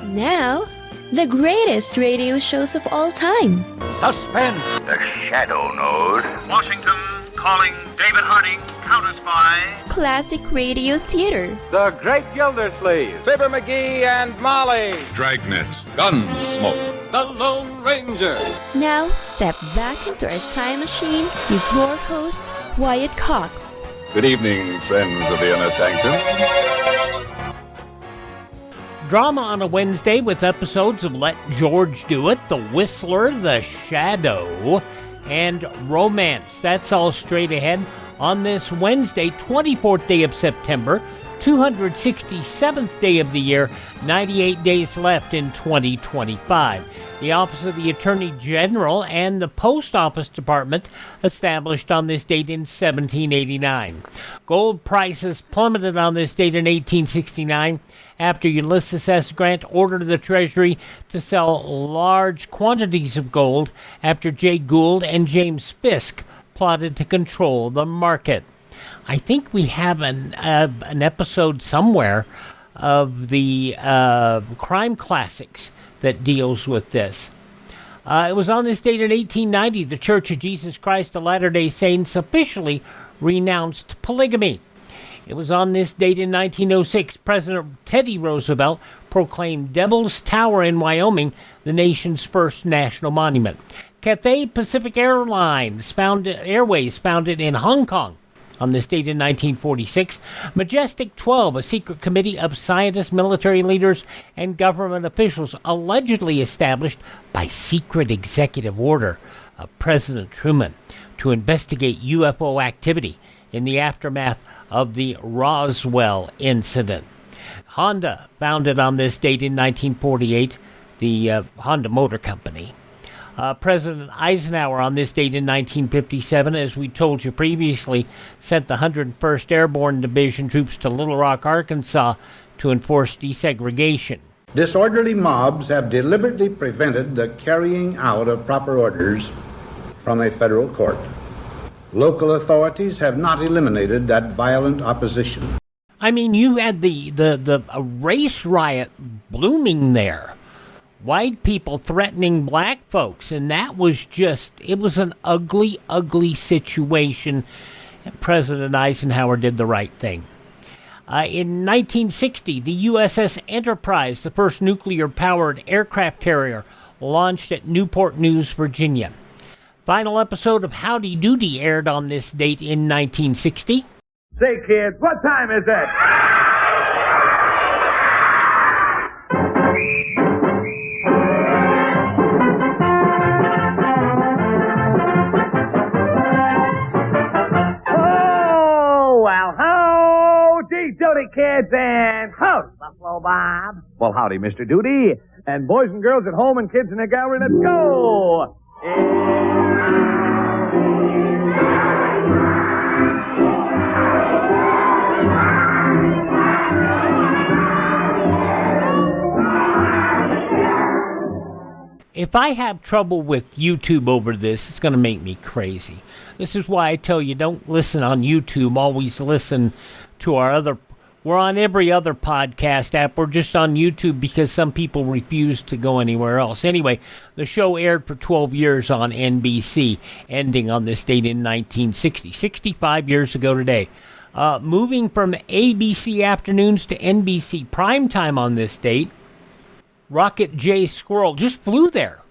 Now, the greatest radio shows of all time. Suspense. The Shadow Node. Washington calling David Harding, counter-spy. Classic radio theater. The Great Gildersleeve. Fibber McGee and Molly. Dragnet. Gunsmoke. The Lone Ranger. Now, step back into our time machine with your host, Wyatt Cox. Good evening, friends of the Inner Sanctum. Drama on a Wednesday with episodes of Let George Do It, The Whistler, The Shadow, and Romance. That's all straight ahead on this Wednesday, 24th day of September, 267th day of the year, 98 days left in 2025. The Office of the Attorney General and the Post Office Department established on this date in 1789. Gold prices plummeted on this date in 1869 after Ulysses S. Grant ordered the Treasury to sell large quantities of gold after Jay Gould and James Fisk plotted to control the market. I think we have an episode somewhere of the crime classics that deals with this. It was on this date in 1890 the Church of Jesus Christ of Latter-day Saints officially renounced polygamy. It was on this date in 1906 President Teddy Roosevelt proclaimed Devil's Tower in Wyoming the nation's first national monument. Cathay Pacific Airways founded in Hong Kong on this date in 1946. Majestic 12, a secret committee of scientists, military leaders, and government officials allegedly established by secret executive order of President Truman to investigate UFO activity in the aftermath of the Roswell incident. Honda, founded on this date in 1948, the Honda Motor Company. President Eisenhower on this date in 1957, as we told you previously, sent the 101st Airborne Division troops to Little Rock, Arkansas to enforce desegregation. Disorderly mobs have deliberately prevented the carrying out of proper orders from a federal court. Local authorities have not eliminated that violent opposition. I mean, you had the race riot blooming there. White people threatening black folks, and that was it was an ugly, ugly situation, and President Eisenhower did the right thing. In 1960, the USS Enterprise, the first nuclear-powered aircraft carrier, launched at Newport News, Virginia. Final episode of Howdy Doody aired on this date in 1960. Say, kids, what time is it? Oh, well, howdy doody, kids, and howdy, Buffalo Bob. Well, howdy, Mr. Doody, and boys and girls at home and kids in the gallery, let's go! If I have trouble with YouTube over this, it's going to make me crazy. This is why I tell you, don't listen on YouTube. Always listen to our other... We're on every other podcast app. We're just on YouTube because some people refuse to go anywhere else. Anyway, the show aired for 12 years on NBC, ending on this date in 1960, 65 years ago today. Moving from ABC afternoons to NBC primetime on this date, Rocket J. Squirrel just flew there.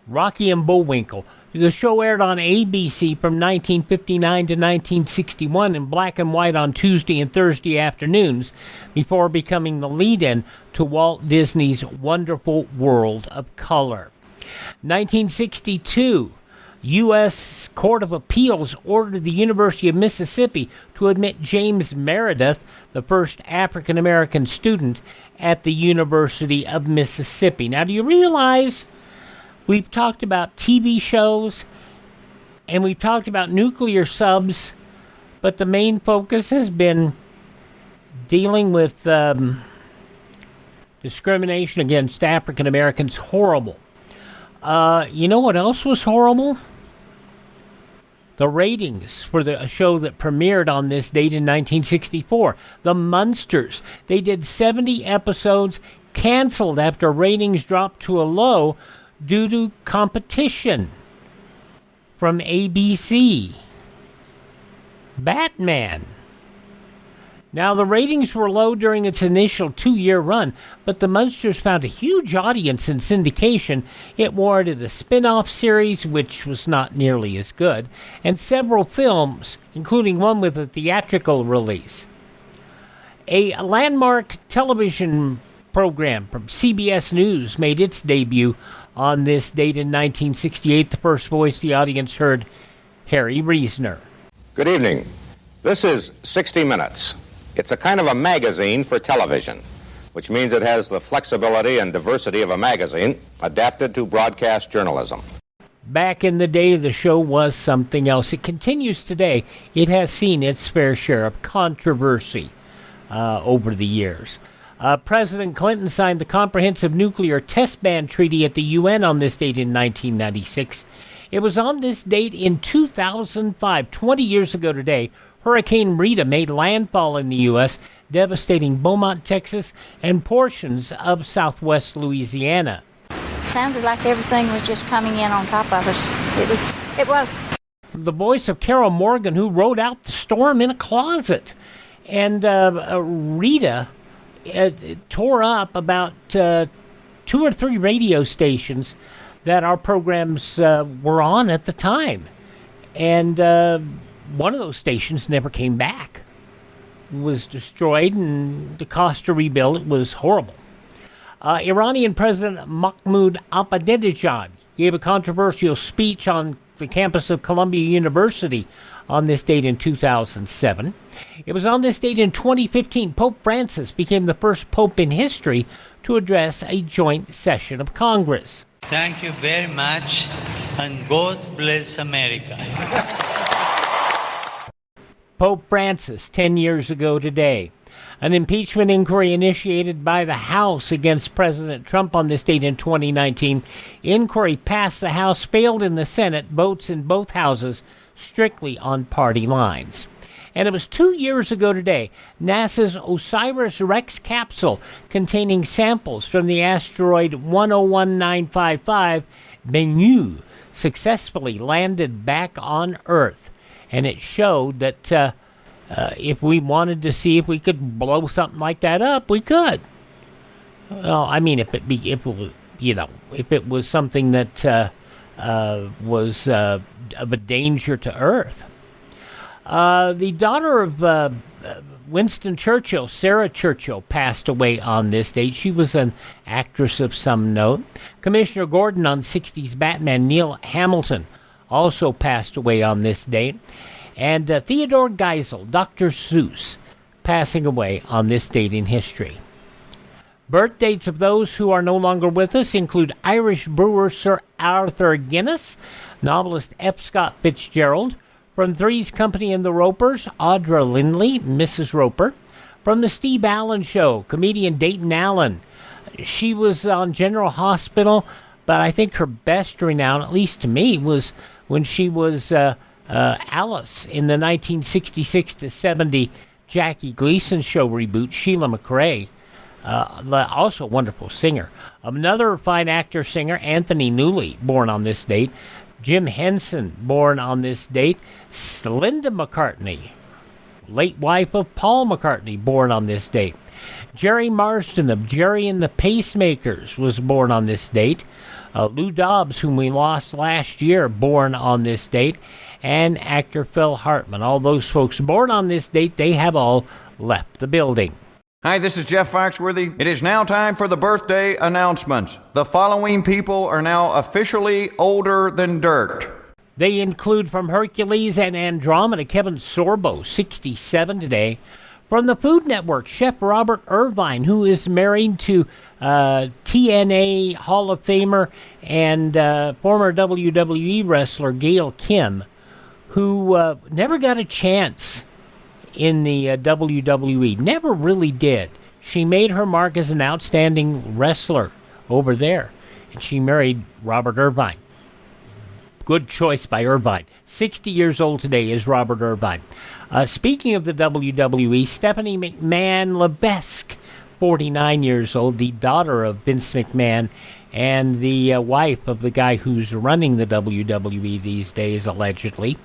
Rocky and Bullwinkle. The show aired on ABC from 1959 to 1961 in black and white on Tuesday and Thursday afternoons before becoming the lead-in to Walt Disney's Wonderful World of Color. 1962, U.S. Court of Appeals ordered the University of Mississippi to admit James Meredith, the first African-American student at the University of Mississippi. Now, do you realize we've talked about TV shows and we've talked about nuclear subs, but the main focus has been dealing with discrimination against African Americans? Horrible. You know what else was horrible? The ratings for a show that premiered on this date in 1964, The Munsters. They did 70 episodes, canceled after ratings dropped to a low due to competition from ABC. Batman. Now, the ratings were low during its initial 2-year run, but the Munsters found a huge audience in syndication. It warranted a spin-off series, which was not nearly as good, and several films, including one with a theatrical release. A landmark television program from CBS News made its debut on this date in 1968. The first voice the audience heard, Harry Reasoner. Good evening. This is 60 Minutes. It's a kind of a magazine for television, which means it has the flexibility and diversity of a magazine adapted to broadcast journalism. Back in the day, the show was something else. It continues today. It has seen its fair share of controversy over the years. President Clinton signed the Comprehensive Nuclear Test Ban Treaty at the UN on this date in 1996. It was on this date in 2005, 20 years ago today, Hurricane Rita made landfall in the U.S., devastating Beaumont, Texas, and portions of southwest Louisiana. Sounded like everything was just coming in on top of us. It was. The voice of Carol Morgan, who wrote out the storm in a closet. And Rita tore up about 2 or 3 radio stations that our programs were on at the time. And one of those stations never came back. It was destroyed, and the cost to rebuild it was horrible. Iranian President Mahmoud Ahmadinejad gave a controversial speech on the campus of Columbia University on this date in 2007. It was on this date in 2015 Pope Francis became the first pope in history to address a joint session of Congress. Thank you very much, and God bless America. Pope Francis, 10 years ago today. An impeachment inquiry initiated by the House against President Trump on this date in 2019. Inquiry passed the House, failed in the Senate, votes in both houses strictly on party lines. And it was 2 years ago today, NASA's OSIRIS-REx capsule containing samples from the asteroid 101955 Bennu successfully landed back on Earth. And it showed that if we wanted to see if we could blow something like that up, we could. Well, I mean, if it was something that was of a danger to Earth. The daughter of Winston Churchill, Sarah Churchill, passed away on this date. She was an actress of some note. Commissioner Gordon on 60s Batman, Neil Hamilton, also passed away on this date. And Theodore Geisel, Dr. Seuss, passing away on this date in history. Birth dates of those who are no longer with us include Irish brewer Sir Arthur Guinness, novelist F. Scott Fitzgerald, from Three's Company and the Ropers, Audra Lindley, Mrs. Roper, from The Steve Allen Show, comedian Dayton Allen. She was on General Hospital, but I think her best renown, at least to me, was when she was Alice in the 1966 to 70 Jackie Gleason Show reboot. Sheila McRae, also a wonderful singer. Another fine actor, singer, Anthony Newley, born on this date. Jim Henson, born on this date. Linda McCartney, late wife of Paul McCartney, born on this date. Jerry Marsden of Jerry and the Pacemakers was born on this date. Lou Dobbs, whom we lost last year, born on this date. And actor Phil Hartman. All those folks born on this date, they have all left the building. Hi, this is Jeff Foxworthy. It is now time for the birthday announcements. The following people are now officially older than dirt. They include from Hercules and Andromeda, Kevin Sorbo, 67 today. From the Food Network, Chef Robert Irvine, who is married to TNA Hall of Famer and former WWE wrestler Gail Kim, who never got a chance in the WWE. Never really did. She made her mark as an outstanding wrestler over there, and she married Robert Irvine. Good choice by Irvine. 60 years old today is Robert Irvine. Speaking of the WWE, Stephanie McMahon Lebesque, 49 years old, the daughter of Vince McMahon and the wife of the guy who's running the WWE these days, allegedly.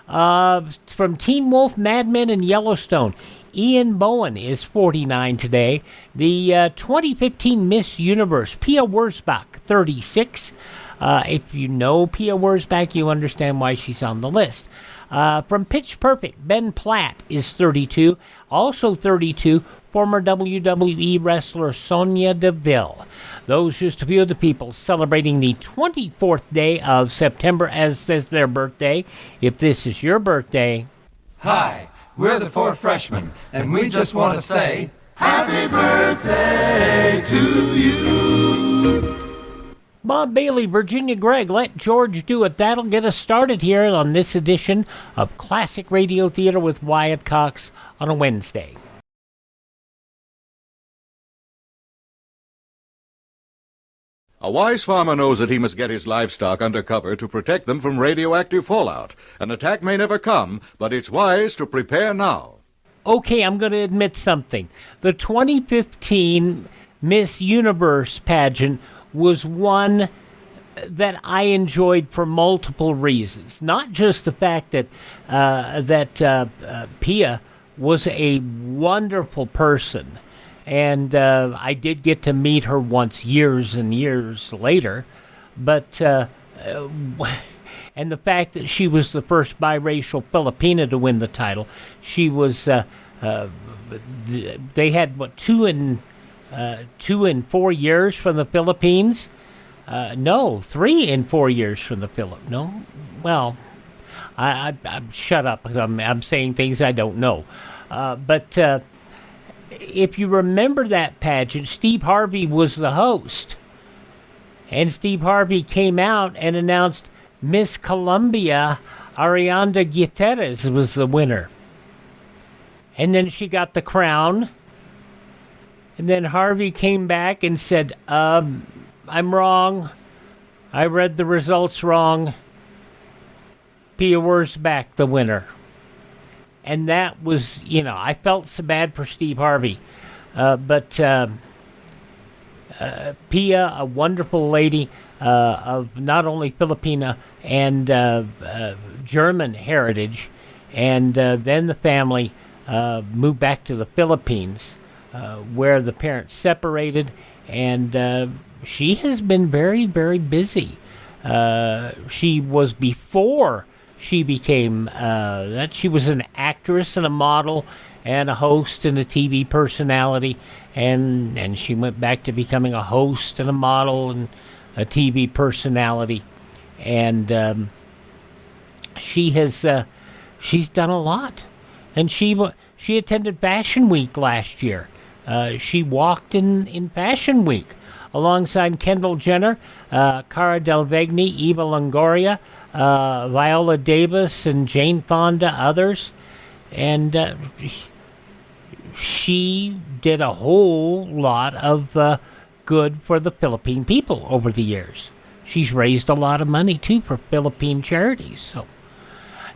From Teen Wolf, Mad Men, and Yellowstone, Ian Bowen is 49 today. The 2015 Miss Universe, Pia Wurzbach, 36. If you know Pia Wurzbach, you understand why she's on the list. From Pitch Perfect, Ben Platt is 32. Also 32, former WWE wrestler Sonya Deville. Those just a few of the people celebrating the 24th day of September as is their birthday. If this is your birthday... Hi, we're the Four Freshmen, and we just want to say, Happy birthday to you! Bob Bailey, Virginia Gregg, Let George Do It. That'll get us started here on this edition of Classic Radio Theater with Wyatt Cox on a Wednesday. A wise farmer knows that he must get his livestock under cover to protect them from radioactive fallout. An attack may never come, but it's wise to prepare now. Okay, I'm going to admit something. The 2015 Miss Universe pageant was one that I enjoyed for multiple reasons. Not just the fact that Pia was a wonderful person, and I did get to meet her once years and years later, but and the fact that she was the first biracial Filipina to win the title. She was they had what 2 and 4 years from the Philippines. No, 3 and 4 years from the Philippines. No, well, I shut up. I'm saying things I don't know. But if you remember that pageant, Steve Harvey was the host, and Steve Harvey came out and announced Miss Colombia Arianda Gutierrez was the winner, and then she got the crown. And then Harvey came back and said, I'm wrong. I read the results wrong. Pia Wurzbach, the winner. And that was, I felt so bad for Steve Harvey. But Pia, a wonderful lady of not only Filipina and German heritage, and then the family moved back to the Philippines, where the parents separated, and she has been very, very busy. She was before she became that. She was an actress and a model and a host and a TV personality, and she went back to becoming a host and a model and a TV personality, and she's done a lot, and she attended Fashion Week last year. She walked in Fashion Week alongside Kendall Jenner, Cara Delevingne, Eva Longoria, Viola Davis, and Jane Fonda, others. And she did a whole lot of good for the Philippine people over the years. She's raised a lot of money, too, for Philippine charities. So,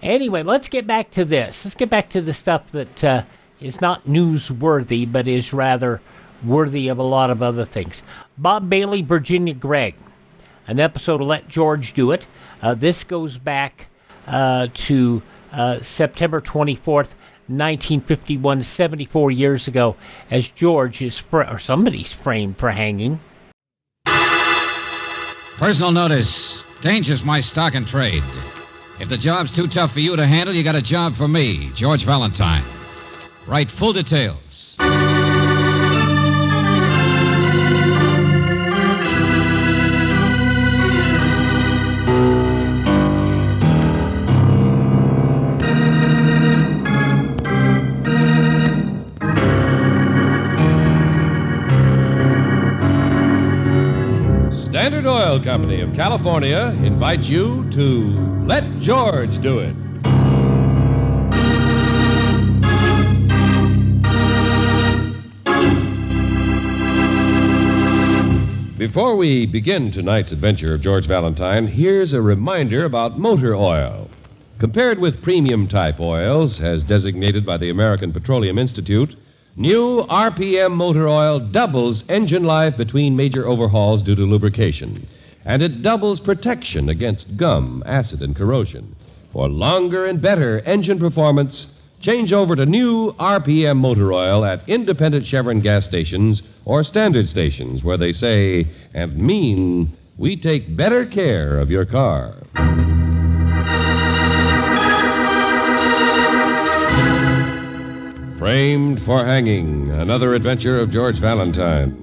anyway, let's get back to this. Let's get back to the stuff that is not newsworthy, but is rather worthy of a lot of other things. Bob Bailey, Virginia Gregg, an episode of Let George Do It. This goes back to September 24th, 1951, 74 years ago, as George is, or somebody's framed for hanging. Personal notice. Danger's my stock and trade. If the job's too tough for you to handle, you got a job for me, George Valentine. Write full details. Standard Oil Company of California invites you to Let George Do It. Before we begin tonight's adventure of George Valentine, here's a reminder about motor oil. Compared with premium type oils, as designated by the American Petroleum Institute, New RPM motor oil doubles engine life between major overhauls due to lubrication. And it doubles protection against gum, acid, and corrosion. For longer and better engine performance, change over to new RPM motor oil at independent Chevron gas stations or standard stations where they say and mean we take better care of your car. Framed for Hanging, another adventure of George Valentine.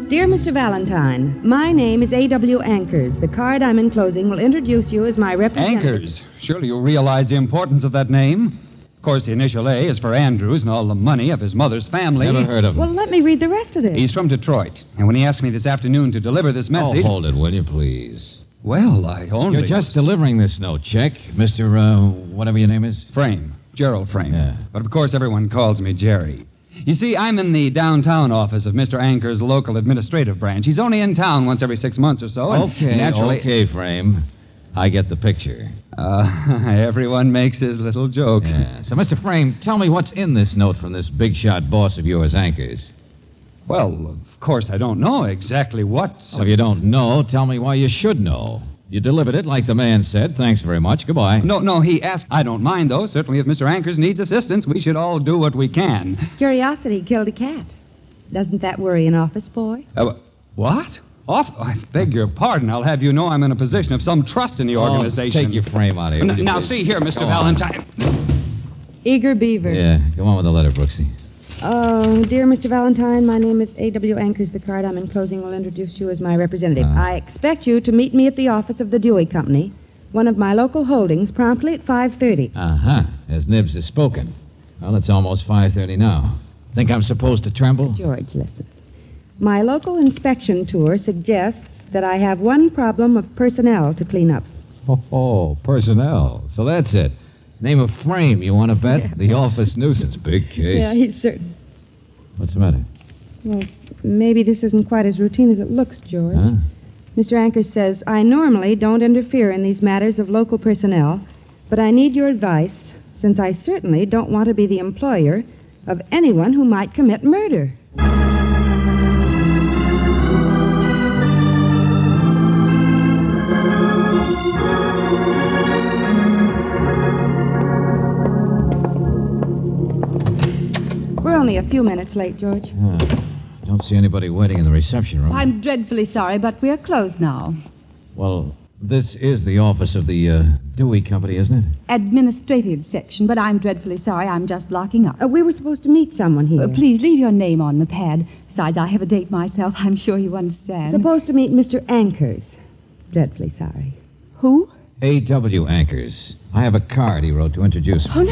Dear Mr. Valentine, my name is A.W. Ankers. The card I'm enclosing will introduce you as my representative. Ankers. Surely you realize the importance of that name. Of course, the initial A is for Andrews and all the money of his mother's family. Never heard of him. Well, let me read the rest of this. He's from Detroit. And when he asked me this afternoon to deliver this message... Oh, hold it, will you, please? Well, I only... You're just delivering this note, check, Mr., whatever your name is? Frame. Gerald Frame. Yeah. But of course, everyone calls me Jerry. You see, I'm in the downtown office of Mr. Ankers' local administrative branch. He's only in town once every 6 months or so. And naturally... Okay, Frame. I get the picture. Everyone makes his little joke. Yeah. So, Mr. Frame, tell me what's in this note from this big-shot boss of yours, Ankers. Well, of course, I don't know exactly what... Well, if you don't know, tell me why you should know. You delivered it like the man said. Thanks very much. Goodbye. No, he asked. I don't mind, though. Certainly, if Mr. Ankers needs assistance, we should all do what we can. Curiosity killed a cat. Doesn't that worry an office boy? What? I beg your pardon. I'll have you know I'm in a position of some trust in the organization. Take your Frame out of here. Now, see here, Mr. Valentine. Eager Beaver. Yeah, go on with the letter, Brooksy. Oh, dear Mr. Valentine, my name is A.W. Ankers. The card I'm enclosing will introduce you as my representative. I expect you to meet me at the office of the Dewey Company, one of my local holdings, promptly at 5:30. Uh-huh. As Nibs has spoken. Well, it's almost 5:30 now. Think I'm supposed to tremble? George, listen. My local inspection tour suggests that I have one problem of personnel to clean up. Oh, personnel. So that's it. Name of Frame, you want to bet? Yeah. The office nuisance. Big case. Yeah, he's certain. What's the matter? Well, maybe this isn't quite as routine as it looks, George. Huh? Mr. Ankers says, I normally don't interfere in these matters of local personnel, but I need your advice, since I certainly don't want to be the employer of anyone who might commit murder. We're only a few minutes late, George. Don't see anybody waiting in the reception room. I'm dreadfully sorry, but we're closed now. Well, this is the office of the Dewey Company, isn't it? Administrative section, but I'm dreadfully sorry. I'm just locking up. We were supposed to meet someone here. Please leave your name on the pad. Besides, I have a date myself. I'm sure you understand. Supposed to meet Mr. Ankers. Dreadfully sorry. Who? A.W. Ankers. I have a card he wrote to introduce me. Oh,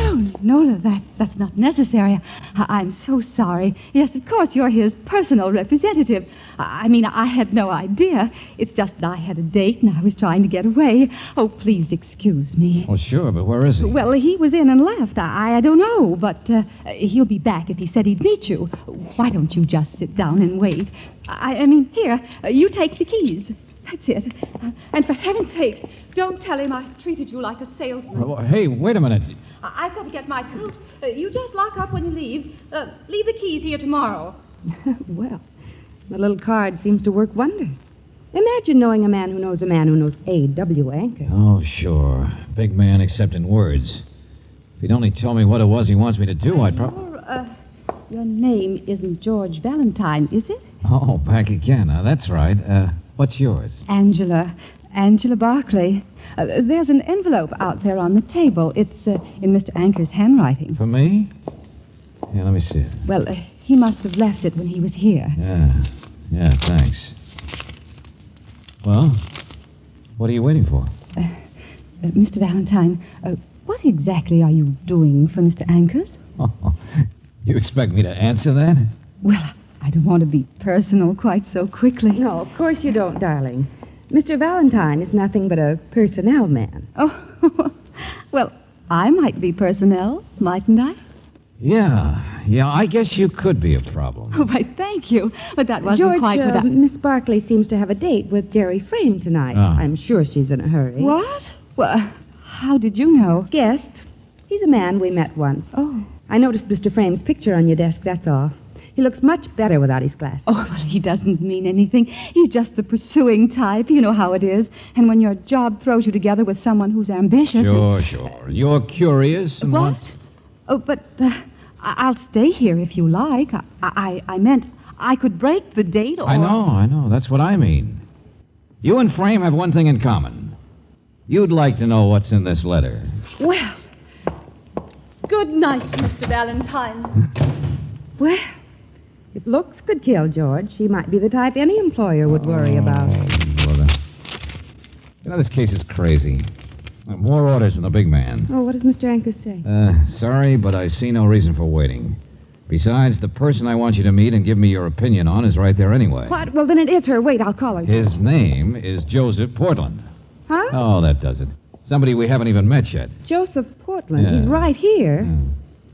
no, that's not necessary. I'm so sorry. Yes, of course, you're his personal representative. I had no idea. It's just that I had a date and I was trying to get away. Oh, please excuse me. Oh, sure, but where is he? Well, he was in and left. I don't know, but he'll be back if he said he'd meet you. Why don't you just sit down and wait? Here, you take the keys. That's it. And for heaven's sakes, don't tell him I treated you like a salesman. Oh, hey, wait a minute. I've got to get my coat. You just lock up when you leave. Leave the keys here tomorrow. Well, the little card seems to work wonders. Imagine knowing a man who knows A.W. Ankers. Oh, sure. Big man except in words. If he'd only told me what it was he wants me to do, I'd probably... Your name isn't George Valentine, is it? Oh, back again. That's right. What's yours? Angela Barclay. There's an envelope out there on the table. It's in Mr. Ankers' handwriting. For me? Yeah, let me see it. Well, he must have left it when he was here. Yeah, thanks. Well, what are you waiting for? Mr. Valentine, what exactly are you doing for Mr. Ankers? You expect me to answer that? Well, I don't want to be personal quite so quickly. No, of course you don't, darling. Mr. Valentine is nothing but a personnel man. Oh, well, I might be personnel, mightn't I? Yeah, I guess you could be a problem. Oh, why, thank you. But that wasn't George, quite what I... Miss Barclay seems to have a date with Jerry Frame tonight. Oh. I'm sure she's in a hurry. What? Well, how did you know? Guessed. He's a man we met once. Oh. I noticed Mr. Frame's picture on your desk, that's all. He looks much better without his glasses. Oh, well, he doesn't mean anything. He's just the pursuing type. You know how it is. And when your job throws you together with someone who's ambitious... Sure. You're curious and What? Oh, but I'll stay here if you like. I meant I could break the date or... I know. That's what I mean. You and Frame have one thing in common. You'd like to know what's in this letter. Well, good night, Mr. Valentine. Well, if looks could kill George, she might be the type any employer would worry about. Brother. You know, this case is crazy. More orders from the big man. Oh, what does Mr. Ankers say? Sorry, but I see no reason for waiting. Besides, the person I want you to meet and give me your opinion on is right there anyway. What? Well, then it is her. Wait, I'll call her. His name is Joseph Portland. Huh? Oh, that does it. Somebody we haven't even met yet. Joseph Portland. Yeah. He's right here.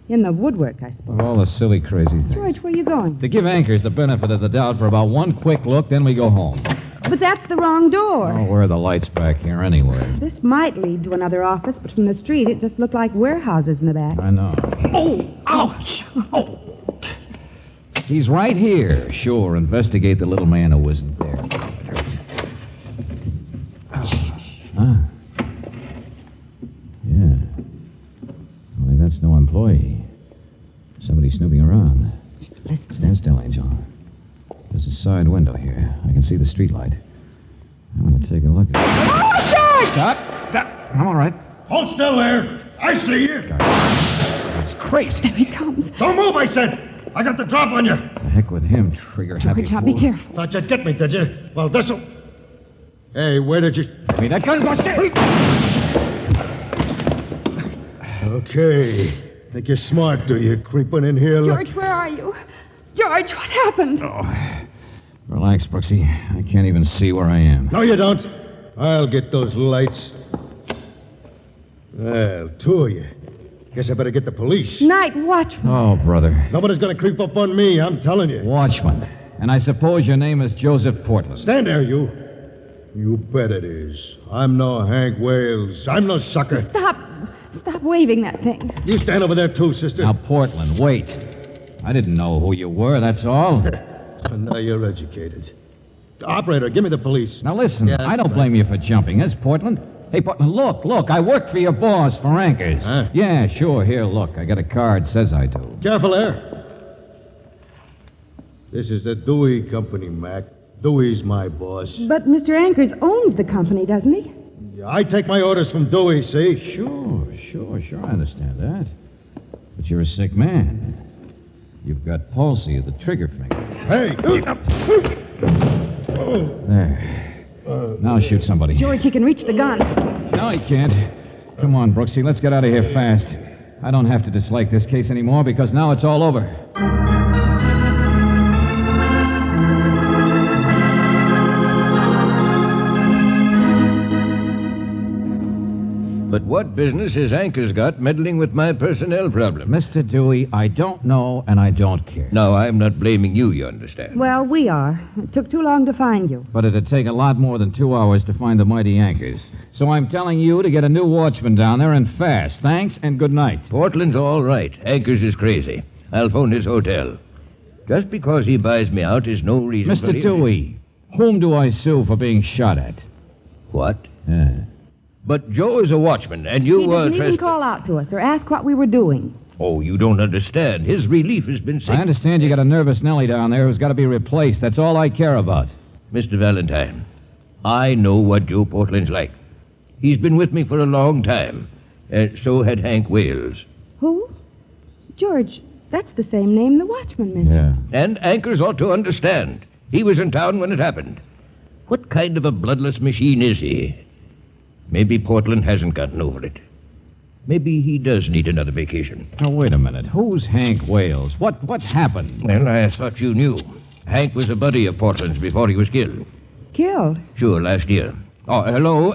In the woodwork, I suppose. All the silly, crazy things. George, where are you going? To give Ankers the benefit of the doubt for about one quick look, then we go home. But that's the wrong door. Oh, where are the lights back here anyway? This might lead to another office, but from the street it just looked like warehouses in the back. I know. Oh, ouch! Oh. He's right here. Sure, investigate the little man who wasn't there. Huh? Yeah. Only that's no employee. Somebody snooping around. Stand still, Angel. There's a side window here. I can see the streetlight. I'm going to take a look at it. Stop. I'm all right. Hold still there. I see you. That's crazy. There he comes. Don't move, I said. I got the drop on you. The heck with him, trigger-happy George, now be fool. careful. Thought you'd get me, did you? Well, this'll... Hey, where did you... Give me that gun, Buster. Okay. Think you're smart, do you? Creeping in here like... George, where are you? George, what happened? Oh. Relax, Brooksy. I can't even see where I am. No, you don't. I'll get those lights. Well, two of you. Guess I better get the police. Night watchman. Oh, brother. Nobody's gonna creep up on me, I'm telling you. Watchman. And I suppose your name is Joseph Portland. Stand there, you. You bet it is. I'm no Hank Wales. I'm no sucker. Stop waving that thing. You stand over there, too, sister. Now, Portland, wait. I didn't know who you were, that's all. And now you're educated. Operator, give me the police. Now, listen, I don't blame you for jumping us, Portland. Hey, Portland, look. I work for your boss for Ankers. Huh? Yeah, sure. Here, look. I got a card. Says I do. Careful there. This is the Dewey Company, Mac. Dewey's my boss. But Mr. Ankers owns the company, doesn't he? I take my orders from Dewey, see? Sure. I understand that. But you're a sick man. You've got palsy of the trigger finger. Hey! There. Now shoot somebody. George, he can reach the gun. No, he can't. Come on, Brooksy, let's get out of here fast. I don't have to dislike this case anymore because now it's all over. But what business has Ankers got meddling with my personnel problem? Mr. Dewey, I don't know and I don't care. No, I'm not blaming you, you understand. Well, we are. It took too long to find you. But it'd take a lot more than 2 hours to find the mighty Ankers. So I'm telling you to get a new watchman down there and fast. Thanks and good night. Portland's all right. Ankers is crazy. I'll phone his hotel. Just because he buys me out is no reason for... Mr. Dewey, whom do I sue for being shot at? What? Yeah. But Joe is a watchman, and you He didn't even call out to us or ask what we were doing. Oh, you don't understand. His relief has been sick. I understand you got a nervous Nellie down there who's got to be replaced. That's all I care about. Mr. Valentine, I know what Joe Portland's like. He's been with me for a long time. So had Hank Wales. Who? George, that's the same name the watchman mentioned. Yeah. And Ankers ought to understand. He was in town when it happened. What kind of a bloodless machine is he? Maybe Portland hasn't gotten over it. Maybe he does need another vacation. Now, wait a minute. Who's Hank Wales? What happened? Well, I thought you knew. Hank was a buddy of Portland's before he was killed. Killed? Sure, last year. Oh, hello.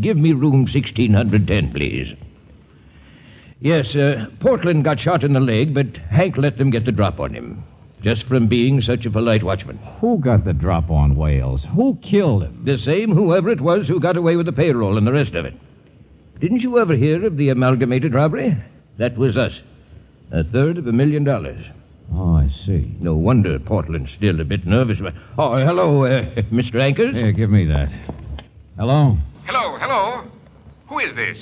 Give me room 1610, please. Yes, Portland got shot in the leg, but Hank let them get the drop on him. Just from being such a polite watchman. Who got the drop on Wales? Who killed him? The same whoever it was who got away with the payroll and the rest of it. Didn't you ever hear of the amalgamated robbery? That was us. $250,000. Oh, I see. No wonder Portland's still a bit nervous. Oh, hello, Mr. Ankers. Here, give me that. Hello? Hello? Who is this?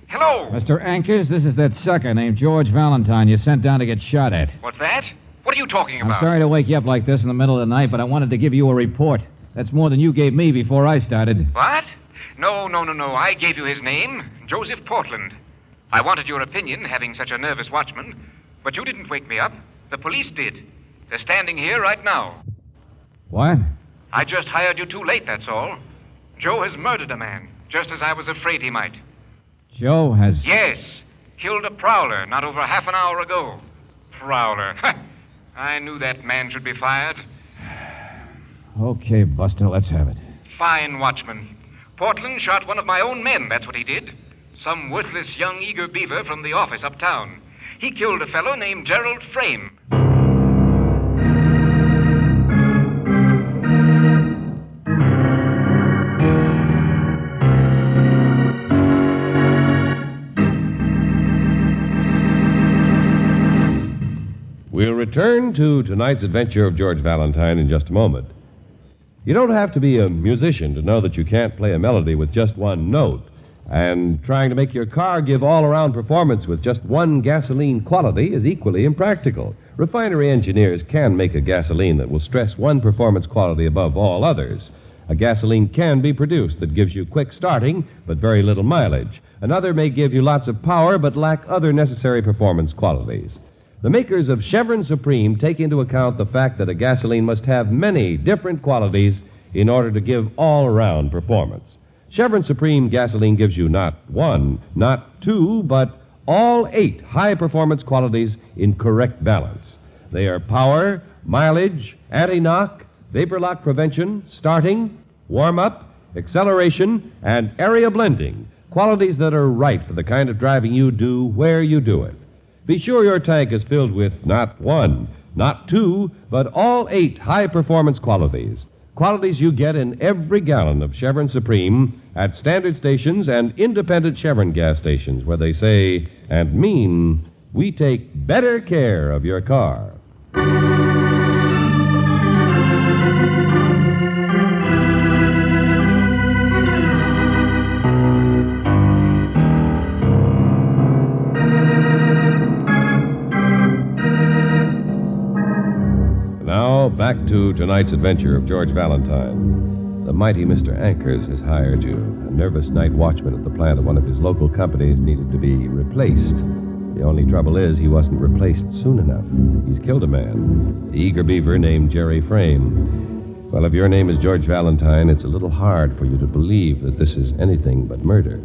Hello? Mr. Ankers, this is that sucker named George Valentine you sent down to get shot at. What's that? What are you talking about? I'm sorry to wake you up like this in the middle of the night, but I wanted to give you a report. That's more than you gave me before I started. What? No. I gave you his name, Joseph Portland. I wanted your opinion, having such a nervous watchman, but you didn't wake me up. The police did. They're standing here right now. What? I just hired you too late, that's all. Joe has murdered a man, just as I was afraid he might. Joe has... Yes. Killed a prowler not over half an hour ago. Prowler. I knew that man should be fired. Okay, Buster, let's have it. Fine watchman. Portland shot one of my own men, that's what he did. Some worthless young eager beaver from the office uptown. He killed a fellow named Gerald Frame. We'll return to tonight's adventure of George Valentine in just a moment. You don't have to be a musician to know that you can't play a melody with just one note. And trying to make your car give all-around performance with just one gasoline quality is equally impractical. Refinery engineers can make a gasoline that will stress one performance quality above all others. A gasoline can be produced that gives you quick starting but very little mileage. Another may give you lots of power but lack other necessary performance qualities. The makers of Chevron Supreme take into account the fact that a gasoline must have many different qualities in order to give all-around performance. Chevron Supreme gasoline gives you not one, not two, but all 8 high-performance qualities in correct balance. They are power, mileage, anti-knock, vapor lock prevention, starting, warm-up, acceleration, and area blending, qualities that are right for the kind of driving you do where you do it. Be sure your tank is filled with not one, not two, but all 8 high-performance qualities. Qualities you get in every gallon of Chevron Supreme at standard stations and independent Chevron gas stations where they say and mean, we take better care of your car. Now, back to tonight's adventure of George Valentine. The mighty Mr. Ankers has hired you. A nervous night watchman at the plant of one of his local companies needed to be replaced. The only trouble is he wasn't replaced soon enough. He's killed a man, the eager beaver named Jerry Frame. Well, if your name is George Valentine, it's a little hard for you to believe that this is anything but murder.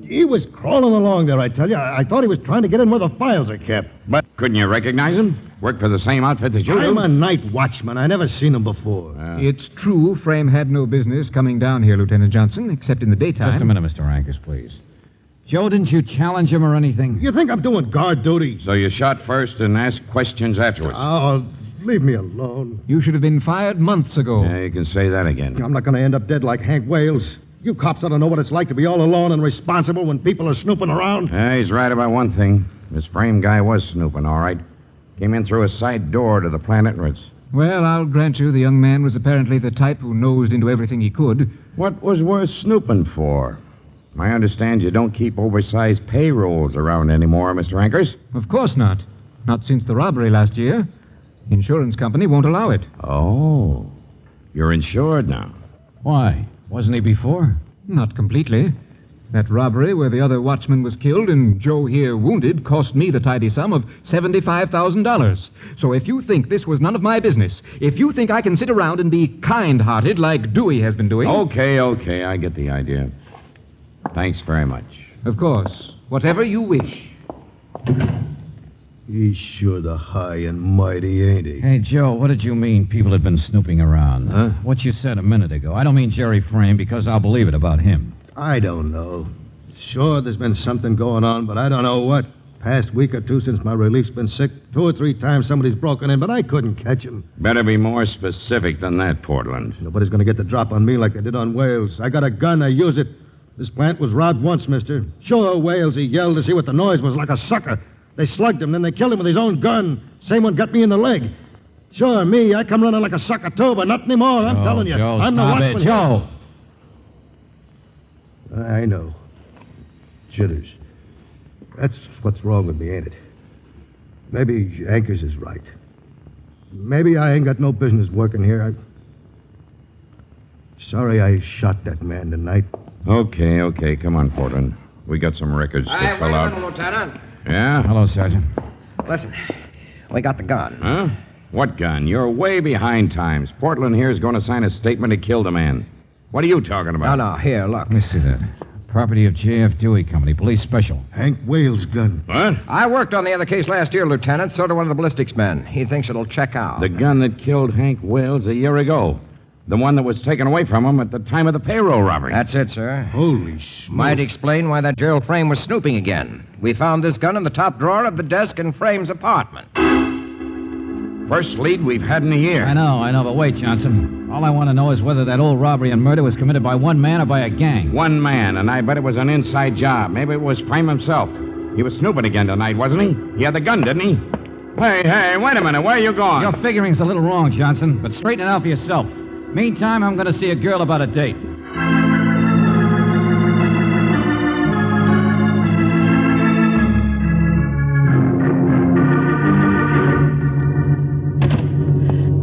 He was crawling along there, I tell you. I thought he was trying to get in where the files are kept. But couldn't you recognize him? Worked for the same outfit that you do? I'm a night watchman. I never seen him before. It's true Frame had no business coming down here, Lieutenant Johnson, except in the daytime. Just a minute, Mr. Ankers, please. Joe, didn't you challenge him or anything? You think I'm doing guard duty? So you shot first and asked questions afterwards? Oh, leave me alone. You should have been fired months ago. Yeah, you can say that again. I'm not going to end up dead like Hank Wales. You cops ought to know what it's like to be all alone and responsible when people are snooping around. Yeah, he's right about one thing. This Frame guy was snooping, all right. Came in through a side door to the plant entrance. Well, I'll grant you the young man was apparently the type who nosed into everything he could. What was worth snooping for? I understand you don't keep oversized payrolls around anymore, Mr. Ankers. Of course not. Not since the robbery last year. Insurance company won't allow it. Oh. You're insured now. Why? Wasn't he before? Not completely. That robbery where the other watchman was killed and Joe here wounded cost me the tidy sum of $75,000. So if you think this was none of my business, if you think I can sit around and be kind-hearted like Dewey has been doing... Okay, I get the idea. Thanks very much. Of course. Whatever you wish. He's sure the high and mighty, ain't he? Hey, Joe, what did you mean people had been snooping around? Huh? What you said a minute ago. I don't mean Jerry Frame because I'll believe it about him. I don't know. Sure, there's been something going on, but I don't know what. Past week or two since my relief's been sick, 2 or 3 times somebody's broken in, but I couldn't catch him. Better be more specific than that, Portland. Nobody's going to get the drop on me like they did on Wales. I got a gun, I use it. This plant was robbed once, mister. Sure, Wales, he yelled to see what the noise was, like a sucker. They slugged him, then they killed him with his own gun. Same one got me in the leg. Sure, me, I come running like a sucker, too, but not anymore, I'm telling you. Joe, I'm the stop watchman. it, Joe. I know. Jitters. That's what's wrong with me, ain't it? Maybe Anchors is right. Maybe I ain't got no business working here. Sorry I shot that man tonight. Okay. Come on, Portland. We got some records to fill out. Wait a minute, Lieutenant. Yeah? Hello, Sergeant. Listen, we got the gun. Huh? What gun? You're way behind times. Portland here is going to sign a statement he killed a man. What are you talking about? No, here, look. Let me see that. Property of J.F. Dewey Company, police special. Hank Wales' gun. What? I worked on the other case last year, Lieutenant. So did one of the ballistics men. He thinks it'll check out. The gun that killed Hank Wales a year ago. The one that was taken away from him at the time of the payroll robbery. That's it, sir. Holy shit. Might explain why that jail Frame was snooping again. We found this gun in the top drawer of the desk in Frame's apartment. First lead we've had in a year. I know, but wait, Johnson. All I want to know is whether that old robbery and murder was committed by one man or by a gang. One man, and I bet it was an inside job. Maybe it was Frame himself. He was snooping again tonight, wasn't he? He had the gun, didn't he? Hey, wait a minute. Where are you going? Your figuring's a little wrong, Johnson, but straighten it out for yourself. Meantime, I'm going to see a girl about a date.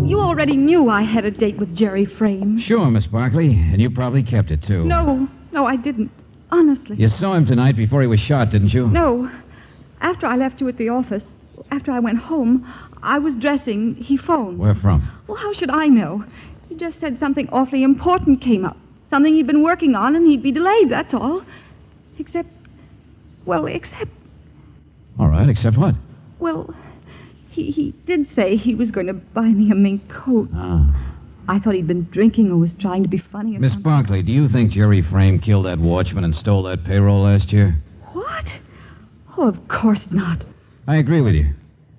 You already knew I had a date with Jerry Frame. Sure, Miss Barkley, and you probably kept it, too. No, I didn't. Honestly. You saw him tonight before he was shot, didn't you? No. After I left you at the office, after I went home, I was dressing. He phoned. Where from? Well, how should I know? He just said something awfully important came up. Something he'd been working on, and he'd be delayed, that's all. Except... All right, except what? Well, he did say he was going to buy me a mink coat. Ah. I thought he'd been drinking or was trying to be funny or Miss something. Barkley, do you think Jerry Frame killed that watchman and stole that payroll last year? What? Oh, of course not. I agree with you.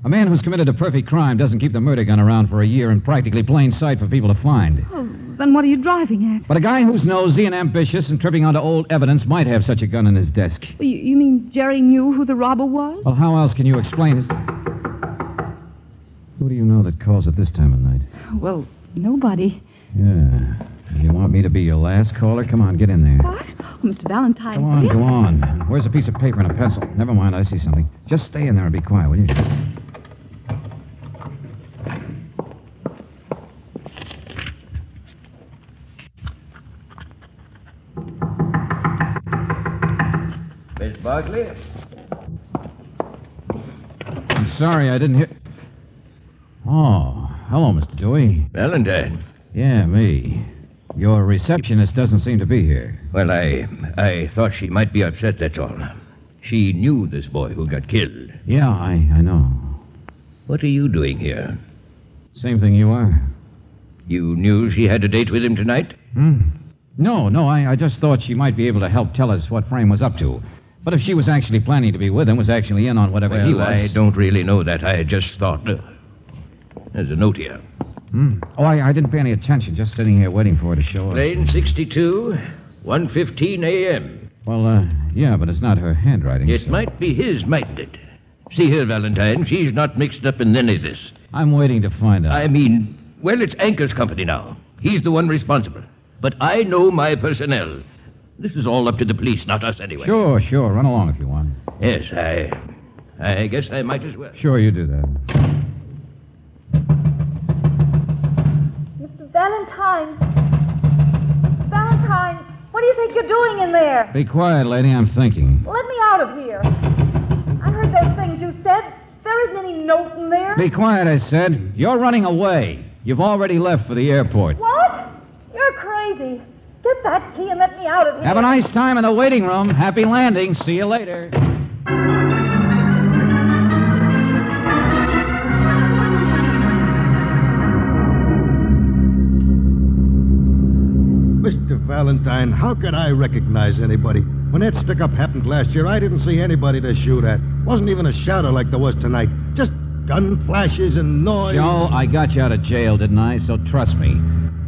A man who's committed a perfect crime doesn't keep the murder gun around for a year in practically plain sight for people to find. Well, then what are you driving at? But a guy who's nosy and ambitious and tripping onto old evidence might have such a gun in his desk. You mean Jerry knew who the robber was? Well, how else can you explain it? Who do you know that calls at this time of night? Well, nobody. Yeah. You want me to be your last caller? Come on, get in there. What? Oh, Mr. Valentine. Go on. Where's a piece of paper and a pencil? Never mind, I see something. Just stay in there and be quiet, will you? Miss Barkley? I'm sorry, I didn't hear... Oh, hello, Mr. Dewey. Valentine. Yeah, me. Your receptionist doesn't seem to be here. Well, I thought she might be upset, that's all. She knew this boy who got killed. Yeah, I know. What are you doing here? Same thing you are. You knew she had a date with him tonight? No, I just thought she might be able to help tell us what Frame was up to. But if she was actually planning to be with him, was actually in on whatever he was... I don't really know that. I just thought... there's a note here. Oh, I didn't pay any attention, just sitting here waiting for her to show up. Lane 62, 1:15 a.m. Well, yeah, but it's not her handwriting. It might be his, mightn't it? See here, Valentine, she's not mixed up in any of this. I'm waiting to find out. I mean, well, it's Anchor's company now. He's the one responsible. But I know my personnel. This is all up to the police, not us anyway. Sure. Run along if you want. Yes, I guess I might as well. Sure, you do that. Mr. Valentine! Valentine! What do you think you're doing in there? Be quiet, lady. I'm thinking. Let me out of here. I heard those things you said. There isn't any note in there. Be quiet, I said. You're running away. You've already left for the airport. What? You're crazy. Get that key and let me out of here. Have a nice time in the waiting room. Happy landing. See you later. Mr. Valentine, how could I recognize anybody? When that stick-up happened last year, I didn't see anybody to shoot at. Wasn't even a shadow like there was tonight. Just gun flashes and noise. Joe, I got you out of jail, didn't I? So trust me.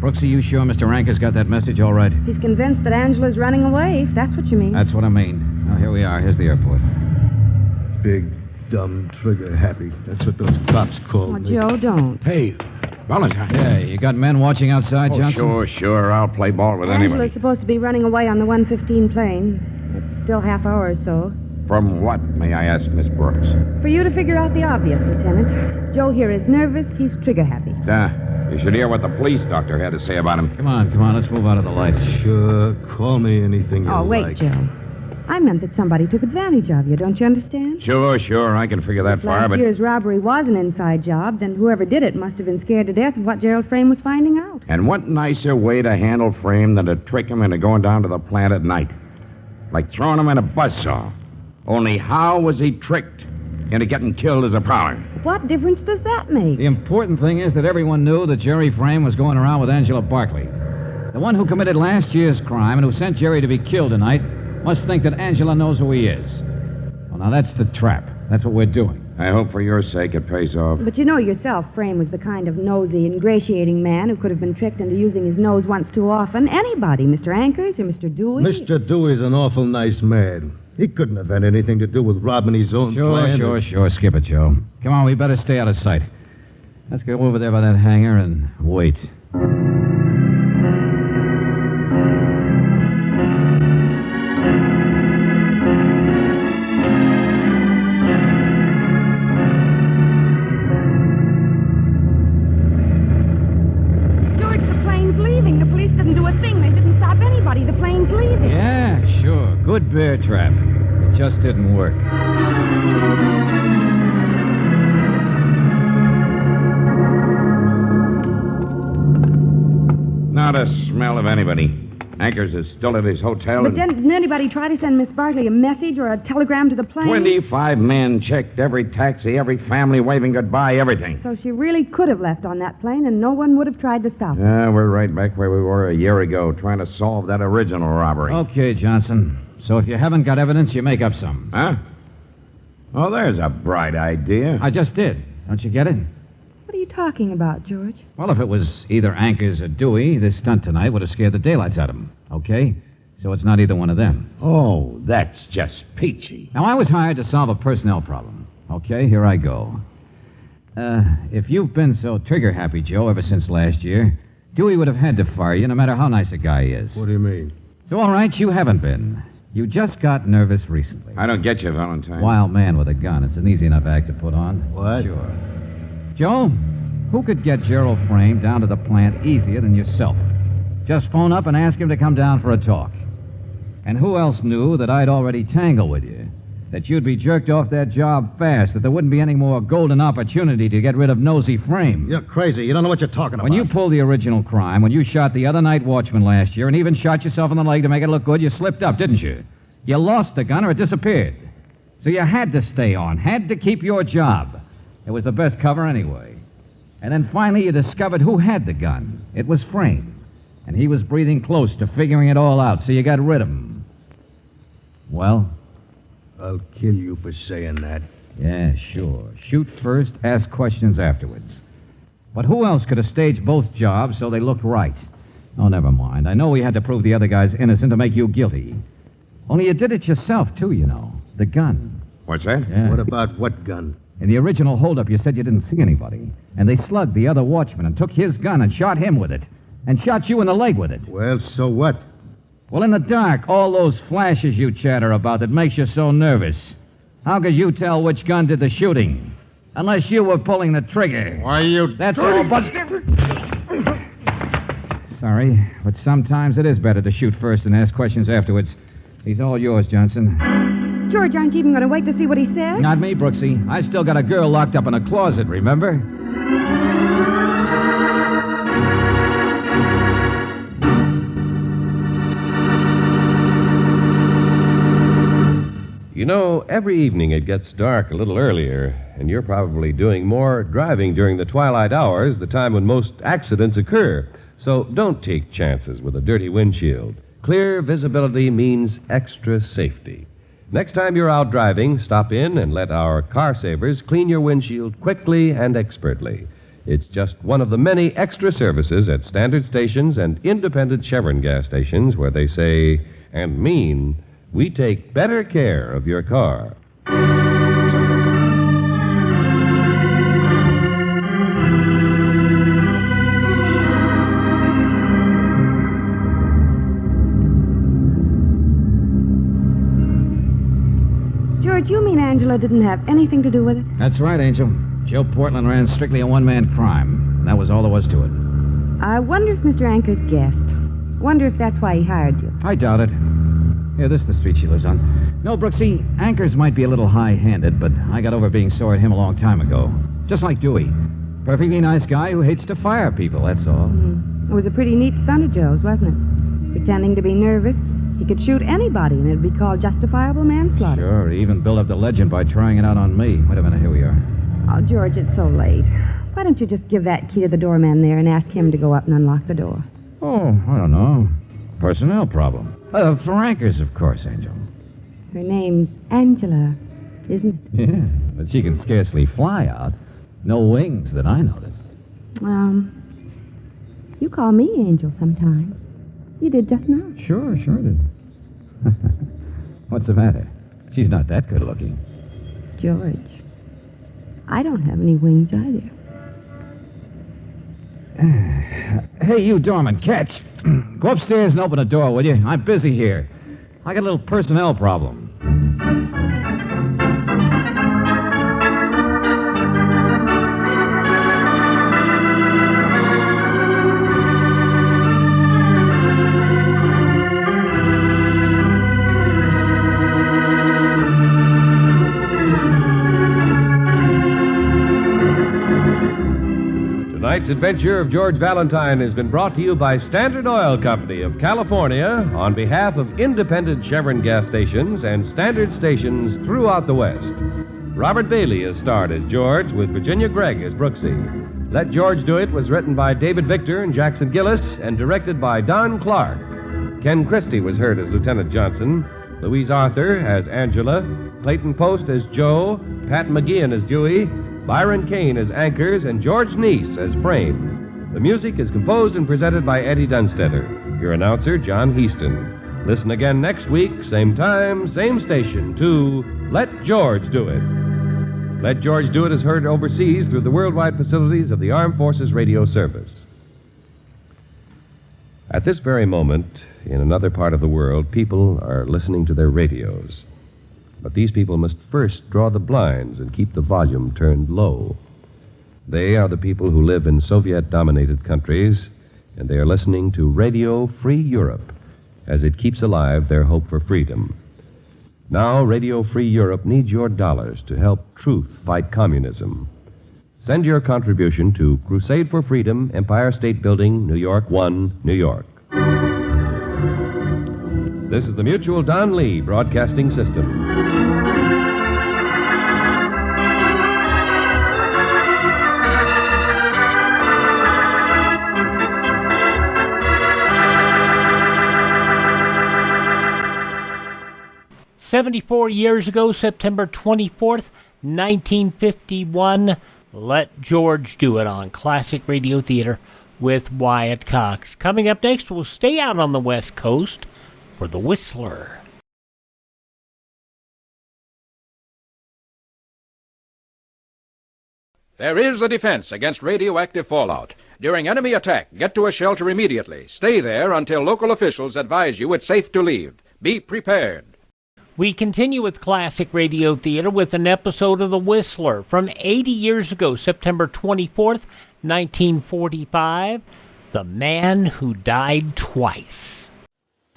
Brooksy, you sure Mr. Anker's got that message all right? He's convinced that Angela's running away, if that's what you mean. That's what I mean. Well, here we are. Here's the airport. Big, dumb, trigger-happy. That's what those cops call Oh, me. Joe, don't. Hey, Valentine. Yeah, you got men watching outside, Oh, Johnson? sure. I'll play ball with Angela's anybody. supposed to be running away on the 1:15 plane. It's still half hour or so. From what, may I ask, Miss Brooks? For you to figure out the obvious, Lieutenant. Joe here is nervous. He's trigger-happy. You should hear what the police doctor had to say about him. Come on. Let's move out of the light. Sure, call me anything you Oh, wait, like. Joe. I meant that somebody took advantage of you. Don't you understand? Sure. I can figure that far, Last but... year's robbery was an inside job, then whoever did it must have been scared to death of what Gerald Frame was finding out. And what nicer way to handle Frame than to trick him into going down to the plant at night? Like throwing him in a buzzsaw. Only how was he tricked into getting killed as a prowler? What difference does that make? The important thing is that everyone knew that Jerry Frame was going around with Angela Barkley. The one who committed last year's crime and who sent Jerry to be killed tonight must think that Angela knows who he is. Well, now that's the trap. That's what we're doing. I hope for your sake it pays off. But you know yourself, Frame was the kind of nosy, ingratiating man who could have been tricked into using his nose once too often. Anybody, Mr. Ankers or Mr. Dewey. Mr. Dewey's an awful nice man. He couldn't have had anything to do with robbing his own plan. Sure. Skip it, Joe. Come on, we better stay out of sight. Let's go over there by that hangar and wait. George, the plane's leaving. The police didn't do a thing. They didn't stop anybody. The plane's leaving. Yeah, sure. Good bear trap. It just didn't work. Not a smell of anybody. Ankers is still at his hotel. But didn't anybody try to send Miss Barkley a message or a telegram to the plane? 25 men checked every taxi, every family waving goodbye, everything. So she really could have left on that plane, and no one would have tried to stop her. Yeah, we're right back where we were a year ago, trying to solve that original robbery. Okay, Johnson. So if you haven't got evidence, you make up some. Huh? Oh, there's a bright idea. I just did. Don't you get it? What are you talking about, George? Well, if it was either Ankers or Dewey, this stunt tonight would have scared the daylights out of them. Okay? So it's not either one of them. Oh, that's just peachy. Now, I was hired to solve a personnel problem. Okay, here I go. If you've been so trigger-happy, Joe, ever since last year, Dewey would have had to fire you no matter how nice a guy he is. What do you mean? So, all right, you haven't been. You just got nervous recently. I don't get you, Valentine. Wild man with a gun. It's an easy enough act to put on. What? Sure. Joe, who could get Gerald Frame down to the plant easier than yourself? Just phone up and ask him to come down for a talk. And who else knew that I'd already tangled with you? That you'd be jerked off that job fast, that there wouldn't be any more golden opportunity to get rid of nosy Frame? You're crazy. You don't know what you're talking about. When you pulled the original crime, when you shot the other night watchman last year, and even shot yourself in the leg to make it look good, you slipped up, didn't you? You lost the gun or it disappeared. So you had to stay on, had to keep your job. It was the best cover anyway. And then finally you discovered who had the gun. It was Frame. And he was breathing close to figuring it all out, so you got rid of him. Well? I'll kill you for saying that. Yeah, sure. Shoot first, ask questions afterwards. But who else could have staged both jobs so they looked right? Oh, never mind. I know we had to prove the other guy's innocent to make you guilty. Only you did it yourself, too, you know. The gun. What's that? Yeah. What about what gun? In the original holdup, you said you didn't see anybody. And they slugged the other watchman and took his gun and shot him with it. And shot you in the leg with it. Well, so what? Well, in the dark, all those flashes you chatter about that makes you so nervous. How could you tell which gun did the shooting? Unless you were pulling the trigger. Why, you... That's all, but... Sorry, but sometimes it is better to shoot first and ask questions afterwards. He's all yours, Johnson. George, aren't you even going to wait to see what he says? Not me, Brooksy. I've still got a girl locked up in a closet, remember? You know, every evening it gets dark a little earlier, and you're probably doing more driving during the twilight hours, the time when most accidents occur. So don't take chances with a dirty windshield. Clear visibility means extra safety. Next time you're out driving, stop in and let our car savers clean your windshield quickly and expertly. It's just one of the many extra services at standard stations and independent Chevron gas stations where they say and mean, we take better care of your car. George, you mean Angela didn't have anything to do with it? That's right, Angel. Joe Portland ran strictly a one-man crime. And that was all there was to it. I wonder if Mr. Anchors guessed. Wonder if that's why he hired you. I doubt it. Here, this is the street she lives on. No, Brooksy, Anchors might be a little high-handed, but I got over being sore at him a long time ago. Just like Dewey. Perfectly nice guy who hates to fire people, that's all. It was a pretty neat stunt of Joe's, wasn't it? Pretending to be nervous. He could shoot anybody, and it'd be called justifiable manslaughter. Sure, he even built up the legend by trying it out on me. Wait a minute, here we are. Oh, George, it's so late. Why don't you just give that key to the doorman there and ask him to go up and unlock the door? Oh, I don't know. Personnel problem. For Anchors, of course, Angel. Her name's Angela, isn't it? Yeah, but she can scarcely fly out. No wings that I noticed. You call me Angel sometime. You did just now. Sure I did. What's the matter? She's not that good looking. George, I don't have any wings either. Hey, you doorman, catch. Go upstairs and open the door, will you? I'm busy here. I got a little personnel problem. Tonight's adventure of George Valentine has been brought to you by Standard Oil Company of California on behalf of independent Chevron gas stations and standard stations throughout the West. Robert Bailey is starred as George with Virginia Gregg as Brooksy. Let George Do It was written by David Victor and Jackson Gillis and directed by Don Clark. Ken Christie was heard as Lieutenant Johnson, Louise Arthur as Angela, Clayton Post as Joe, Pat McGeehan as Dewey, Byron Kane as Anchors, and George Neese as Frame. The music is composed and presented by Eddie Dunstetter. Your announcer, John Heaston. Listen again next week, same time, same station, to Let George Do It. Let George Do It is heard overseas through the worldwide facilities of the Armed Forces Radio Service. At this very moment, in another part of the world, people are listening to their radios. But these people must first draw the blinds and keep the volume turned low. They are the people who live in Soviet-dominated countries, and they are listening to Radio Free Europe as it keeps alive their hope for freedom. Now, Radio Free Europe needs your dollars to help truth fight communism. Send your contribution to Crusade for Freedom, Empire State Building, New York 1, New York. This is the Mutual Don Lee Broadcasting System. "74 years ago, September 24th, 1951, Let George Do It on Classic Radio Theater with Wyatt Cox. Coming up next, we'll stay out on the West Coast for The Whistler. There is a defense against radioactive fallout. During enemy attack, get to a shelter immediately. Stay there until local officials advise you it's safe to leave. Be prepared. We continue with Classic Radio Theater with an episode of The Whistler from 80 years ago, September 24th, 1945, The Man Who Died Twice.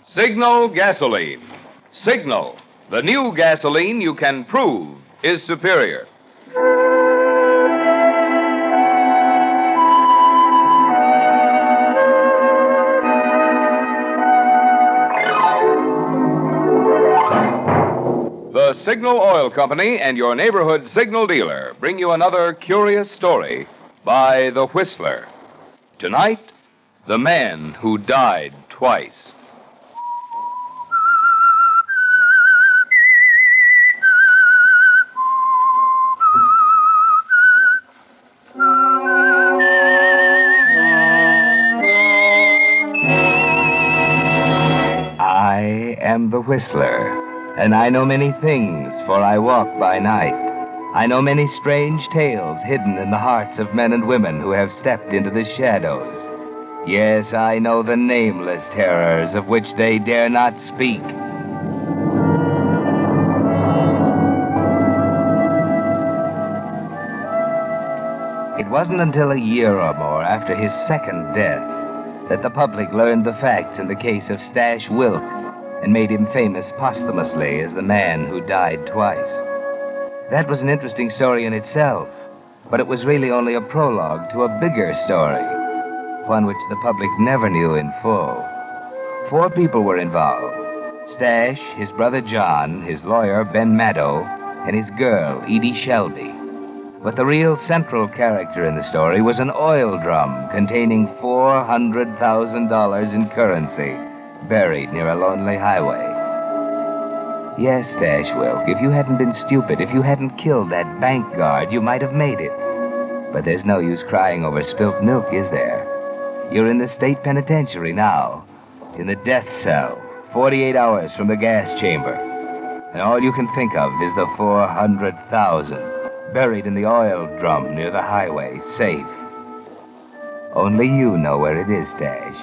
Signal gasoline. Signal, the new gasoline you can prove is superior. The Signal Oil Company and your neighborhood signal dealer bring you another curious story by The Whistler. Tonight, The Man Who Died Twice. am the Whistler, and I know many things, for I walk by night. I know many strange tales hidden in the hearts of men and women who have stepped into the shadows. Yes, I know the nameless terrors of which they dare not speak. It wasn't until a year or more after his second death that the public learned the facts in the case of Stash Wilk and made him famous posthumously as the man who died twice. That was an interesting story in itself, but it was really only a prologue to a bigger story, one which the public never knew in full. 4 people were involved: Stash, his brother John, his lawyer Ben Maddow, and his girl Edie Shelby. But the real central character in the story was an oil drum containing $400,000 in currency, buried near a lonely highway. Yes, Stash Wilk, if you hadn't been stupid, if you hadn't killed that bank guard, you might have made it. But there's no use crying over spilt milk, is there? You're in the state penitentiary now, in the death cell, 48 hours from the gas chamber. And all you can think of is the $400,000 buried in the oil drum near the highway, safe. Only you know where it is, Stash.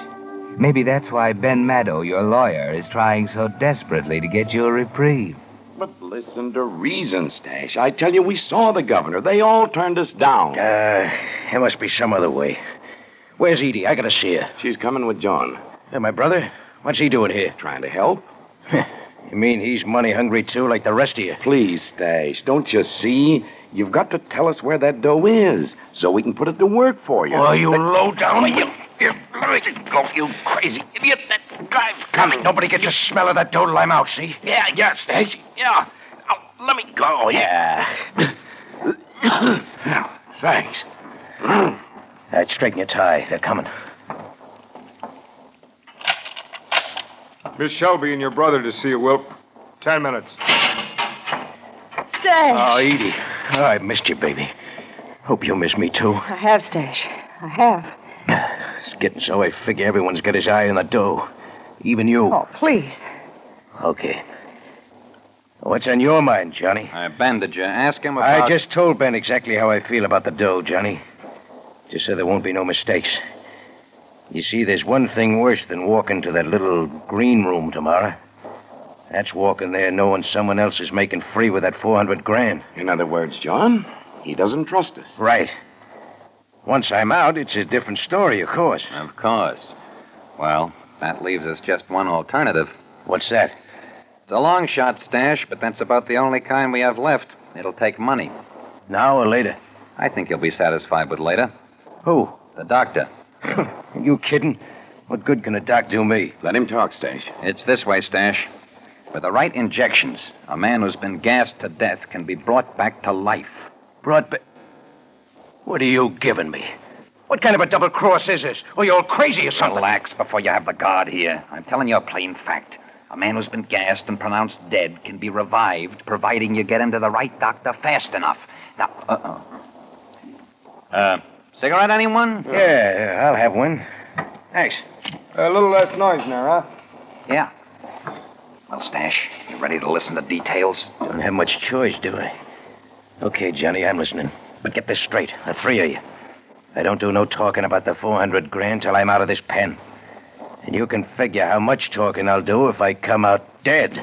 Maybe that's why Ben Maddow, your lawyer, is trying so desperately to get you a reprieve. But listen to reason, Stash. I tell you, we saw the governor. They all turned us down. There must be some other way. Where's Edie? I gotta see her. She's coming with John. My brother? What's he doing here? Trying to help. You mean he's money hungry, too, like the rest of you? Please, Stash, don't you see? You've got to tell us where that dough is, so we can put it to work for you. Oh, you low down. You let me go, you crazy idiot. That guy's coming. Nobody gets a smell of that dough till I'm out, see? Yeah, Stash. Yeah. Let me go. Yeah. Now, thanks. Right, straighten your tie. They're coming. Miss Shelby and your brother to see you, Wilk. 10 minutes. Stash. Oh, Edie. Oh, I missed you, baby. Hope you miss me, too. I have, Stash. I have. It's getting so I figure everyone's got his eye on the dough. Even you. Oh, please. Okay. What's on your mind, Johnny? Ben, did you ask him about... I just told Ben exactly how I feel about the dough, Johnny. Just so there won't be no mistakes. You see, there's one thing worse than walking to that little green room tomorrow. That's walking there knowing someone else is making free with that $400,000. In other words, John, he doesn't trust us. Right. Once I'm out, it's a different story, of course. Of course. Well, that leaves us just one alternative. What's that? It's a long shot, Stash, but that's about the only kind we have left. It'll take money. Now or later? I think you'll be satisfied with later. Who? The doctor. Are you kidding? What good can a doc do me? Let him talk, Stash. It's this way, Stash. With the right injections, a man who's been gassed to death can be brought back to life. Brought back? What are you giving me? What kind of a double cross is this? Are you all crazy or something? Relax before you have the guard here. I'm telling you a plain fact. A man who's been gassed and pronounced dead can be revived, providing you get him to the right doctor fast enough. Now, cigarette, anyone? Yeah, I'll have one. Thanks. A little less noise now, huh? Yeah. Well, Stash, you ready to listen to details? Don't have much choice, do I? Okay, Johnny, I'm listening. But get this straight, the 3 of you. I don't do no talking about the $400,000 till I'm out of this pen. And you can figure how much talking I'll do if I come out dead.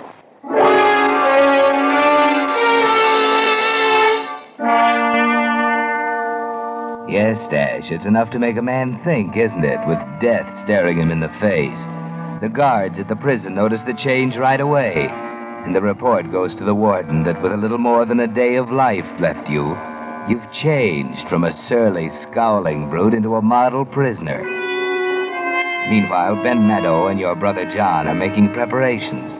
Yes, Stash, it's enough to make a man think, isn't it, with death staring him in the face. The guards at the prison notice the change right away, and the report goes to the warden that with a little more than a day of life left you, you've changed from a surly, scowling brute into a model prisoner. Meanwhile, Ben Maddow and your brother John are making preparations.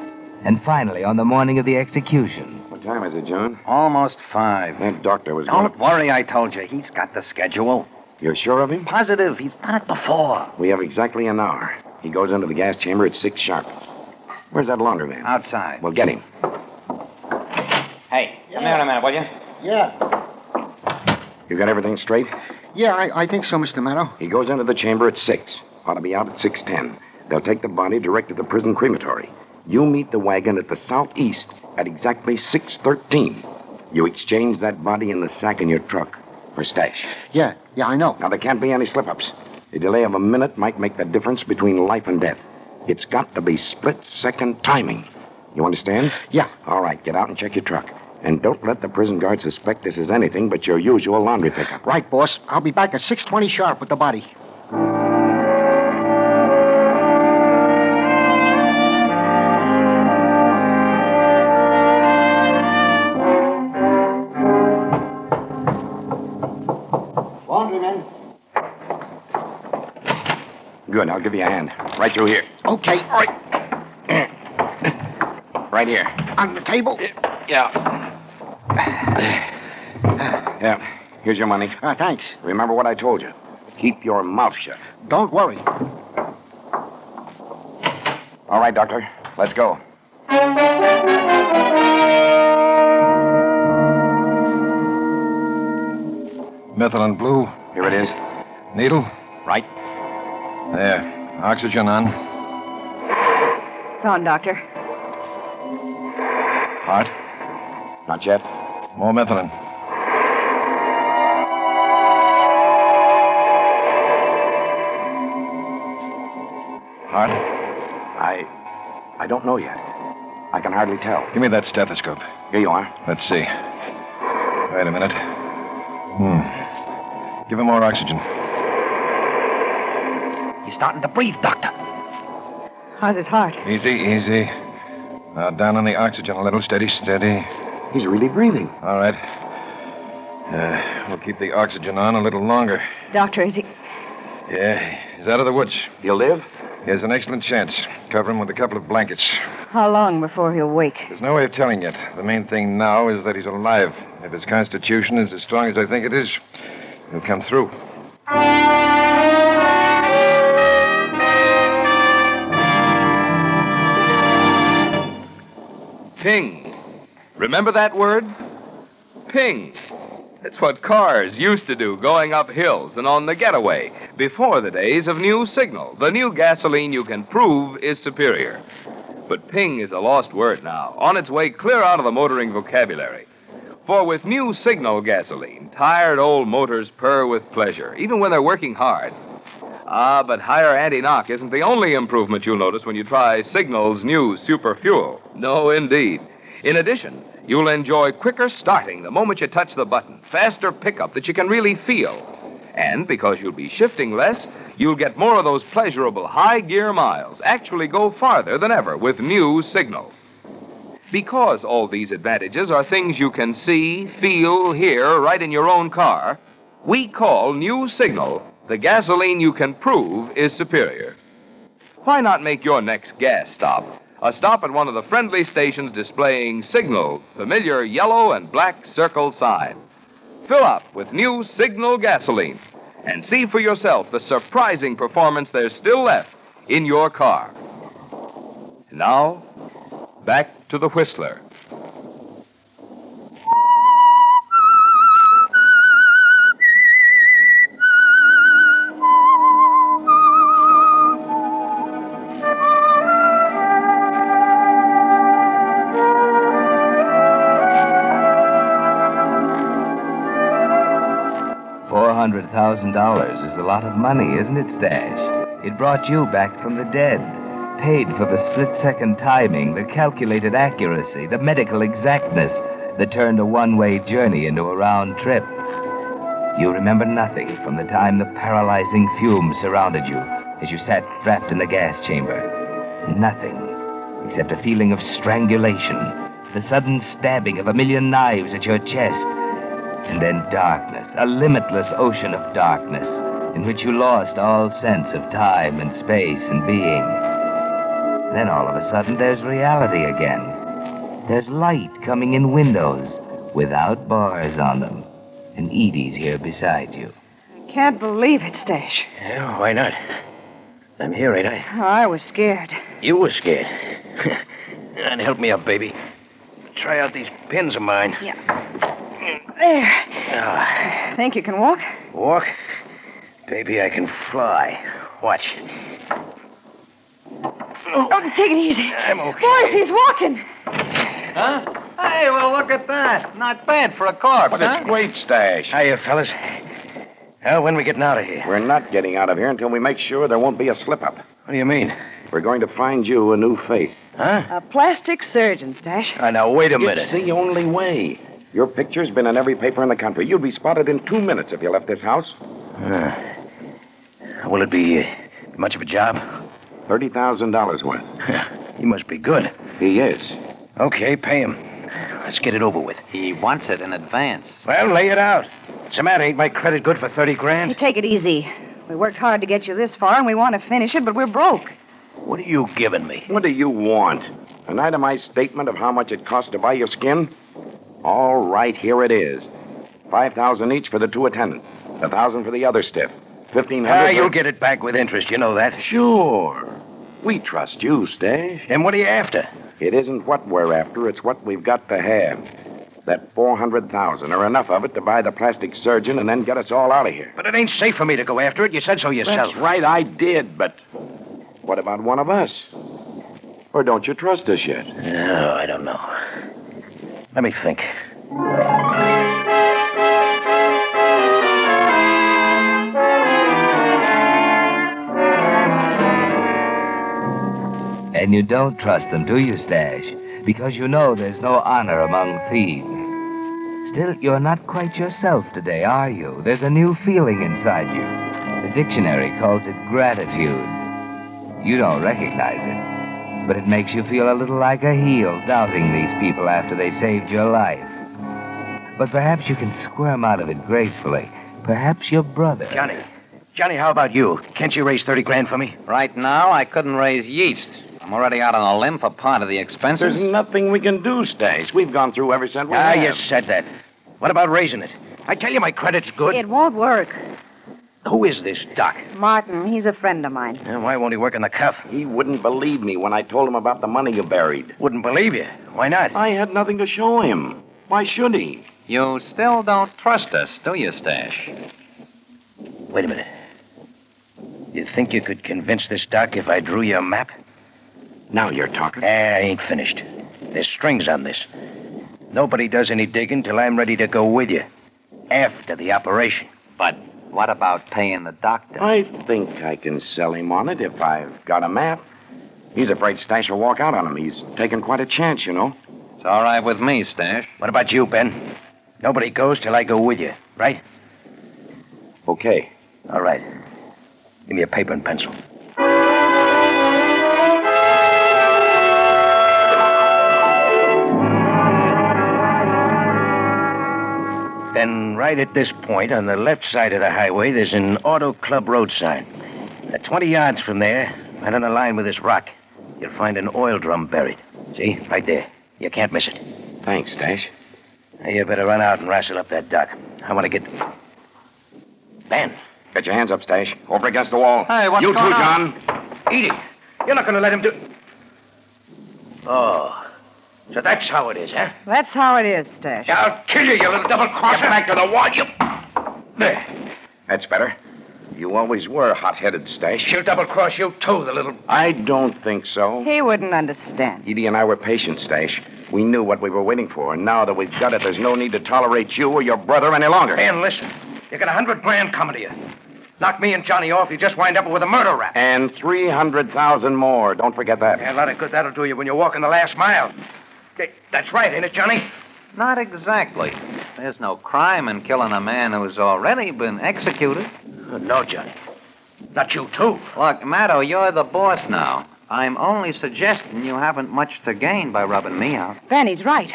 And finally, on the morning of the execution... What time is it, John? Almost 5. That doctor was Don't worry, I told you. He's got the schedule. You're sure of him? Positive. He's done it before. We have exactly an hour. He goes into the gas chamber at 6 sharp. Where's that laundryman? Outside. Well, get him. Hey, come here in a minute, will you? Yeah. You got everything straight? Yeah, I think so, Mr. Maddow. He goes into the chamber at 6. Ought to be out at 6:10. They'll take the body direct to the prison crematory. You meet the wagon at the southeast at exactly 6:13. You exchange that body in the sack in your truck for stash. Yeah, I know. Now, there can't be any slip-ups. A delay of a minute might make the difference between life and death. It's got to be split-second timing. You understand? Yeah. All right, get out and check your truck. And don't let the prison guard suspect this is anything but your usual laundry pickup. Right, boss. I'll be back at 6:20 sharp with the body. Laundryman. Good, I'll give you a hand. Right through here. Okay. All right. Right here. On the table? Yeah. Yeah. Here's your money. Thanks. Remember what I told you. Keep your mouth shut. Don't worry. All right, Doctor. Let's go. Methylene blue. Here it is. Needle? Right. There. Oxygen on. It's on, Doctor. Heart? Not yet. More methylene. Heart? I don't know yet. I can hardly tell. Give me that stethoscope. Here you are. Let's see. Wait a minute. Give him more oxygen. He's starting to breathe, Doctor. How's his heart? Easy. Now down on the oxygen a little. Steady. He's really breathing. All right. We'll keep the oxygen on a little longer. Doctor, is he... Yeah, he's out of the woods. He'll live? He has an excellent chance. Cover him with a couple of blankets. How long before he'll wake? There's no way of telling yet. The main thing now is that he's alive. If his constitution is as strong as I think it is, he'll come through. Ping. Remember that word? Ping. It's what cars used to do going up hills and on the getaway before the days of New Signal. The new gasoline you can prove is superior. But ping is a lost word now, on its way clear out of the motoring vocabulary. For with New Signal gasoline, tired old motors purr with pleasure, even when they're working hard. But higher anti-knock isn't the only improvement you'll notice when you try Signal's new super fuel. No, indeed. In addition, you'll enjoy quicker starting the moment you touch the button, faster pickup that you can really feel. And because you'll be shifting less, you'll get more of those pleasurable high-gear miles, actually go farther than ever with New Signal. Because all these advantages are things you can see, feel, hear right in your own car, we call New Signal the gasoline you can prove is superior. Why not make your next gas stop a stop at one of the friendly stations displaying Signal, familiar yellow and black circle sign? Fill up with New Signal gasoline and see for yourself the surprising performance there's still left in your car. Now, back to the Whistler. $400,000 is a lot of money, isn't it, Stash? It brought you back from the dead. Paid for the split-second timing, the calculated accuracy, the medical exactness that turned a one-way journey into a round trip. You remember nothing from the time the paralyzing fumes surrounded you as you sat trapped in the gas chamber. Nothing except a feeling of strangulation, the sudden stabbing of a million knives at your chest, and then darkness, a limitless ocean of darkness in which you lost all sense of time and space and being. Then all of a sudden there's reality again. There's light coming in windows without bars on them. And Edie's here beside you. Can't believe it, Stash. Yeah, why not? I'm here, ain't I? Oh, I was scared. You were scared. And help me up, baby. Try out these pins of mine. Yeah. There. Think you can walk? Walk? Baby, I can fly. Watch. Oh, take it easy. I'm okay. Boys, he's walking. Huh? Hey, well, look at that. Not bad for a corpse, But huh? it's great, Stash. Hiya, fellas. Well, when are we getting out of here? We're not getting out of here until we make sure there won't be a slip-up. What do you mean? We're going to find you a new face. Huh? A plastic surgeon, Stash. Now, wait a minute. It's the only way. Your picture's been in every paper in the country. You'd be spotted in 2 minutes if you left this house. Will it be much of a job? $30,000 worth. He must be good. He is. Okay, pay him. Let's get it over with. He wants it in advance. Well, lay it out. What's the matter? Ain't my credit good for 30 grand? Hey, take it easy. We worked hard to get you this far, and we want to finish it, but we're broke. What are you giving me? What do you want? An itemized statement of how much it costs to buy your skin? All right, here it is. $5,000 each for the 2 attendants. $1,000 for the other stiff. $1,500. You'll get it back with interest. You know that. Sure. We trust you, Stash. And what are you after? It isn't what we're after. It's what we've got to have. That $400,000, or enough of it to buy the plastic surgeon and then get us all out of here. But it ain't safe for me to go after it. You said so yourself. That's right, I did, but what about one of us? Or don't you trust us yet? No, I don't know. Let me think. And you don't trust them, do you, Stash? Because you know there's no honor among thieves. Still, you're not quite yourself today, are you? There's a new feeling inside you. The dictionary calls it gratitude. You don't recognize it, but it makes you feel a little like a heel, doubting these people after they saved your life. But perhaps you can squirm out of it gracefully. Perhaps your brother... Johnny, how about you? Can't you raise 30 grand for me? Right now, I couldn't raise yeast. I'm already out on a limb for part of the expenses. There's nothing we can do, Stash. We've gone through every cent we have. You said that. What about raising it? I tell you, my credit's good. It won't work. Who is this Doc? Martin, he's a friend of mine. Why won't he work in the cuff? He wouldn't believe me when I told him about the money you buried. Wouldn't believe you? Why not? I had nothing to show him. Why should he? You still don't trust us, do you, Stash? Wait a minute. You think you could convince this Doc if I drew you a map? Now you're talking. I ain't finished. There's strings on this. Nobody does any digging till I'm ready to go with you. After the operation. But what about paying the doctor? I think I can sell him on it if I've got a map. He's afraid Stash will walk out on him. He's taken quite a chance, you know. It's all right with me, Stash. What about you, Ben? Nobody goes till I go with you, right? Okay. All right. Give me a paper and pencil. Then right at this point, on the left side of the highway, there's an auto club road sign. 20 yards from there, right on a line with this rock, you'll find an oil drum buried. See? Right there. You can't miss it. Thanks, Stash. Now, you better run out and wrestle up that Doc. I want to get... Ben. Get your hands up, Stash. Over against the wall. Hey, what's you going too, on? John. Edie, you're not going to let him do... Oh. So that's how it is, huh? That's how it is, Stash. I'll kill you, you little double-crosser. Get back to the wall, you... There. That's better. You always were hot-headed, Stash. She'll double-cross you, too, the little... I don't think so. He wouldn't understand. Edie and I were patient, Stash. We knew what we were waiting for, and now that we've got it, there's no need to tolerate you or your brother any longer. Ben, listen. You got $100,000 coming to you. Knock me and Johnny off, you just wind up with a murder rap. And 300,000 more. Don't forget that. Yeah, a lot of good that'll do you when you're walking the last mile. That's right, ain't it, Johnny? Not exactly. There's no crime in killing a man who's already been executed. No, Johnny. Not you, too. Look, Maddo, you're the boss now. I'm only suggesting you haven't much to gain by rubbing me out. Ben, he's right.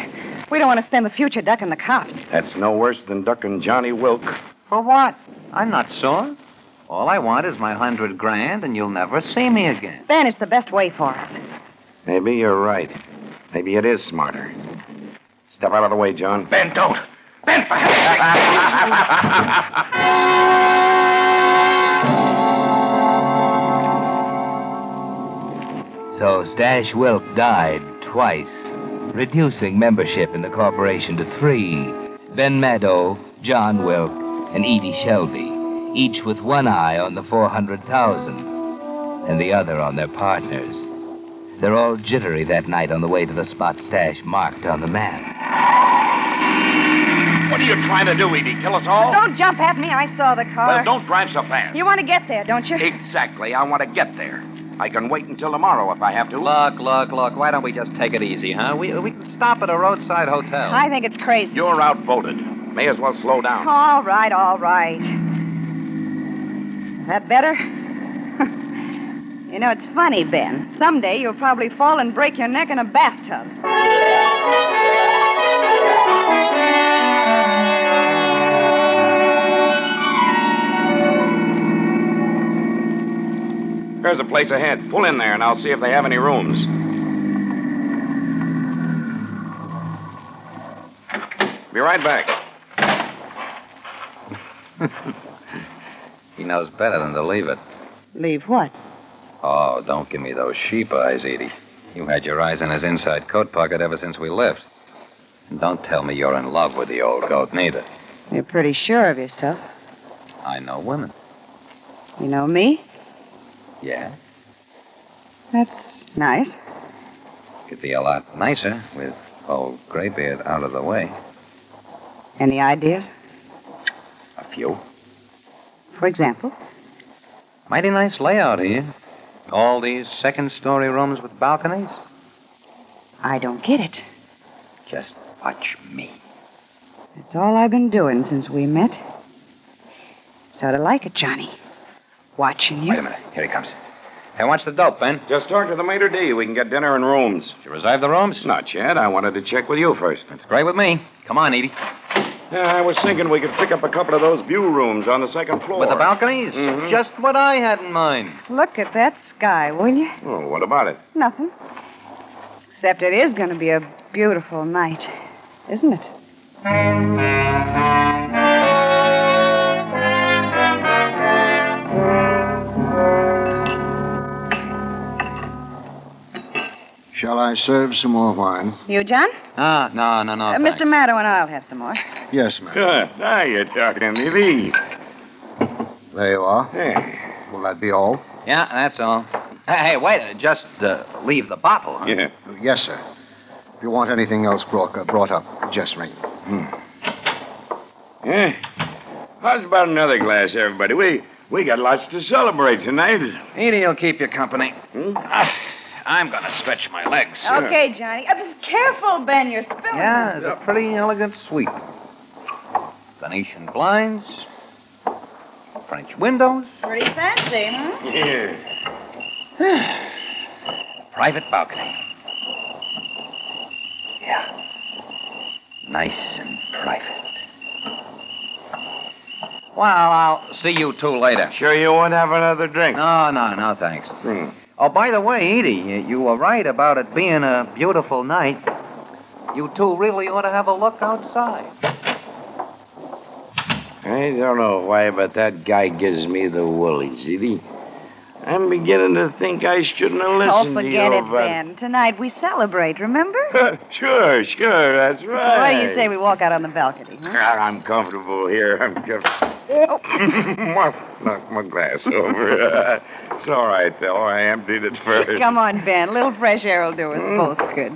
We don't want to spend the future ducking the cops. That's no worse than ducking Johnny Wilk. For what? I'm not sure. All I want is my $100,000, and you'll never see me again. Ben, it's the best way for us. Maybe you're right. Maybe it is smarter. Step out of the way, John. Ben, don't. Ben, for heaven's sake. So Stash Wilk died twice, reducing membership in the corporation to 3. Ben Maddow, John Wilk, and Edie Shelby, each with one eye on the $400,000 and the other on their partners. They're all jittery that night on the way to the spot stash marked on the map. What are you trying to do, Edie? Kill us all? Don't jump at me. I saw the car. Well, don't drive so fast. You want to get there, don't you? Exactly. I want to get there. I can wait until tomorrow if I have to. Look. Why don't we just take it easy, huh? We can stop at a roadside hotel. I think it's crazy. You're outvoted. May as well slow down. All right. That better? You know, it's funny, Ben. Someday you'll probably fall and break your neck in a bathtub. There's a place ahead. Pull in there, and I'll see if they have any rooms. Be right back. He knows better than to leave it. Leave what? Oh, don't give me those sheep eyes, Edie. You had your eyes in his inside coat pocket ever since we left. And don't tell me you're in love with the old goat, neither. You're pretty sure of yourself. I know women. You know me? Yeah? That's nice. Could be a lot nicer with old Graybeard out of the way. Any ideas? A few. For example? Mighty nice layout here. All these second-story rooms with balconies. I don't get it. Just watch me. That's all I've been doing since we met. Sort of like it, Johnny. Watching you. Wait a minute. Here he comes. Hey, what's the dope, Ben? Just talk to the maitre d'. We can get dinner and rooms. Did you reserve the rooms? Not yet. I wanted to check with you first. That's great with me. Come on, Edie. Yeah, I was thinking we could pick up a couple of those view rooms on the second floor. With the balconies? Mhm. Just what I had in mind. Look at that sky, will you? Oh, what about it? Nothing. Except it is going to be a beautiful night, isn't it? Shall I serve some more wine? You, John? No. Mr. Maddow and I'll have some more. Yes, ma'am. Good. Now you're talking to me. There you are. Hey. Will that be all? Yeah, that's all. Hey, wait. Just leave the bottle, huh? Yeah. Yes, sir. If you want anything else brought up, just ring. Yeah. How's about another glass, everybody? We got lots to celebrate tonight. Edie will keep you company. I'm going to stretch my legs. Okay, Johnny. Just careful, Ben. You're spilling. Yeah, it's a pretty elegant suite. Venetian blinds. French windows. Pretty fancy, huh? Yeah. Private balcony. Yeah. Nice and private. Well, I'll see you two later. Sure you won't have another drink? No, thanks. Oh, by the way, Edie, you were right about it being a beautiful night. You two really ought to have a look outside. I don't know why, but that guy gives me the woolies, Edie. I'm beginning to think I shouldn't have listened to you. Oh, forget it, Ben. Tonight we celebrate, remember? Sure, that's right. What do you say we walk out on the balcony, huh? I'm comfortable here. I'm Knock my glass over. It's all right, though. I emptied it first. Come on, Ben. A little fresh air will do us both good.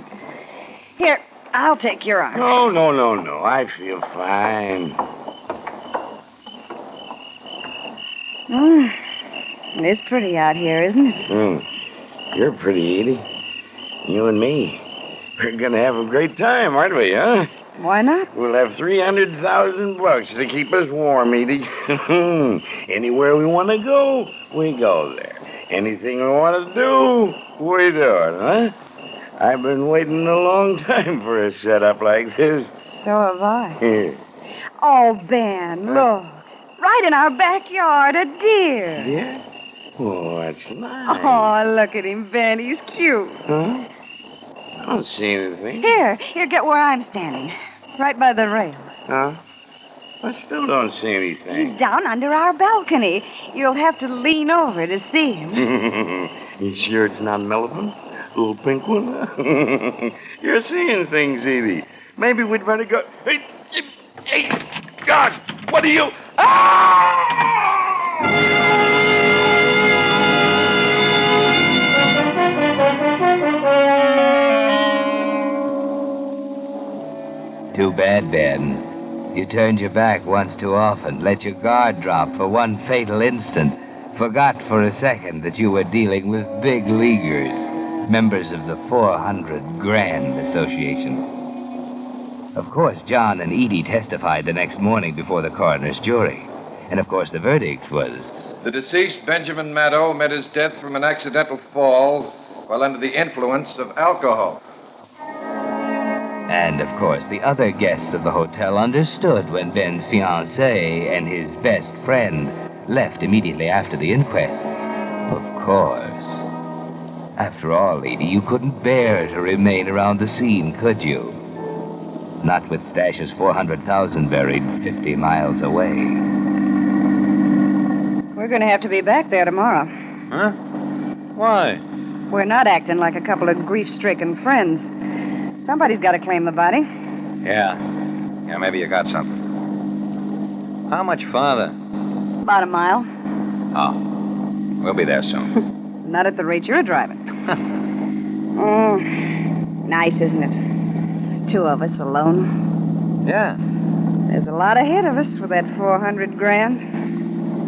Here, I'll take your arm. No. I feel fine. It is pretty out here, isn't it? You're pretty, Edie. You and me. We're going to have a great time, aren't we, huh? Why not? We'll have $300,000 to keep us warm, Edie. Anywhere we want to go, we go there. Anything we want to do, we do it, huh? I've been waiting a long time for a setup like this. So have I. Oh, Ben, look. Right in our backyard, a deer. Yeah? Oh, that's nice. Oh, look at him, Ben. He's cute. Huh? I don't see anything. Here, get where I'm standing. Right by the rail. Huh? I still don't see anything. He's down under our balcony. You'll have to lean over to see him. You sure it's not an elephant? Little pink one? You're seeing things, Edie. Maybe we'd better go... Hey, God! What are you... Ah! Too bad, Ben. You turned your back once too often, let your guard drop for one fatal instant, forgot for a second that you were dealing with big leaguers, members of the 400 Grand Association. Of course, John and Edie testified the next morning before the coroner's jury. And of course, the verdict was... The deceased, Benjamin Maddow, met his death from an accidental fall while under the influence of alcohol. And, of course, the other guests of the hotel understood when Ben's fiancée and his best friend left immediately after the inquest. Of course. After all, Edie, you couldn't bear to remain around the scene, could you? Not with Stash's $400,000 buried 50 miles away. We're going to have to be back there tomorrow. Huh? Why? We're not acting like a couple of grief-stricken friends. Somebody's got to claim the body. Yeah, maybe you got something. How much farther? About a mile. Oh, we'll be there soon. Not at the rate you're driving. Oh, nice, isn't it? 2 of us alone. Yeah. There's a lot ahead of us with that 400 grand.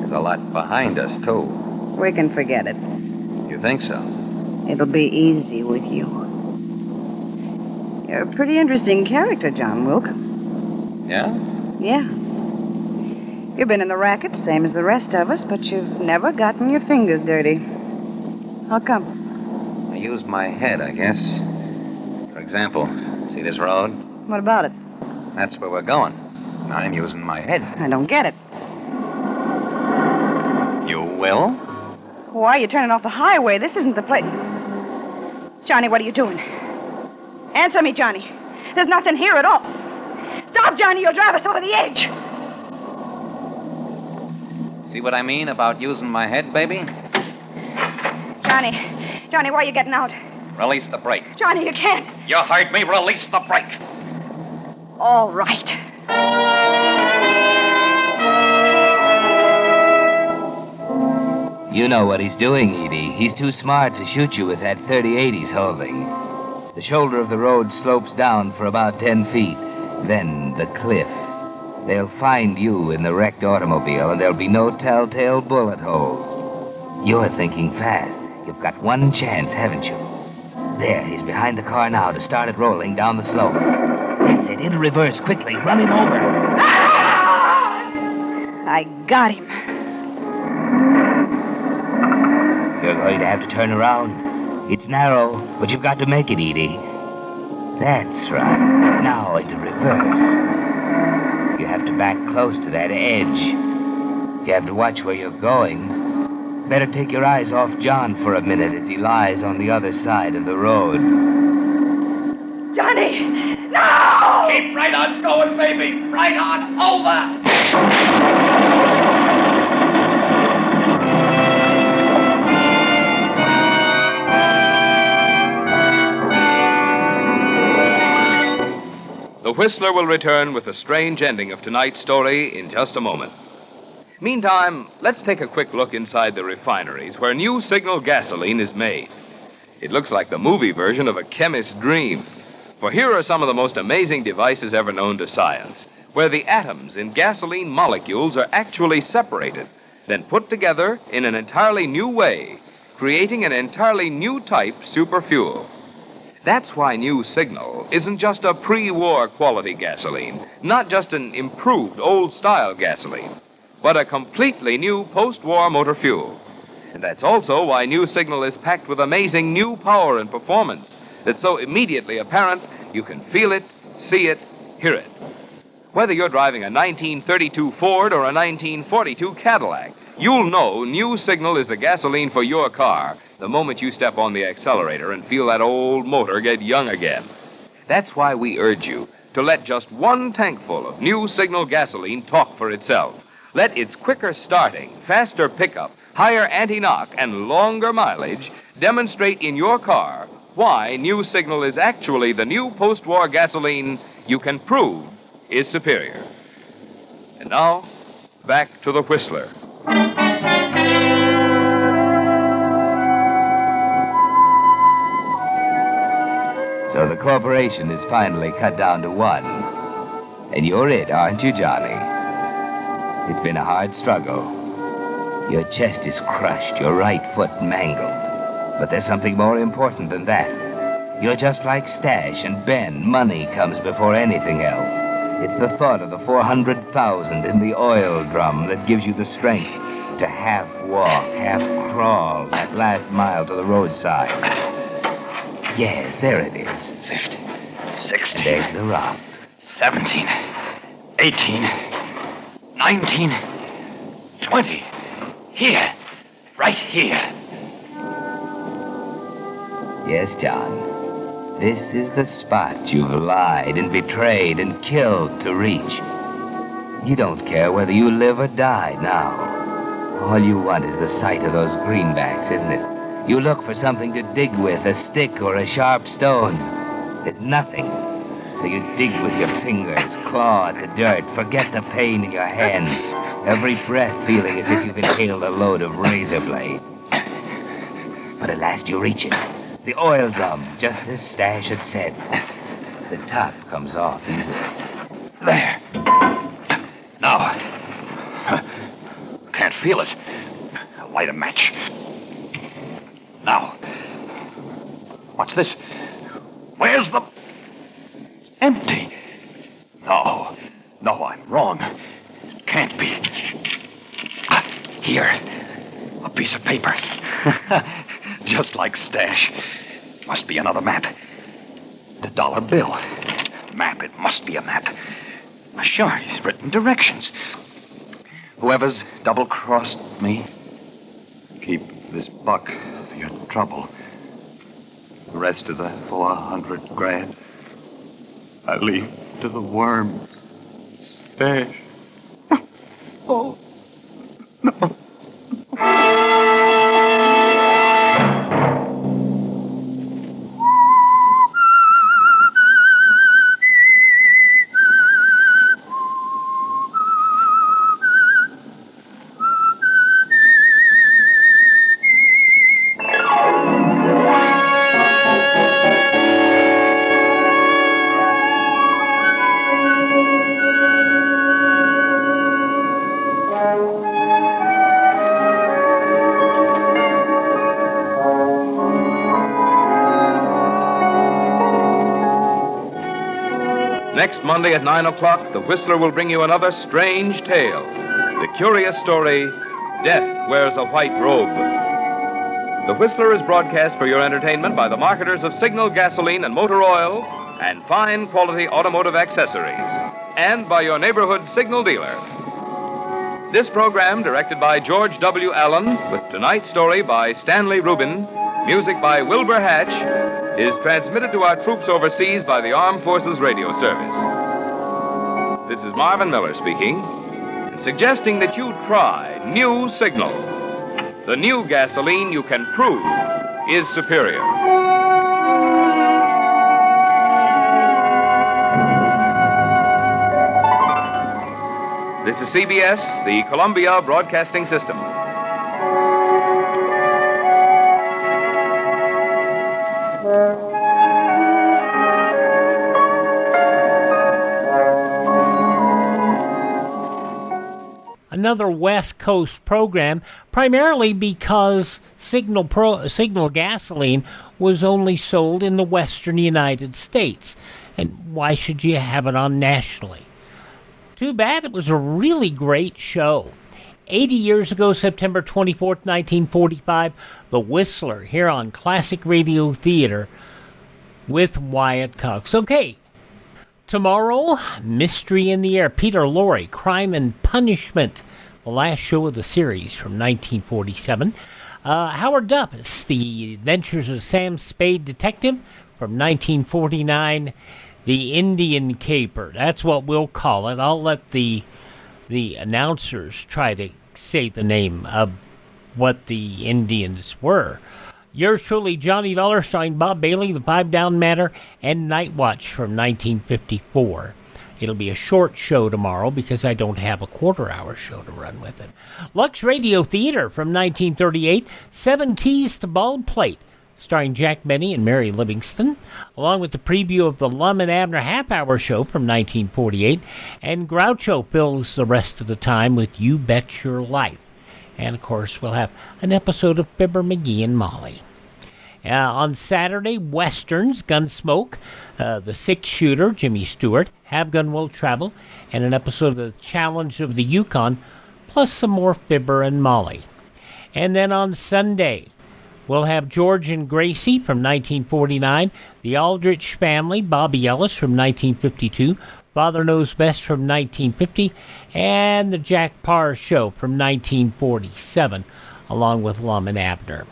There's a lot behind us, too. We can forget it. You think so? It'll be easy with you. You're a pretty interesting character, John Wilk. Yeah? Yeah. You've been in the racket, same as the rest of us, but you've never gotten your fingers dirty. How come? I used my head, I guess. For example, see this road? What about it? That's where we're going. I'm using my head. I don't get it. You will? Why are you turning off the highway? This isn't the place. Johnny, what are you doing? Answer me, Johnny. There's nothing here at all. Stop, Johnny. You'll drive us over the edge. See what I mean about using my head, baby? Johnny, why are you getting out? Release the brake. Johnny, you can't. You heard me. Release the brake. All right. You know what he's doing, Edie. He's too smart to shoot you with that .38 he's holding. The shoulder of the road slopes down for about 10 feet. Then the cliff. They'll find you in the wrecked automobile, and there'll be no telltale bullet holes. You're thinking fast. You've got one chance, haven't you? There, he's behind the car now to start it rolling down the slope. That's it. Into reverse, quickly. Run him over. I got him. You're going to have to turn around. It's narrow, but you've got to make it, Edie. That's right. Now into reverse. You have to back close to that edge. You have to watch where you're going. Better take your eyes off John for a minute as he lies on the other side of the road. Johnny! No! Keep right on going, baby. Right on over. The Whistler will return with the strange ending of tonight's story in just a moment. Meantime, let's take a quick look inside the refineries where new Signal gasoline is made. It looks like the movie version of a chemist's dream. For here are some of the most amazing devices ever known to science, where the atoms in gasoline molecules are actually separated, then put together in an entirely new way, creating an entirely new type superfuel. That's why new Signal isn't just a pre-war quality gasoline, not just an improved old-style gasoline, but a completely new post-war motor fuel. And that's also why new Signal is packed with amazing new power and performance that's so immediately apparent you can feel it, see it, hear it. Whether you're driving a 1932 Ford or a 1942 Cadillac, you'll know new Signal is the gasoline for your car the moment you step on the accelerator and feel that old motor get young again. That's why we urge you to let just one tankful of new Signal gasoline talk for itself. Let its quicker starting, faster pickup, higher anti-knock, and longer mileage demonstrate in your car why new Signal is actually the new post-war gasoline you can prove is superior. And now, back to the Whistler. So the corporation is finally cut down to one. And you're it, aren't you, Johnny? It's been a hard struggle. Your chest is crushed, your right foot mangled. But there's something more important than that. You're just like Stash and Ben. Money comes before anything else. It's the thought of the 400,000 in the oil drum that gives you the strength to half walk, half crawl that last mile to the roadside. Yes, there it is. 50, 60. And there's the rock. 17, 18, 19, 20. Here. Right here. Yes, John. This is the spot you've lied and betrayed and killed to reach. You don't care whether you live or die now. All you want is the sight of those greenbacks, isn't it? You look for something to dig with, a stick or a sharp stone. There's nothing. So you dig with your fingers, claw at the dirt, forget the pain in your hands, every breath feeling as if you've inhaled a load of razor blades. But at last you reach it. The oil drum, just as Stash had said. The top comes off easily. There. Now. Can't feel it. I'll light a match. Now. What's this? Where's the... It's empty. No. No, I'm wrong. It can't be. Here. A piece of paper. Just like Stash. Must be another map. The dollar bill. Map. It must be a map. Sure, he's written directions. Whoever's double-crossed me, keep this buck for your trouble. The rest of the 400 grand, I leave to the worm. Stash. Oh, no. Next Monday at 9 o'clock, the Whistler will bring you another strange tale. The curious story, Death Wears a White Robe. The Whistler is broadcast for your entertainment by the marketers of Signal gasoline and motor oil and fine quality automotive accessories, and by your neighborhood Signal dealer. This program, directed by George W. Allen, with tonight's story by Stanley Rubin, music by Wilbur Hatch, is transmitted to our troops overseas by the Armed Forces Radio Service. This is Marvin Miller speaking, and suggesting that you try new Signal. The new gasoline you can prove is superior. This is CBS, the Columbia Broadcasting System. Another West Coast program, primarily because Signal gasoline was only sold in the western United States. And why should you have it on nationally? Too bad. It was a really great show. 80 years ago, September 24th, 1945, The Whistler here on Classic Radio Theater with Wyatt Cox. Okay, tomorrow, Mystery in the Air, Peter Lorre, Crime and Punishment, the last show of the series from 1947. Howard Duffus, The Adventures of Sam Spade Detective from 1949. The Indian Caper, that's what we'll call it. I'll let the announcers try to say the name of what the Indians were. Yours truly, Johnny Dollarstein, Bob Bailey, The Five Down Matter, and Night Watch from 1954. It'll be a short show tomorrow because I don't have a quarter-hour show to run with it. Lux Radio Theater from 1938, 7 Keys to Bald Plate starring Jack Benny and Mary Livingston, along with the preview of the Lum and Abner half-hour show from 1948, and Groucho fills the rest of the time with You Bet Your Life. And, of course, we'll have an episode of Fibber McGee and Molly. On Saturday, Westerns, Gunsmoke, The Six-Shooter, Jimmy Stewart, Have Gun Will Travel, and an episode of The Challenge of the Yukon, plus some more Fibber and Molly. And then on Sunday, we'll have George and Gracie from 1949, The Aldrich Family, Bobby Ellis from 1952, Father Knows Best from 1950, and The Jack Parr Show from 1947, along with Lum and Abner.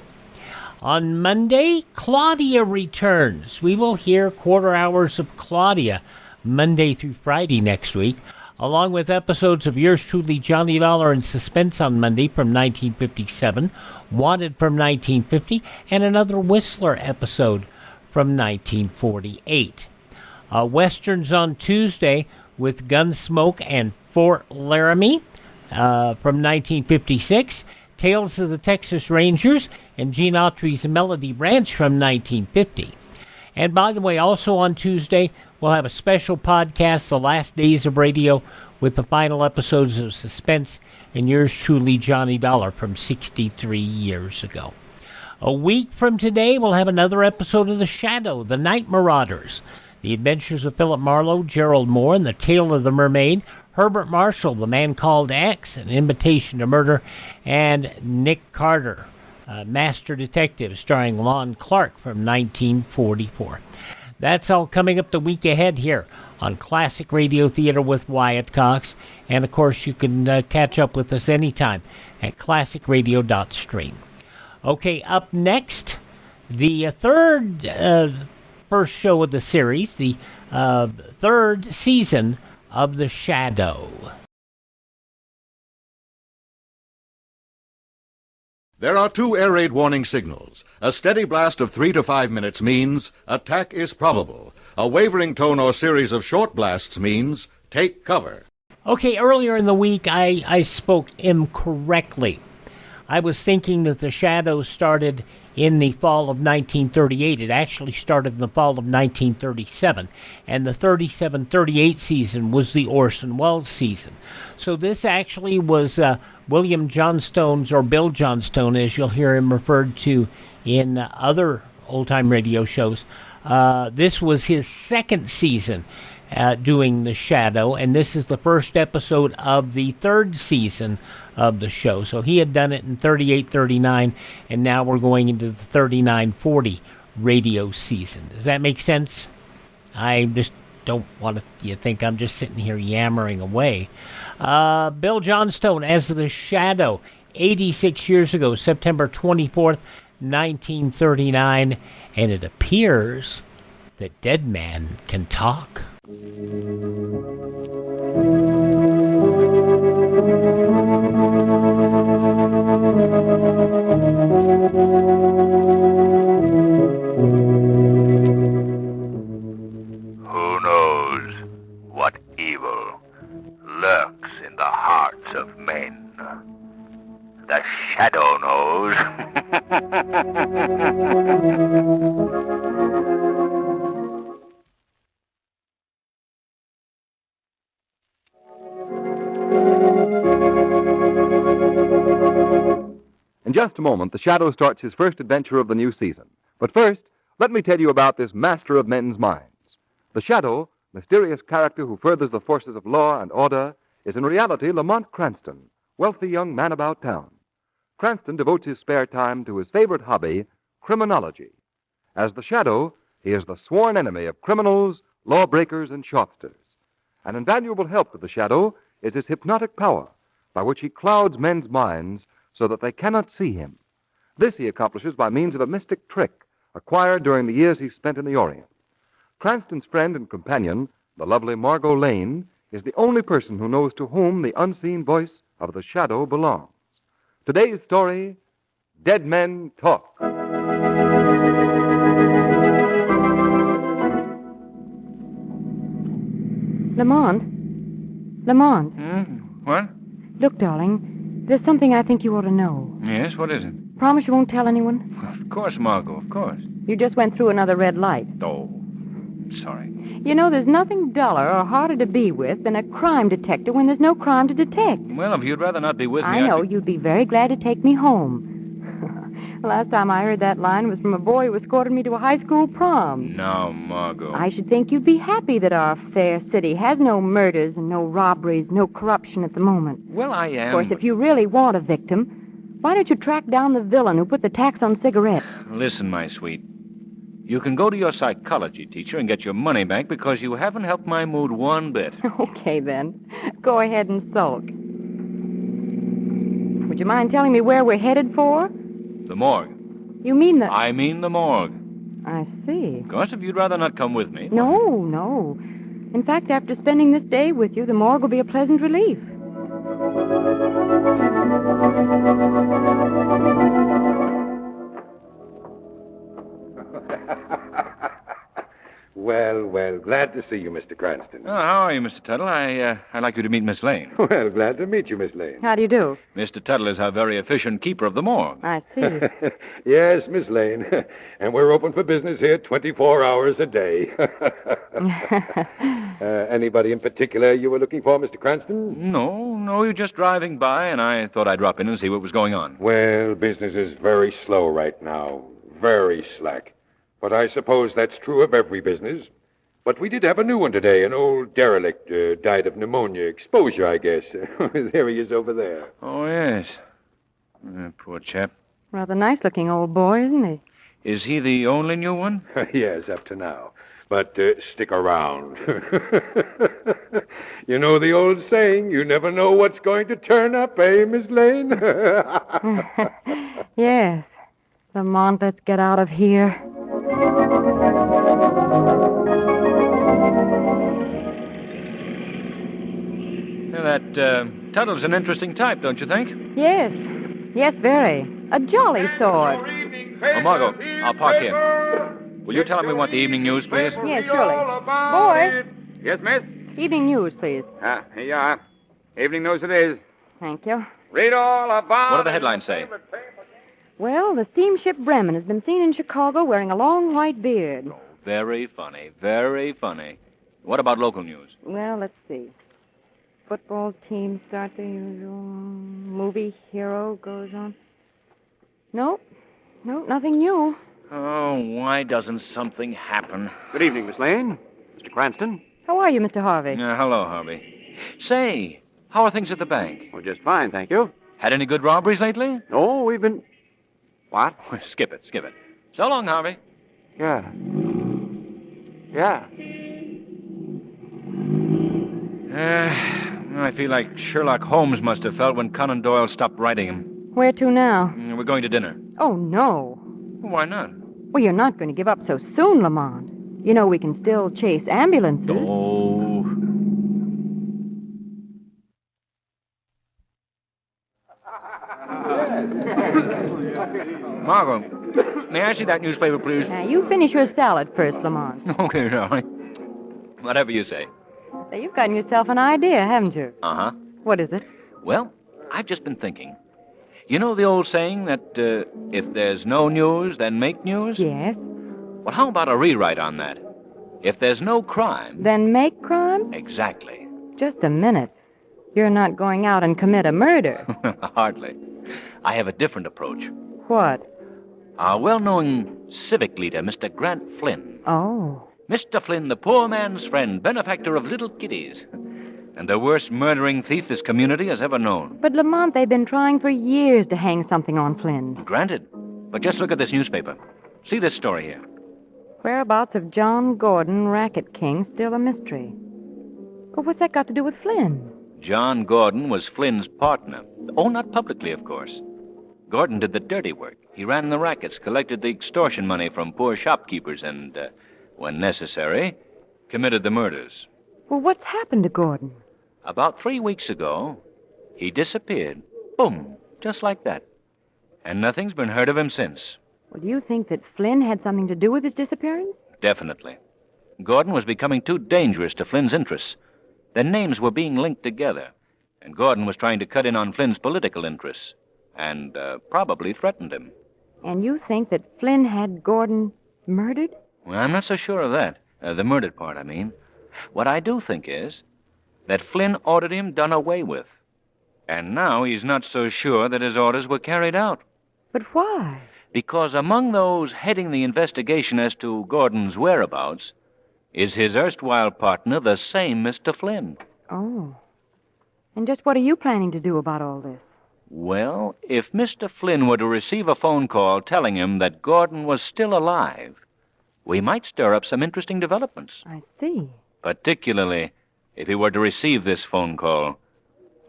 On Monday, Claudia returns. We will hear quarter hours of Claudia Monday through Friday next week, along with episodes of Yours Truly, Johnny Dollar and Suspense on Monday from 1957, Wanted from 1950, and another Whistler episode from 1948. Westerns on Tuesday with Gunsmoke and Fort Laramie from 1956, Tales of the Texas Rangers, and Gene Autry's Melody Ranch from 1950. And by the way, also on Tuesday, we'll have a special podcast, The Last Days of Radio, with the final episodes of Suspense and Yours Truly, Johnny Dollar, from 63 years ago. A week from today, we'll have another episode of The Shadow, The Night Marauders, The Adventures of Philip Marlowe, Gerald Moore, and The Tale of the Mermaid, Herbert Marshall, The Man Called X, An Invitation to Murder, and Nick Carter, Master Detective, starring Lon Clark from 1944. That's all coming up the week ahead here on Classic Radio Theater with Wyatt Cox. And, of course, you can catch up with us anytime at classicradio.stream. Okay, up next, the first show of the series, the third season of The Shadow. There are two air raid warning signals. A steady blast of 3 to 5 minutes means attack is probable. A wavering tone or series of short blasts means take cover. Okay, earlier in the week, I spoke incorrectly. I was thinking that The Shadow started in the fall of 1938. It actually started in the fall of 1937. And the 37-38 season was the Orson Welles season. So this actually was William Johnstone's, or Bill Johnstone, as you'll hear him referred to in other old-time radio shows. This was his second season doing The Shadow, and this is the first episode of the third season of the show. So he had done it in 38-39, and now we're going into the 39-40 radio season. Does that make sense? I just don't want you to think I'm just sitting here yammering away. Bill Johnstone as The Shadow, 86 years ago, September 24th, 1939, and it appears that Dead Man can talk. Who knows what evil lurks in the hearts of men? The Shadow knows. In just a moment, the Shadow starts his first adventure of the new season. But first, let me tell you about this master of men's minds. The Shadow, mysterious character who furthers the forces of law and order, is in reality Lamont Cranston, wealthy young man about town. Cranston devotes his spare time to his favorite hobby, criminology. As the Shadow, he is the sworn enemy of criminals, lawbreakers, and shopsters. An invaluable help to the Shadow is his hypnotic power, by which he clouds men's minds so that they cannot see him. This he accomplishes by means of a mystic trick acquired during the years he spent in the Orient. Cranston's friend and companion, the lovely Margot Lane, is the only person who knows to whom the unseen voice of the Shadow belongs. Today's story, Dead Men Talk. Lamont? Lamont? What? Look, darling, there's something I think you ought to know. Yes, what is it? Promise you won't tell anyone? Of course, Margot, of course. You just went through another red light. Oh, sorry. You know, there's nothing duller or harder to be with than a crime detective when there's no crime to detect. Well, if you'd rather not be with me, I know. You'd be very glad to take me home. Last time I heard that line was from a boy who escorted me to a high school prom. Now, Margot. I should think you'd be happy that our fair city has no murders and no robberies, no corruption at the moment. Well, I am. Of course, if you really want a victim, why don't you track down the villain who put the tax on cigarettes? Listen, my sweet. You can go to your psychology teacher and get your money back because you haven't helped my mood one bit. Okay, then. Go ahead and sulk. Would you mind telling me where we're headed for? The morgue. You mean the... I mean the morgue. I see. Of course, if you'd rather not come with me. No. In fact, after spending this day with you, the morgue will be a pleasant relief. Well, glad to see you, Mr. Cranston. Oh, how are you, Mr. Tuttle? I'd like you to meet Miss Lane. Well, glad to meet you, Miss Lane. How do you do? Mr. Tuttle is our very efficient keeper of the morgue. I see. Yes, Miss Lane. And we're open for business here 24 hours a day. Anybody in particular you were looking for, Mr. Cranston? No, you're just driving by, and I thought I'd drop in and see what was going on. Well, business is very slow right now. Very slack. But I suppose that's true of every business. But we did have a new one today. An old derelict died of pneumonia. Exposure, I guess. There he is over there. Oh, yes. Poor chap. Rather nice-looking old boy, isn't he? Is he the only new one? Yes, up to now. But stick around. You know the old saying, you never know what's going to turn up, eh, Miss Lane? Yes. Lamont, let's get out of here. That Tuttle's an interesting type, don't you think? Yes, very. A jolly sort. Oh, Margot, I'll park here. Will you tell him we want the evening news, please? Yes, surely. Boy. Yes, miss? Evening news, please. Here you are. Evening news it is. Thank you. Read all about... What do the headlines say? Well, the steamship Bremen has been seen in Chicago wearing a long white beard. Oh, very funny, very funny. What about local news? Well, let's see. Football team start the usual. Movie hero goes on. Nope, nothing new. Oh, why doesn't something happen? Good evening, Miss Lane. Mr. Cranston. How are you, Mr. Harvey? Hello, Harvey. Say, how are things at the bank? Well, just fine, thank you. Had any good robberies lately? Oh, we've been... What? Skip it. So long, Harvey. Yeah. I feel like Sherlock Holmes must have felt when Conan Doyle stopped writing him. Where to now? We're going to dinner. Oh, no. Why not? Well, you're not going to give up so soon, Lamont. You know we can still chase ambulances. Oh. Margot, may I see that newspaper, please? Now, you finish your salad first, Lamont. Okay, darling. Whatever you say. Now, you've gotten yourself an idea, haven't you? Uh-huh. What is it? Well, I've just been thinking. You know the old saying that if there's no news, then make news? Yes. Well, how about a rewrite on that? If there's no crime... Then make crime? Exactly. Just a minute. You're not going out and commit a murder. Hardly. I have a different approach. What? Our well-known civic leader, Mr. Grant Flynn. Oh. Mr. Flynn, the poor man's friend, benefactor of little kiddies. And the worst murdering thief this community has ever known. But, Lamont, they've been trying for years to hang something on Flynn. Granted. But just look at this newspaper. See this story here. Whereabouts of John Gordon, Racket King, still a mystery. But what's that got to do with Flynn? John Gordon was Flynn's partner. Oh, not publicly, of course. Gordon did the dirty work. He ran the rackets, collected the extortion money from poor shopkeepers, and, when necessary, committed the murders. Well, what's happened to Gordon? About 3 weeks ago, he disappeared. Boom, just like that. And nothing's been heard of him since. Well, do you think that Flynn had something to do with his disappearance? Definitely. Gordon was becoming too dangerous to Flynn's interests. Their names were being linked together, and Gordon was trying to cut in on Flynn's political interests, and probably threatened him. And you think that Flynn had Gordon murdered? Well, I'm not so sure of that. The murdered part, I mean. What I do think is that Flynn ordered him done away with. And now he's not so sure that his orders were carried out. But why? Because among those heading the investigation as to Gordon's whereabouts is his erstwhile partner, the same Mr. Flynn. Oh. And just what are you planning to do about all this? Well, if Mr. Flynn were to receive a phone call telling him that Gordon was still alive, we might stir up some interesting developments. I see. Particularly if he were to receive this phone call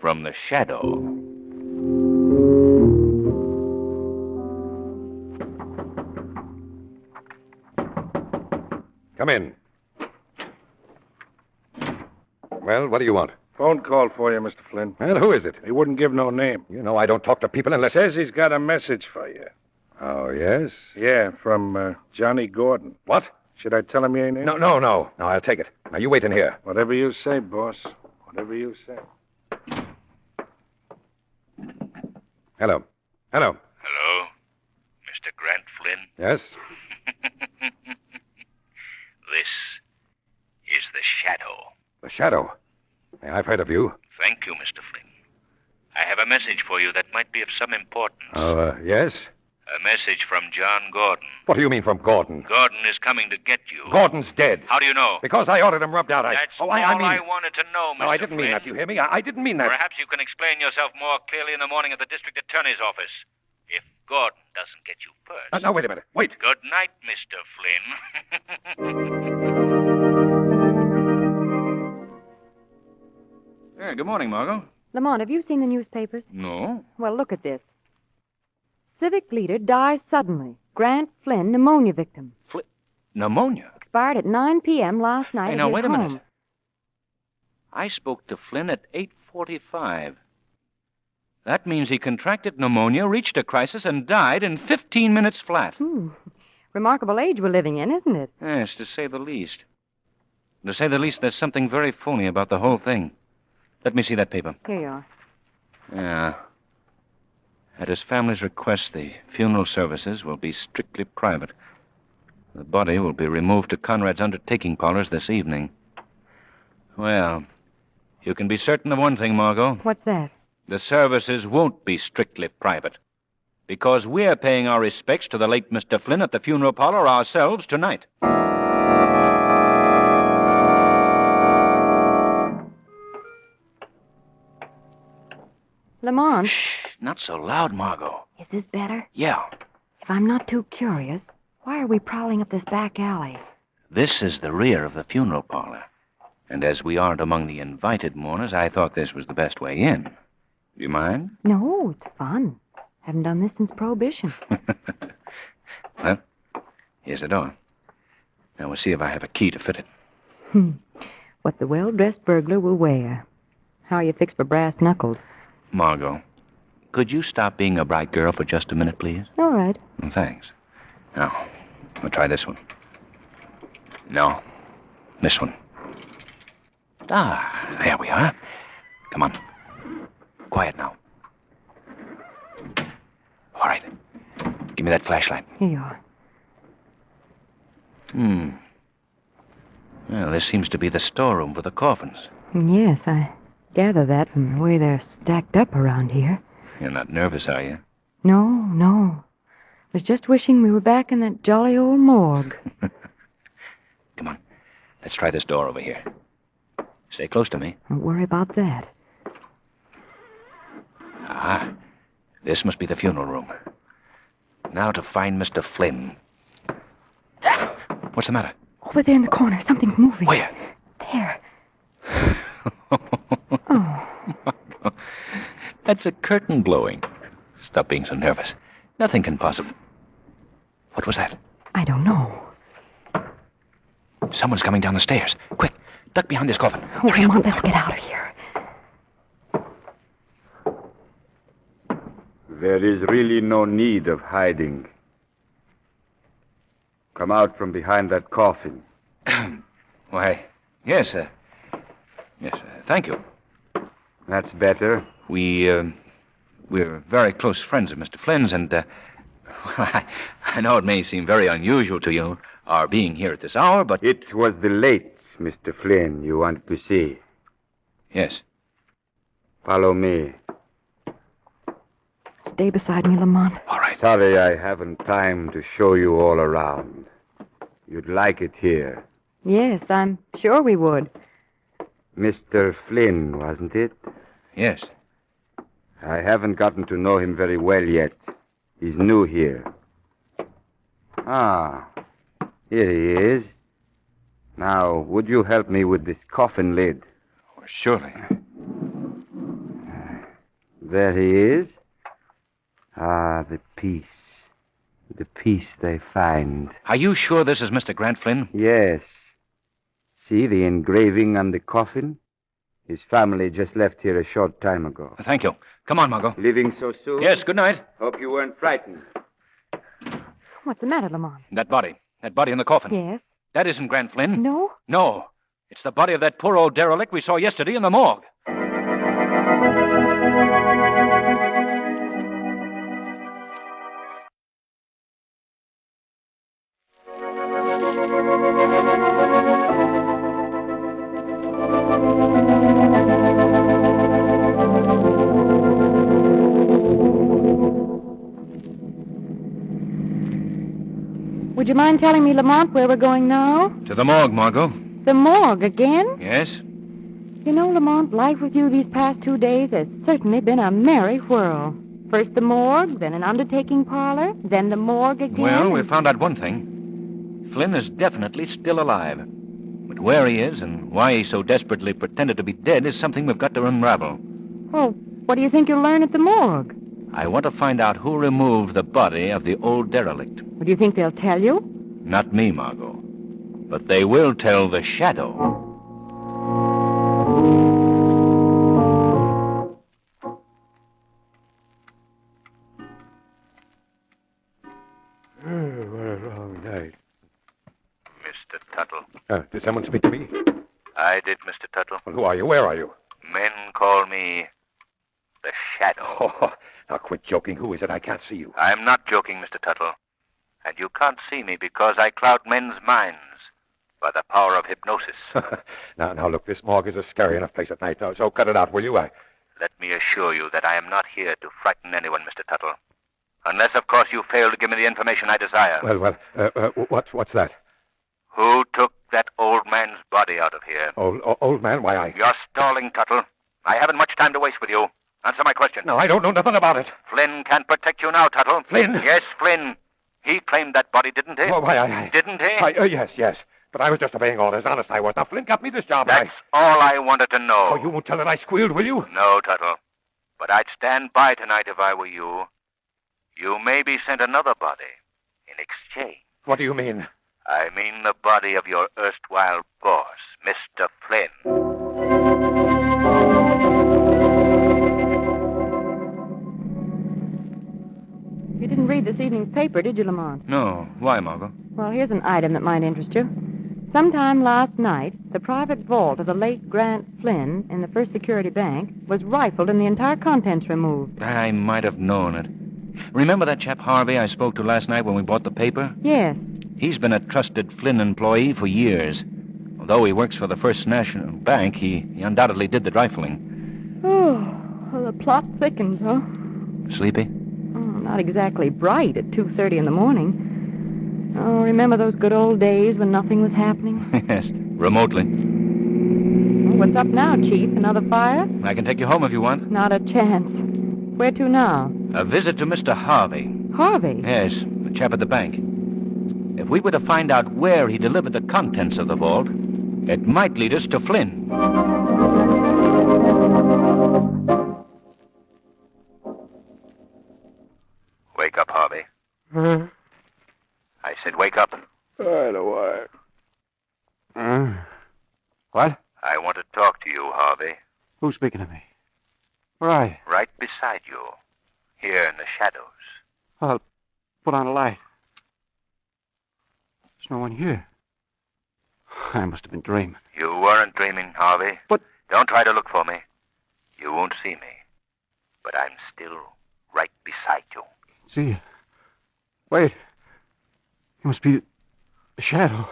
from the Shadow. Come in. Well, what do you want? Phone call for you, Mr. Flynn. Well, who is it? He wouldn't give no name. You know I don't talk to people unless... Says he's got a message for you. Oh, yes? Yeah, from Johnny Gordon. What? Should I tell him you ain't in? No, I'll take it. Now, you wait in here. Whatever you say, boss. Whatever you say. Hello. Hello, Mr. Grant Flynn. Yes? This is the Shadow. The Shadow. Yeah, I've heard of you. Thank you, Mr. Flynn. I have a message for you that might be of some importance. Oh, yes? A message from John Gordon. What do you mean from Gordon? Gordon is coming to get you. Gordon's dead. How do you know? Because I ordered him rubbed out. That's all I mean... I wanted to know, Mr. No, I didn't mean Flynn. that. You hear me? I didn't mean that. Perhaps you can explain yourself more clearly in the morning at the district attorney's office. If Gordon doesn't get you first. Now, wait a minute. Wait. Good night, Mr. Flynn. Yeah, good morning, Margot. Lamont, have you seen the newspapers? No. Well, look at this. Civic leader dies suddenly. Grant Flynn, pneumonia victim. Pneumonia? Expired at 9 p.m. last night Hey, at now, his wait a home. minute. I spoke to Flynn at 8:45. That means he contracted pneumonia, reached a crisis, and died in 15 minutes flat. Remarkable age we're living in, isn't it? Yes, to say the least. To say the least, there's something very phony about the whole thing. Let me see that paper. Here you are. Yeah. At his family's request, the funeral services will be strictly private. The body will be removed to Conrad's undertaking parlors this evening. Well, you can be certain of one thing, Margot. What's that? The services won't be strictly private. Because we're paying our respects to the late Mr. Flynn at the funeral parlor ourselves tonight. Lamont. Shh, not so loud, Margot. Is this better? Yeah. If I'm not too curious, why are we prowling up this back alley? This is the rear of the funeral parlor. And as we aren't among the invited mourners, I thought this was the best way in. Do you mind? No, it's fun. Haven't done this since Prohibition. Well, here's the door. Now we'll see if I have a key to fit it. What the well-dressed burglar will wear. How are you fixed for brass knuckles? Margot, could you stop being a bright girl for just a minute, please? All right. Well, thanks. Now, we'll try this one. No, this one. Ah, there we are. Come on. Quiet now. All right. Give me that flashlight. Here you are. Well, this seems to be the storeroom for the coffins. Yes, I gather that from the way they're stacked up around here. You're not nervous, are you? No. Was just wishing we were back in that jolly old morgue. Come on. Let's try this door over here. Stay close to me. Don't worry about that. Ah, this must be the funeral room. Now to find Mr. Flynn. What's the matter? Over there in the corner, something's moving. Where? There. That's a curtain blowing. Stop being so nervous. Nothing can possibly... What was that? I don't know. Someone's coming down the stairs. Quick, duck behind this coffin. Oh, come on, let's get out of here. There is really no need of hiding. Come out from behind that coffin. Why, yes, thank you. That's better. We're very close friends of Mr. Flynn's, and, I know it may seem very unusual to you, our being here at this hour, but... It was the late Mr. Flynn you wanted to see. Yes. Follow me. Stay beside me, Lamont. All right. Sorry I haven't time to show you all around. You'd like it here. Yes, I'm sure we would. Mr. Flynn, wasn't it? Yes. I haven't gotten to know him very well yet. He's new here. Ah, here he is. Now, would you help me with this coffin lid? Well, surely. There he is. Ah, the piece. The piece they find. Are you sure this is Mr. Grant Flynn? Yes. See the engraving on the coffin? His family just left here a short time ago. Thank you. Come on, Margot. Leaving so soon? Yes, good night. Hope you weren't frightened. What's the matter, Lamont? That body in the coffin. Yes? That isn't Grant Flynn. No? No. It's the body of that poor old derelict we saw yesterday in the morgue. Would you mind telling me, Lamont, where we're going now? To the morgue, Margot. The morgue again? Yes? You know, Lamont, life with you these past 2 days has certainly been a merry whirl. First the morgue, then an undertaking parlor, then the morgue again. Well, we found out one thing. Flynn is definitely still alive. But where he is and why he so desperately pretended to be dead is something we've got to unravel. Well, what do you think you'll learn at the morgue? I want to find out who removed the body of the old derelict. What do you think they'll tell you? Not me, Margot. But they will tell the Shadow. What a long night. Mr. Tuttle. Did someone speak to me? I did, Mr. Tuttle. Well, who are you? Where are you? Men call me the Shadow. Oh, now quit joking. Who is it? I can't see you. I'm not joking, Mr. Tuttle. And you can't see me because I cloud men's minds by the power of hypnosis. Now, look, this morgue is a scary enough place at night, so cut it out, will you? Let me assure you that I am not here to frighten anyone, Mr. Tuttle. Unless, of course, you fail to give me the information I desire. Well, what's that? Who took that old man's body out of here? Old man? Why, You're stalling, Tuttle. I haven't much time to waste with you. Answer my question. No, I don't know nothing about it. Flynn can't protect you now, Tuttle. Flynn? Yes, Flynn. He claimed that body, didn't he? Oh, why, Didn't he? Yes. But I was just obeying orders. Honest I was. Now, Flynn got me this job. That's all I wanted to know. Oh, you won't tell that I squealed, will you? No, Tuttle. But I'd stand by tonight if I were you. You may be sent another body in exchange. What do you mean? I mean the body of your erstwhile boss, Mr. Flynn. You didn't read this evening's paper, did you, Lamont? No. Why, Margot? Well, here's an item that might interest you. Sometime last night, the private vault of the late Grant Flynn in the First Security Bank was rifled and the entire contents removed. I might have known it. Remember that chap Harvey I spoke to last night when we bought the paper? Yes. He's been a trusted Flynn employee for years. Although he works for the First National Bank, he undoubtedly did the rifling. Oh, well, the plot thickens, huh? Sleepy? Oh, not exactly bright at 2:30 in the morning. Oh, remember those good old days when nothing was happening? Yes, remotely. Well, what's up now, Chief? Another fire? I can take you home if you want. Not a chance. Where to now? A visit to Mr. Harvey. Harvey? Yes, the chap at the bank. If we were to find out where he delivered the contents of the vault, it might lead us to Flynn. Wake up, Harvey. I said wake up. I don't want. What? I want to talk to you, Harvey. Who's speaking to me? Where are you? Right beside you. Here in the shadows. I'll put on a light. There's no one here. I must have been dreaming. You weren't dreaming, Harvey. But... Don't try to look for me. You won't see me. But I'm still right beside you. See you. Wait. He must be a shadow.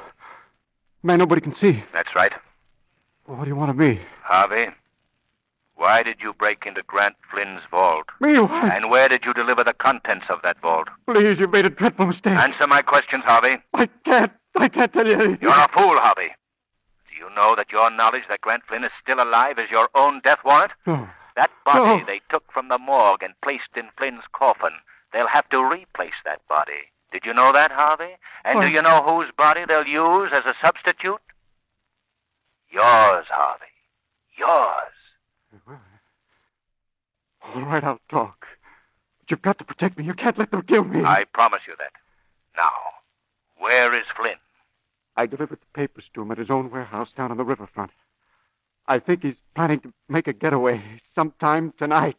Man nobody can see. That's right. Well, what do you want of me? Harvey, why did you break into Grant Flynn's vault? Me? What? And where did you deliver the contents of that vault? Please, you've made a dreadful mistake. Answer my questions, Harvey. I can't tell you anything. You're a fool, Harvey. Do you know that your knowledge that Grant Flynn is still alive is your own death warrant? No. That body they took from the morgue and placed in Flynn's coffin, they'll have to replace that body. Did you know that, Harvey? And do you know whose body they'll use as a substitute? Yours, Harvey. Yours. All right, I'll talk. But you've got to protect me. You can't let them kill me. I promise you that. Now, where is Flynn? I delivered the papers to him at his own warehouse down on the riverfront. I think he's planning to make a getaway sometime tonight.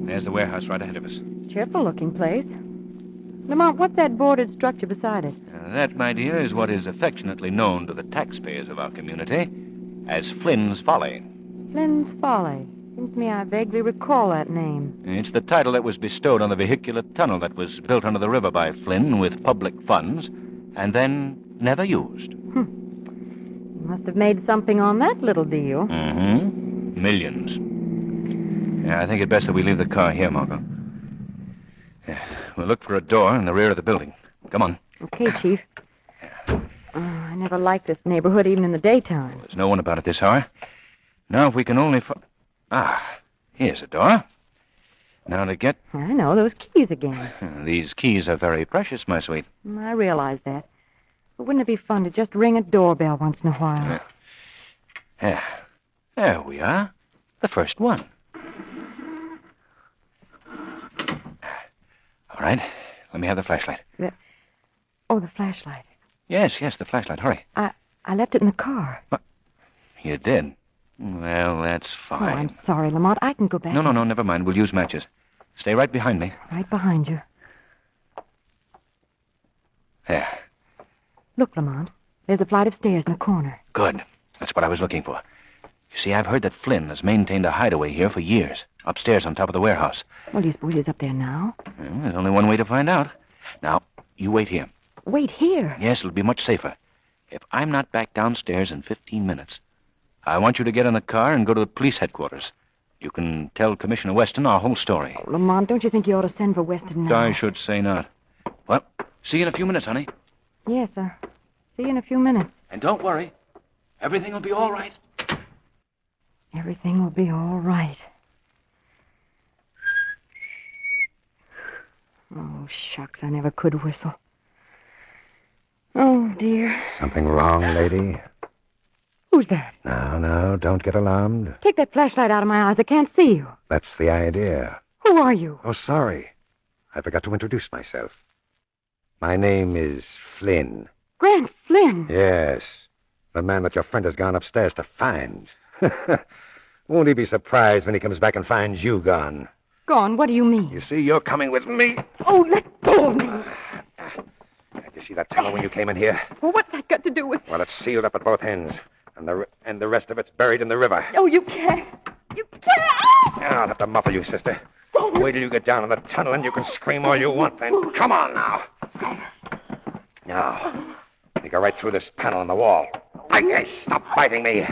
There's the warehouse right ahead of us. Cheerful-looking place. Lamont, what's that boarded structure beside it? That, my dear, is what is affectionately known to the taxpayers of our community as Flynn's Folly. Flynn's Folly. Seems to me I vaguely recall that name. It's the title that was bestowed on the vehicular tunnel that was built under the river by Flynn with public funds and then never used. You must have made something on that little deal. Mm-hmm. Millions. Yeah, I think it best that we leave the car here, Margot. Yeah, we'll look for a door in the rear of the building. Come on. Okay, Chief. I never liked this neighborhood, even in the daytime. There's no one about at this hour. Now, if we can only... here's a door. Now to get... I know, those keys again. These keys are very precious, my sweet. I realize that. But wouldn't it be fun to just ring a doorbell once in a while? Yeah. There we are. The first one. All right. Let me have the flashlight. The flashlight. Yes, the flashlight. Hurry. I left it in the car. What? You did? Well, that's fine. Oh, I'm sorry, Lamont. I can go back. No, never mind. We'll use matches. Stay right behind me. Right behind you. There. Look, Lamont. There's a flight of stairs in the corner. Good. That's what I was looking for. You see, I've heard that Flynn has maintained a hideaway here for years, upstairs on top of the warehouse. Well, do you suppose he's up there now? Well, there's only one way to find out. Now, you wait here. Wait here? Yes, it'll be much safer. If I'm not back downstairs in 15 minutes, I want you to get in the car and go to the police headquarters. You can tell Commissioner Weston our whole story. Oh, Lamont, don't you think you ought to send for Weston now? I should say not. Well, see you in a few minutes, honey. Yes, sir. See you in a few minutes. And don't worry. Everything will be all right. Everything will be all right. Oh, shucks, I never could whistle. Oh, dear. Something wrong, lady? Who's that? No, don't get alarmed. Take that flashlight out of my eyes. I can't see you. That's the idea. Who are you? Oh, sorry. I forgot to introduce myself. My name is Flynn. Grant Flynn? Yes. The man that your friend has gone upstairs to find. Won't he be surprised when he comes back and finds you gone? Gone? What do you mean? You see, you're coming with me. Oh, let go of me. Did you see that tunnel when you came in here? Well, what's that got to do with... Well, it's sealed up at both ends. And the rest of it's buried in the river. Oh, you can't. You can't. I'll have to muffle you, sister. Wait till you get down in the tunnel and you can scream all you want then. Come on now. Now, you go right through this panel in the wall. Hey, stop biting me.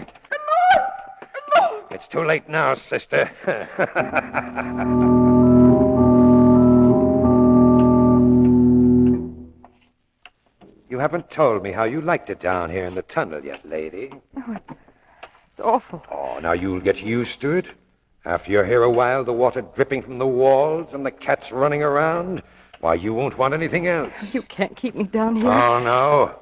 It's too late now, sister. You haven't told me how you liked it down here in the tunnel yet, lady. Oh, it's awful. Oh, now you'll get used to it. After you're here a while, the water dripping from the walls and the cats running around, why, you won't want anything else. You can't keep me down here. Oh, no.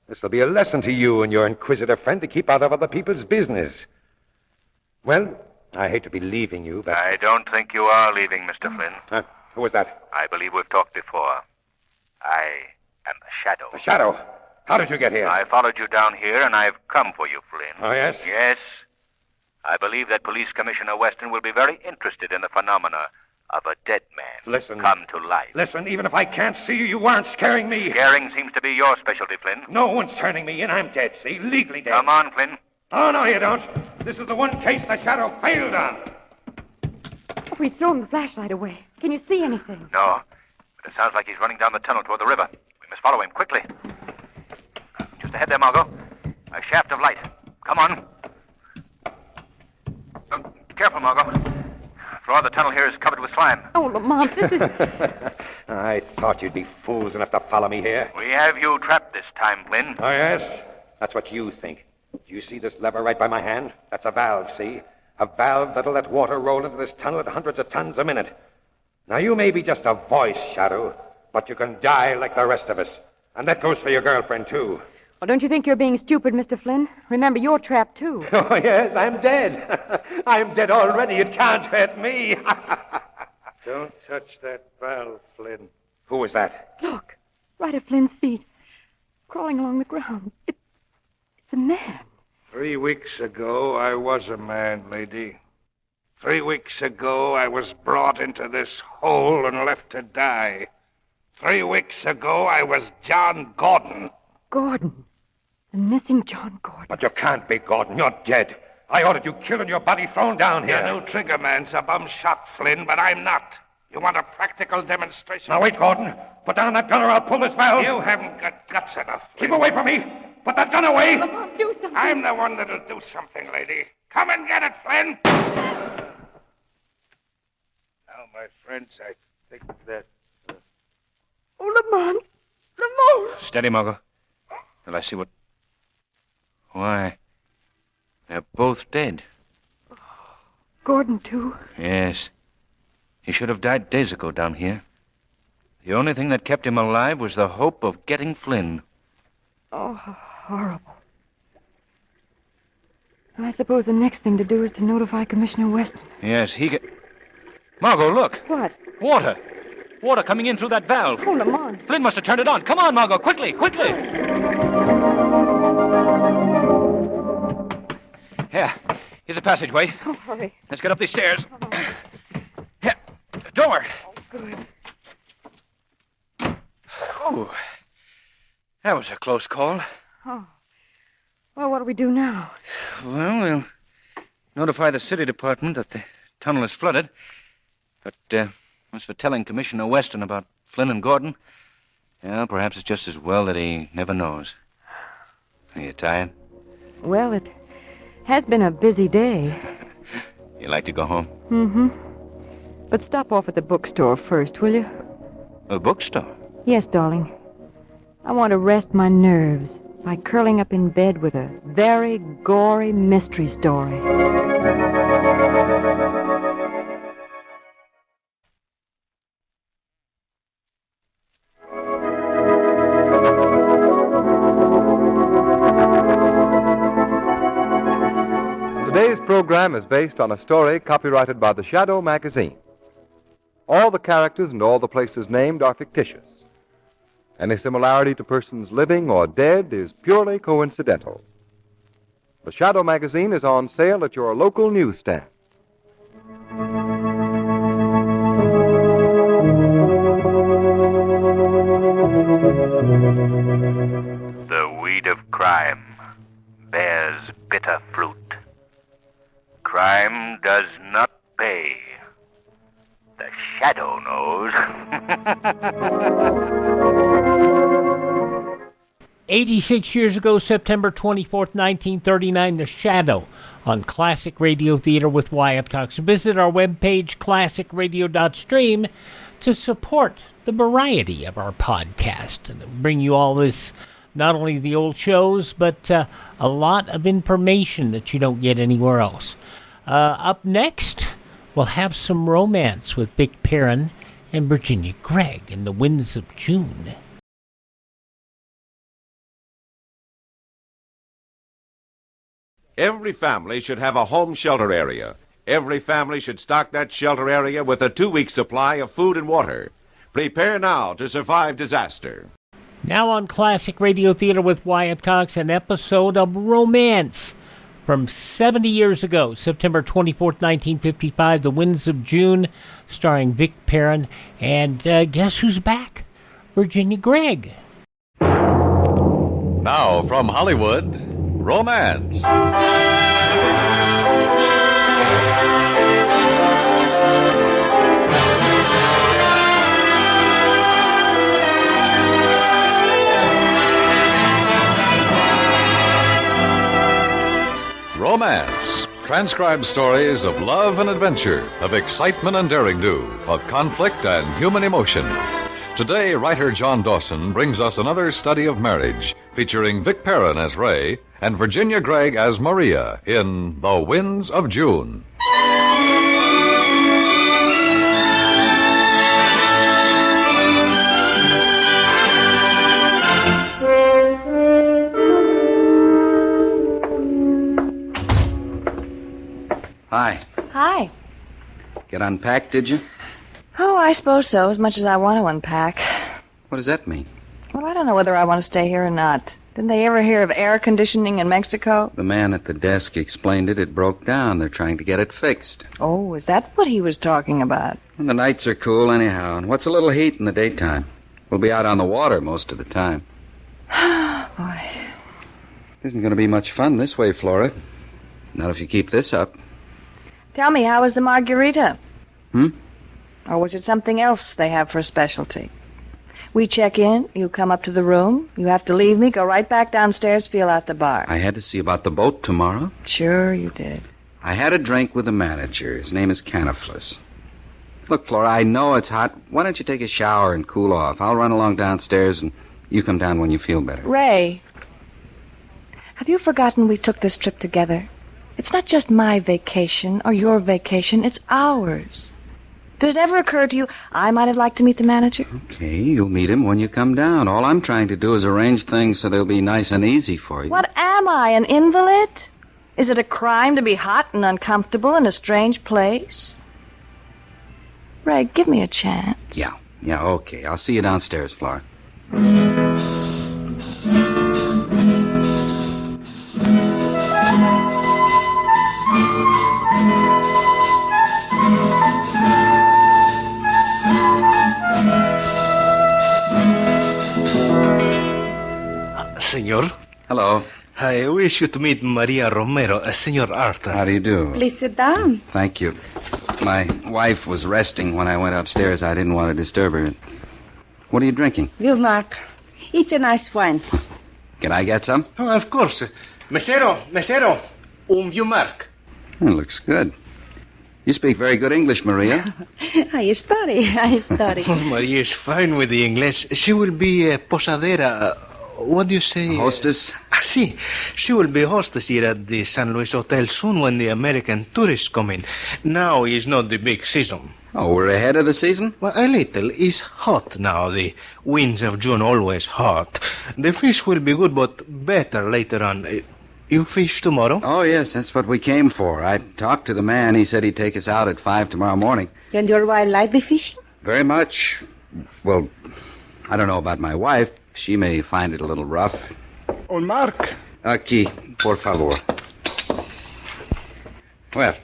This'll be a lesson to you and your inquisitive friend to keep out of other people's business. Well, I hate to be leaving you, but... I don't think you are leaving, Mr. Flynn. Who was that? I believe we've talked before. I am the Shadow. The Shadow? How did you get here? I followed you down here, and I've come for you, Flynn. Oh, yes? Yes. I believe that Police Commissioner Weston will be very interested in the phenomena of a dead man Listen. come to life. Listen, even if I can't see you, you aren't scaring me. Scaring seems to be your specialty, Flynn. No one's turning me in. I'm dead, see? Legally dead. Come on, Flynn. Oh, no, you don't. This is the one case the Shadow failed on. Oh, he's thrown the flashlight away. Can you see anything? No, but it sounds like he's running down the tunnel toward the river. We must follow him quickly. Just ahead there, Margot. A shaft of light. Come on. Careful, Margot. The floor of the tunnel here is covered with slime. Oh, Lamont, this is... I thought you'd be fools enough to follow me here. We have you trapped this time, Flynn. Oh, yes? That's what you think. Do you see this lever right by my hand? That's a valve, see? A valve that'll let water roll into this tunnel at hundreds of tons a minute. Now, you may be just a voice, Shadow, but you can die like the rest of us. And that goes for your girlfriend, too. Well, don't you think you're being stupid, Mr. Flynn? Remember, you're trapped, too. Oh, yes, I'm dead. I'm dead already. It can't hurt me. Don't touch that valve, Flynn. Who was that? Look, right at Flynn's feet, crawling along the ground. It's a man. 3 weeks ago, I was a man, lady. 3 weeks ago, I was brought into this hole and left to die. 3 weeks ago, I was John Gordon. Gordon. The missing John Gordon. But you can't be Gordon. You're dead. I ordered you killed and your body thrown down here. Your new trigger man's a bum shot, Flynn, but I'm not. You want a practical demonstration? Now, wait, Gordon. Put down that gun or I'll pull this valve. You haven't got guts enough. Keep away from me. Put that gun away. Lamont, do something. I'm the one that'll do something, lady. Come and get it, Flynn. Now, my friends, I think that... Oh, Lamont. Lamont. Steady, Margot. Till I see what... Why, they're both dead. Gordon, too. Yes. He should have died days ago down here. The only thing that kept him alive was the hope of getting Flynn. Oh, how horrible. I suppose the next thing to do is to notify Commissioner Weston. Yes, he can... Margot, look. What? Water. Water coming in through that valve. Oh, Lamont. Flynn must have turned it on. Come on, Margot, quickly, quickly. Here, here's a passageway. Oh, hurry. Let's get up these stairs. Here, door. Oh, good. Oh, that was a close call. Oh. Well, what do we do now? Well, we'll notify the city department that the tunnel is flooded. But, as for telling Commissioner Weston about Flynn and Gordon, well, perhaps it's just as well that he never knows. Are you tired? Well, it has been a busy day. You like to go home? Mm-hmm. But stop off at the bookstore first, will you? A bookstore? Yes, darling. I want to rest my nerves by curling up in bed with a very gory mystery story. Today's program is based on a story copyrighted by the Shadow magazine. All the characters and all the places named are fictitious. Any similarity to persons living or dead is purely coincidental. The Shadow magazine is on sale at your local newsstand. The weed of crime bears bitter fruit. Crime does not pay. The Shadow knows. 86 years ago, September 24th, 1939, The Shadow on Classic Radio Theater with Wyatt Cox. Visit our webpage, classicradio.stream, to support the variety of our podcast and bring you all this, not only the old shows, but a lot of information that you don't get anywhere else. Up next, we'll have some romance with Vic Perrin and Virginia Gregg in The Winds of June. Every family should have a home shelter area. Every family should stock that shelter area with a 2-week supply of food and water. Prepare now to survive disaster. Now on Classic Radio Theater with Wyatt Cox, an episode of romance from 70 years ago, September 24th, 1955, The Winds of June, starring Vic Perrin. And guess who's back? Virginia Gregg. Now from Hollywood, romance. transcribed stories of love and adventure, of excitement and daring-do, of conflict and human emotion. Today, writer John Dawson brings us another study of marriage, featuring Vic Perrin as Ray and Virginia Gregg as Maria in The Winds of June. Hi. Hi. Get unpacked, did you? Oh, I suppose so, as much as I want to unpack. What does that mean? Well, I don't know whether I want to stay here or not. Didn't they ever hear of air conditioning in Mexico? The man at the desk explained it. It broke down. They're trying to get it fixed. Oh, is that what he was talking about? And the nights are cool anyhow. And what's a little heat in the daytime? We'll be out on the water most of the time. Boy. Isn't going to be much fun this way, Flora. Not if you keep this up. Tell me, how was the margarita? Hmm? Or was it something else they have for a specialty? We check in, you come up to the room, you have to leave me, go right back downstairs, feel out the bar. I had to see about the boat tomorrow. Sure you did. I had a drink with the manager. His name is Caniflus. Look, Flora, I know it's hot. Why don't you take a shower and cool off? I'll run along downstairs and you come down when you feel better. Ray, have you forgotten we took this trip together? It's not just my vacation or your vacation, it's ours. Did it ever occur to you I might have liked to meet the manager? Okay, you'll meet him when you come down. All I'm trying to do is arrange things so they'll be nice and easy for you. What am I, an invalid? Is it a crime to be hot and uncomfortable in a strange place? Ray, give me a chance. Yeah, okay. I'll see you downstairs, Flora. Senor. Hello. I wish you to meet Maria Romero, Senor Arthur. How do you do? Please sit down. Thank you. My wife was resting when I went upstairs. I didn't want to disturb her. What are you drinking? Will Mark. It's a nice wine. Can I get some? Oh, of course. Mesero, view Mark. It looks good. You speak very good English, Maria. I study. Oh, Maria is fine with the English. She will be a posadera. What do you say? A hostess? Si. She will be hostess here at the San Luis Hotel soon when the American tourists come in. Now is not the big season. Oh, we're ahead of the season? Well, a little. It's hot now. The winds of June always hot. The fish will be good, but better later on. You fish tomorrow? Oh, yes, that's what we came for. I talked to the man. He said he'd take us out at 5 tomorrow morning. And your wife like the fishing? Very much. Well, I don't know about my wife. She may find it a little rough. Oh, Mark. Aquí, por favor. Well,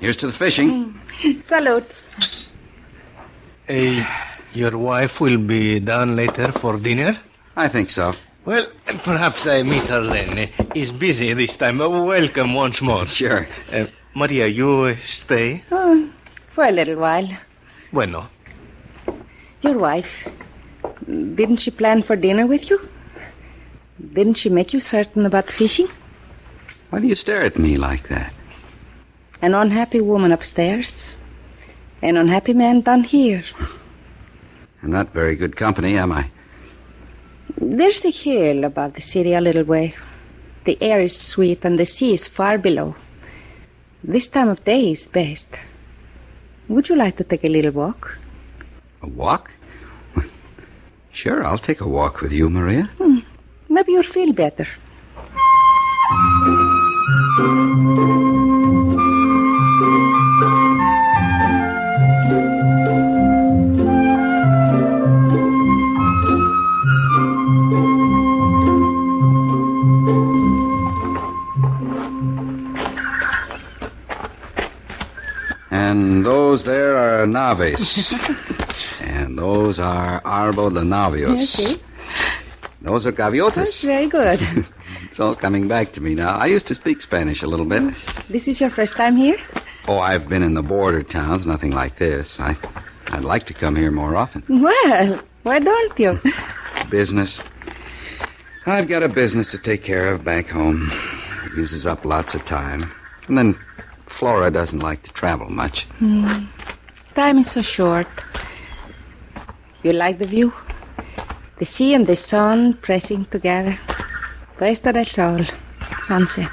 here's to the fishing. Salud. Your wife will be down later for dinner? I think so. Well, perhaps I meet her then. He's busy this time. Welcome once more. Sure. Maria, you stay? Oh, for a little while. Bueno. Your wife, didn't she plan for dinner with you? Didn't she make you certain about fishing? Why do you stare at me like that? An unhappy woman upstairs. An unhappy man down here. I'm not very good company, am I? There's a hill above the city a little way. The air is sweet and the sea is far below. This time of day is best. Would you like to take a little walk? A walk? Sure, I'll take a walk with you, Maria. Maybe you'll feel better. And those there are naves. And those are arbo de navios. Okay. Those are gaviotas. That's very good. It's all coming back to me now. I used to speak Spanish a little bit. This is your first time here? Oh, I've been in the border towns, nothing like this. I'd like to come here more often. Well, why don't you? Business. I've got a business to take care of back home. It uses up lots of time. And then Flora doesn't like to travel much. Time is so short. You like the view? The sea and the sun pressing together. Puesta del sol. Sunset.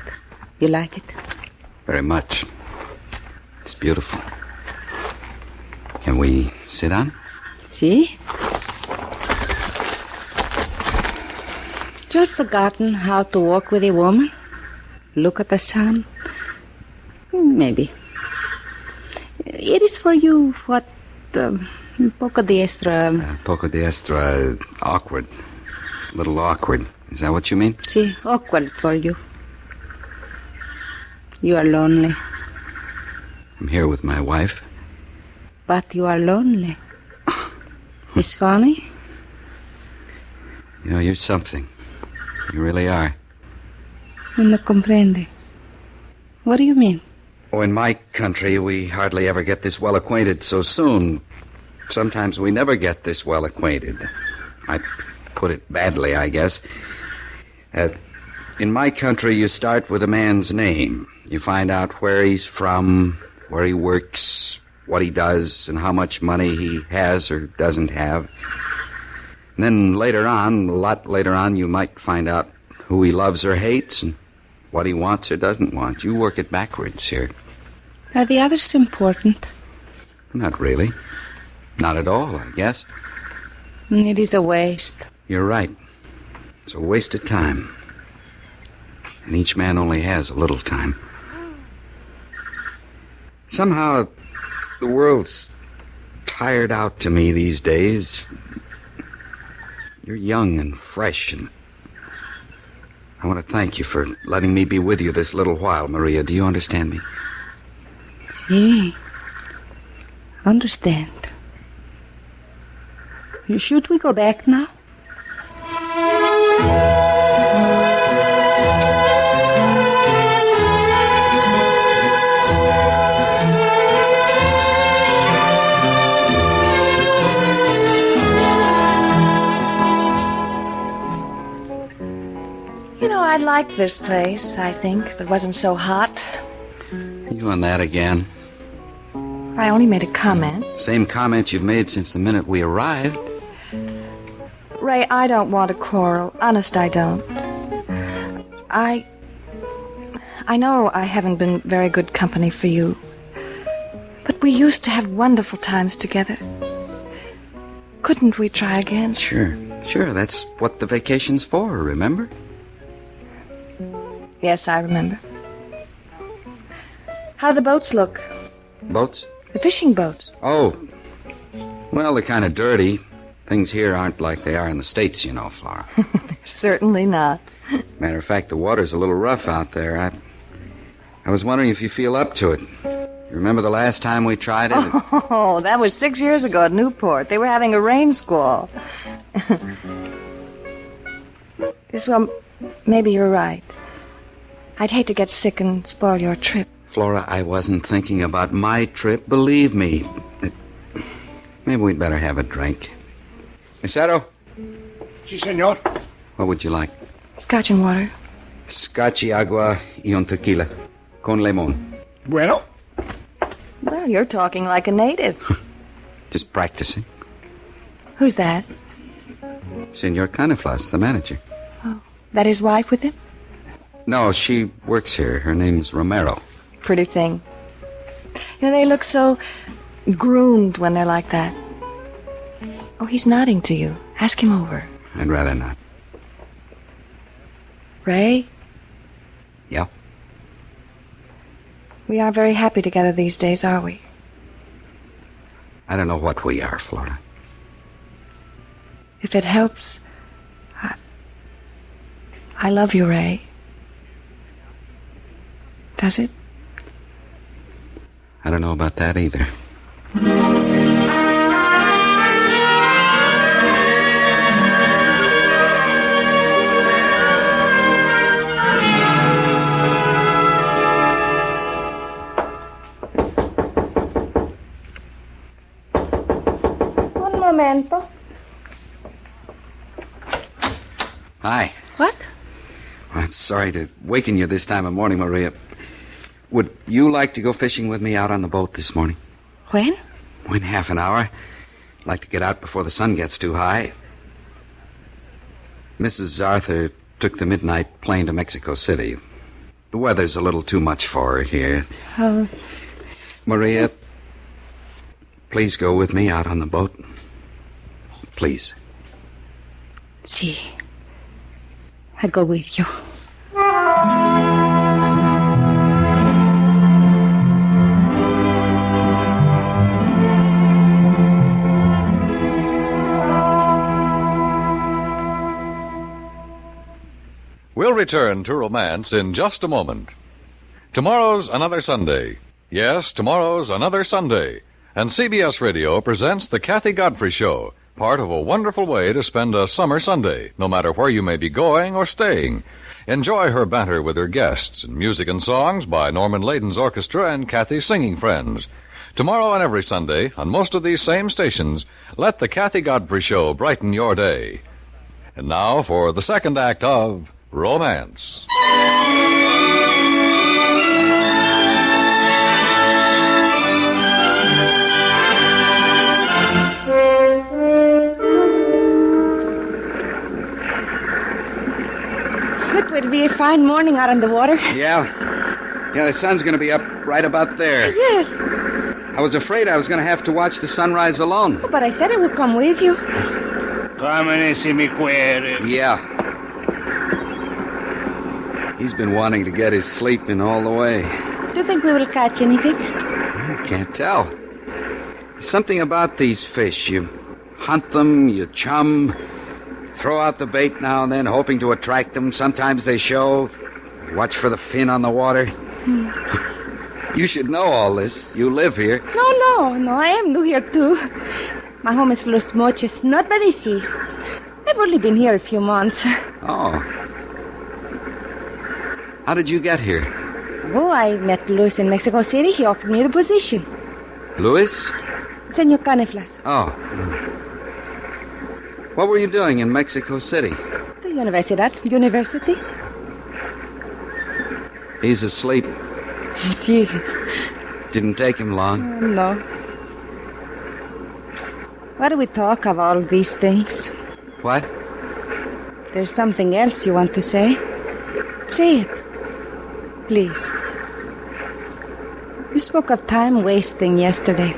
You like it? Very much. It's beautiful. Can we sit down? See? You've forgotten how to walk with a woman? Look at the sun? Maybe. It is for you what... poco de extra... Poco de extra awkward. A little awkward. Is that what you mean? See, awkward for you. You are lonely. I'm here with my wife. But you are lonely. It's funny. You know, you're something. You really are. No comprende. What do you mean? Oh, in my country, we hardly ever get this well acquainted so soon. Sometimes we never get this well acquainted. I put it badly, I guess. In my country, you start with a man's name. You find out where he's from, where he works, what he does, and how much money he has or doesn't have. And then later on, a lot later on, you might find out who he loves or hates and what he wants or doesn't want. You work it backwards here. Are the others important? Not really. Not at all, I guess. It is a waste. You're right. It's a waste of time. And each man only has a little time. Somehow, the world's tired out to me these days. You're young and fresh, and I want to thank you for letting me be with you this little while, Maria. Do you understand me? See. Understand. Should we go back now? You know, I'd like this place, I think, if it wasn't so hot. You on that again? I only made a comment. Same comment you've made since the minute we arrived. Ray, I don't want to quarrel. Honest, I don't. I know I haven't been very good company for you. But we used to have wonderful times together. Couldn't we try again? Sure. That's what the vacation's for, remember? Yes, I remember. How do the boats look? Boats? The fishing boats. Oh. Well, they're kind of dirty. Things here aren't like they are in the States, you know, Flora. Certainly not. Matter of fact, the water's a little rough out there. I was wondering if you feel up to it. You remember the last time we tried it? Oh, that was 6 years ago at Newport. They were having a rain squall. Yes, well, maybe you're right. I'd hate to get sick and spoil your trip. Flora, I wasn't thinking about my trip, believe me. Maybe we'd better have a drink. Mesero? Si, senor. What would you like? Scotch and water. Scotch y agua y un tequila. Con limón. Bueno. Well, you're talking like a native. Just practicing. Who's that? Senor Caniflas, the manager. Oh, that his wife with him? No, she works here. Her name's Romero. Pretty thing. You know, they look so groomed when they're like that. Oh, he's nodding to you. Ask him over. I'd rather not. Ray? Yeah? We are very happy together these days, are we? I don't know what we are, Flora. If it helps, I love you, Ray. Does it? I don't know about that either. Un momento. Hi. What? I'm sorry to waken you this time of morning, Maria. Would you like to go fishing with me out on the boat this morning? When? In half an hour. I'd like to get out before the sun gets too high. Mrs. Arthur took the midnight plane to Mexico City. The weather's a little too much for her here. Oh. Maria, please go with me out on the boat. Please. Sí. I go with you. We'll return to romance in just a moment. Tomorrow's another Sunday. Yes, tomorrow's another Sunday. And CBS Radio presents The Kathy Godfrey Show, part of a wonderful way to spend a summer Sunday, no matter where you may be going or staying. Enjoy her banter with her guests and music and songs by Norman Layden's orchestra and Kathy's singing friends. Tomorrow and every Sunday, on most of these same stations, let The Kathy Godfrey Show brighten your day. And now for the second act of Romance. It would be a fine morning out on the water. Yeah, the sun's going to be up right about there. Yes. I was afraid I was going to have to watch the sunrise alone. Oh, but I said I would come with you. Come and see me query. Yeah. He's been wanting to get his sleep in all the way. Do you think we will catch anything? I can't tell. There's something about these fish. You hunt them, you chum, throw out the bait now and then, hoping to attract them. Sometimes they show. Watch for the fin on the water. You should know all this. You live here. No, I am new here too. My home is Los Moches, not by the sea. I've only been here a few months. Oh. How did you get here? Oh, I met Luis in Mexico City. He offered me the position. Luis? Senor Caneflas. Oh. What were you doing in Mexico City? The University. He's asleep. Sí. Didn't take him long. No. Why do we talk of all these things? What? There's something else you want to say? Say it. Please. You spoke of time wasting yesterday.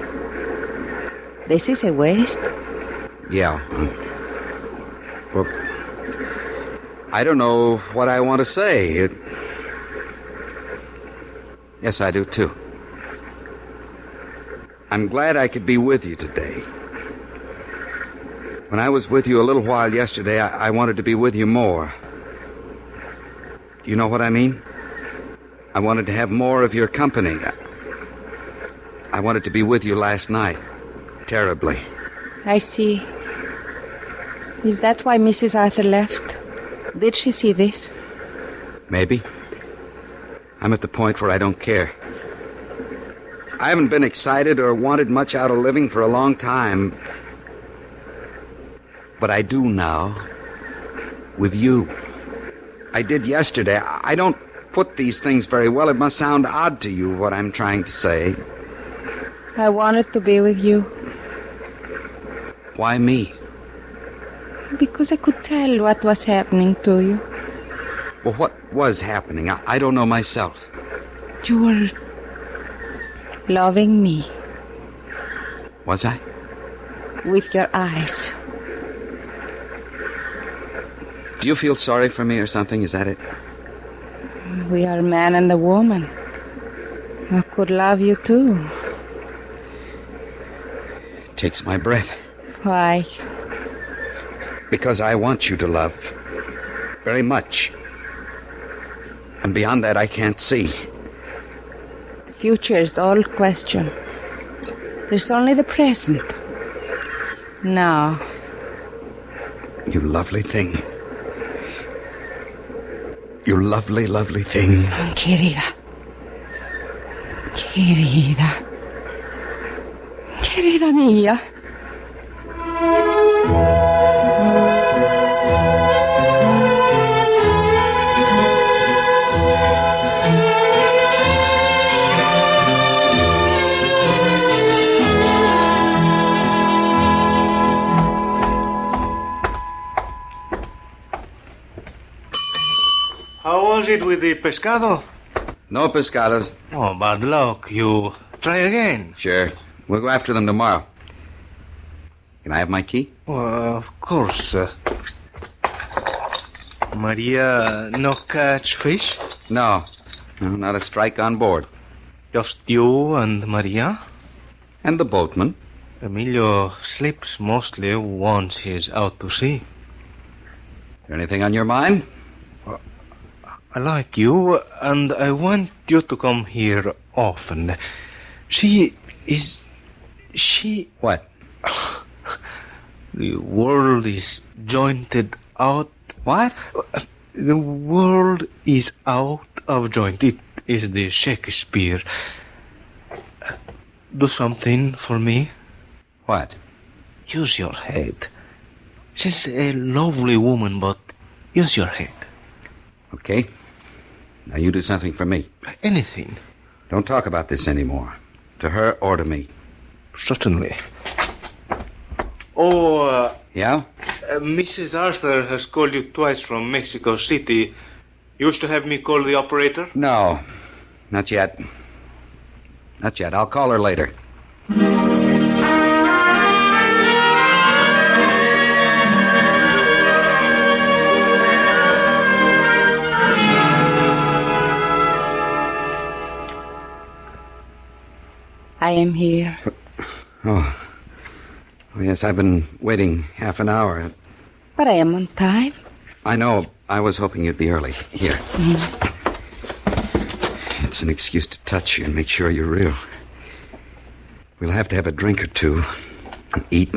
This is a waste? Yeah. Well, I don't know what I want to say. Yes, I do, too. I'm glad I could be with you today. When I was with you a little while yesterday, I wanted to be with you more. You know what I mean? I wanted to have more of your company. I wanted to be with you last night. Terribly. I see. Is that why Mrs. Arthur left? Did she see this? Maybe. I'm at the point where I don't care. I haven't been excited or wanted much out of living for a long time. But I do now. With you. I did yesterday. I don't put these things very well. It must sound odd to you, what I'm trying to say. I wanted to be with you. Why me? Because I could tell what was happening to you. Well, what was happening? I don't know myself. You were loving me. Was I? With your eyes. Do you feel sorry for me or something? Is that it? We are a man and a woman. I could love you too. It takes my breath. Why? Because I want you to love. Very much. And beyond that, I can't see. The future is all question. There's only the present. Now. You lovely thing. You lovely, lovely thing. Querida. Querida. Querida mía. was it with the pescado? No pescados. Oh, bad luck. You try again. Sure. We'll go after them tomorrow. Can I have my key? Of course. Maria, no catch fish? No. No, not a strike on board. Just you and Maria? And the boatman. Emilio sleeps mostly once he's out to sea. Anything on your mind? I like you, and I want you to come here often. What? The world is jointed out. What? The world is out of joint. It is the Shakespeare. Do something for me. What? Use your head. She's a lovely woman, but use your head. Okay. Now you do something for me. Anything. Don't talk about this anymore. To her or to me. Certainly. Oh, Yeah? Mrs. Arthur has called you twice from Mexico City. Used to have me call the operator? No. Not yet. Not yet. I'll call her later. I am here. Oh, yes, I've been waiting half an hour. But I am on time. I know. I was hoping you'd be early. Here. Mm. It's an excuse to touch you and make sure you're real. We'll have to have a drink or two and eat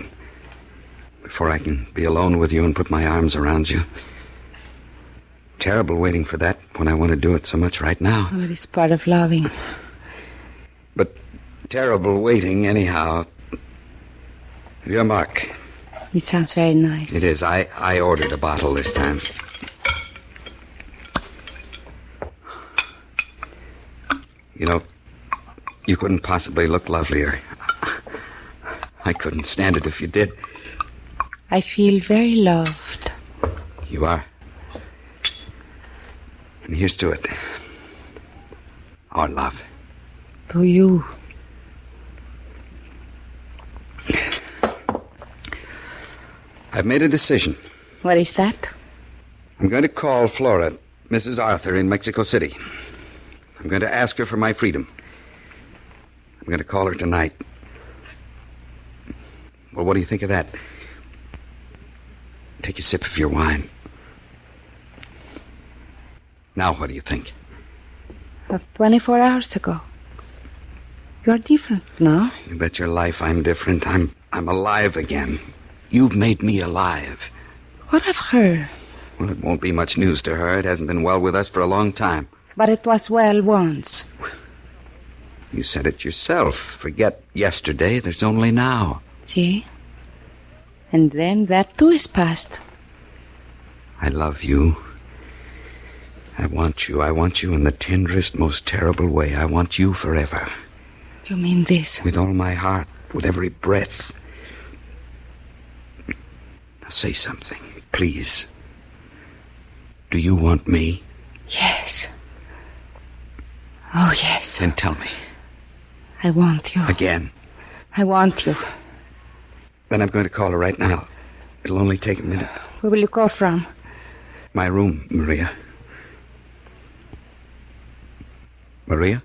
before I can be alone with you and put my arms around you. Terrible waiting for that when I want to do it so much right now. Oh, it is part of loving. But terrible waiting anyhow. Your mark. It sounds very nice. It is. I ordered a bottle this time. You know, you couldn't possibly look lovelier. I couldn't stand it if you did. I feel very loved. You are. And here's to it. Our love. To you. I've made a decision. What is that? I'm going to call Flora, Mrs. Arthur, in Mexico City. I'm going to ask her for my freedom. I'm going to call her tonight. Well, what do you think of that? Take a sip of your wine. Now, what do you think? 24 hours ago. You're different now. You bet your life I'm different. I'm alive again. You've made me alive. What of her? Well, it won't be much news to her. It hasn't been well with us for a long time. But it was well once. You said it yourself. Forget yesterday. There's only now. See? And then that too is past. I love you. I want you. I want you in the tenderest, most terrible way. I want you forever. You mean this? With all my heart, with every breath. Now say something, please. Do you want me? Yes. Oh, yes. Then tell me. I want you. Again. I want you. Then I'm going to call her right now. It'll only take a minute. Where will you call from? My room, Maria. Maria?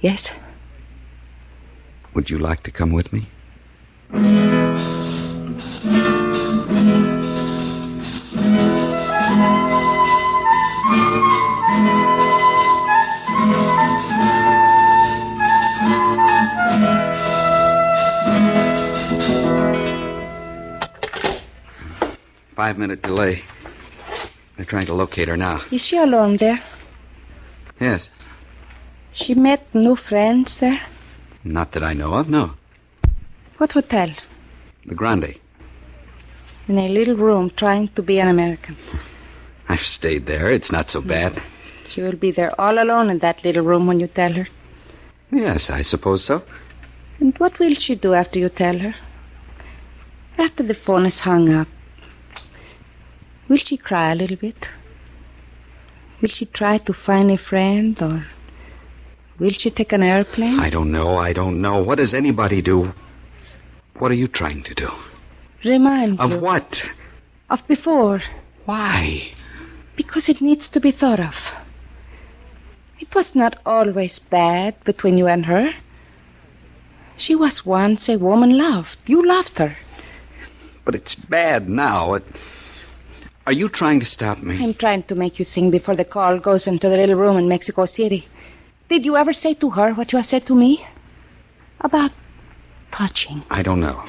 Yes? Would you like to come with me? 5-minute delay. They're trying to locate her now. Is she alone there? Yes. She met new friends there? Not that I know of, no. What hotel? The Grande. In a little room trying to be an American. I've stayed there. It's not so bad. She will be there all alone in that little room when you tell her. Yes, I suppose so. And what will she do after you tell her? After the phone is hung up. Will she cry a little bit? Will she try to find a friend, or will she take an airplane? I don't know. What does anybody do? What are you trying to do? Remind you. Of what? Of before. Why? Because it needs to be thought of. It was not always bad between you and her. She was once a woman loved. You loved her. But it's bad now. Are you trying to stop me? I'm trying to make you think before the call goes into the little room in Mexico City. Did you ever say to her what you have said to me? About touching. I don't know.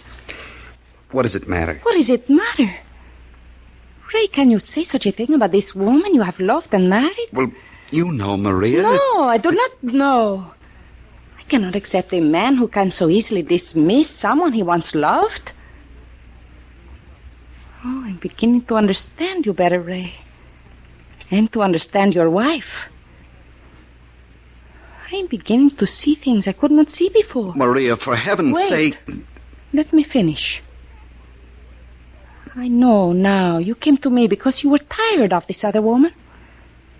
What does it matter? What does it matter? Ray, can you say such a thing about this woman you have loved and married? Well, you know, Maria. No, I do not know. I cannot accept a man who can so easily dismiss someone he once loved. Oh, I'm beginning to understand you better, Ray. And to understand your wife. I'm beginning to see things I could not see before. Maria, for heaven's sake. Let me finish. I know now you came to me because you were tired of this other woman.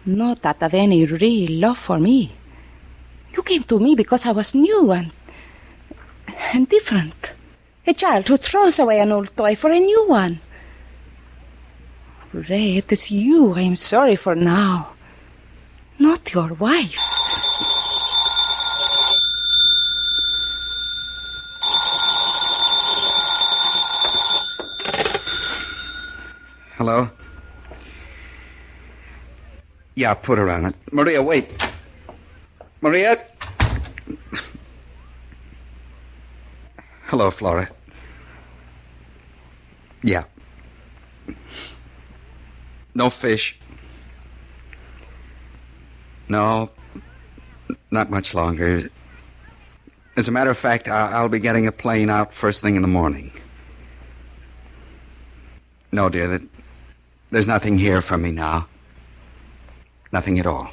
Not out of any real love for me. You came to me because I was new and different. A child who throws away an old toy for a new one. Ray, it is you I am sorry for now. Not your wife. Hello? Yeah, put her on it. Maria, wait. Maria? Hello, Flora. Yeah. No fish. No, not much longer. As a matter of fact, I'll be getting a plane out first thing in the morning. No, dear, there's nothing here for me now. Nothing at all.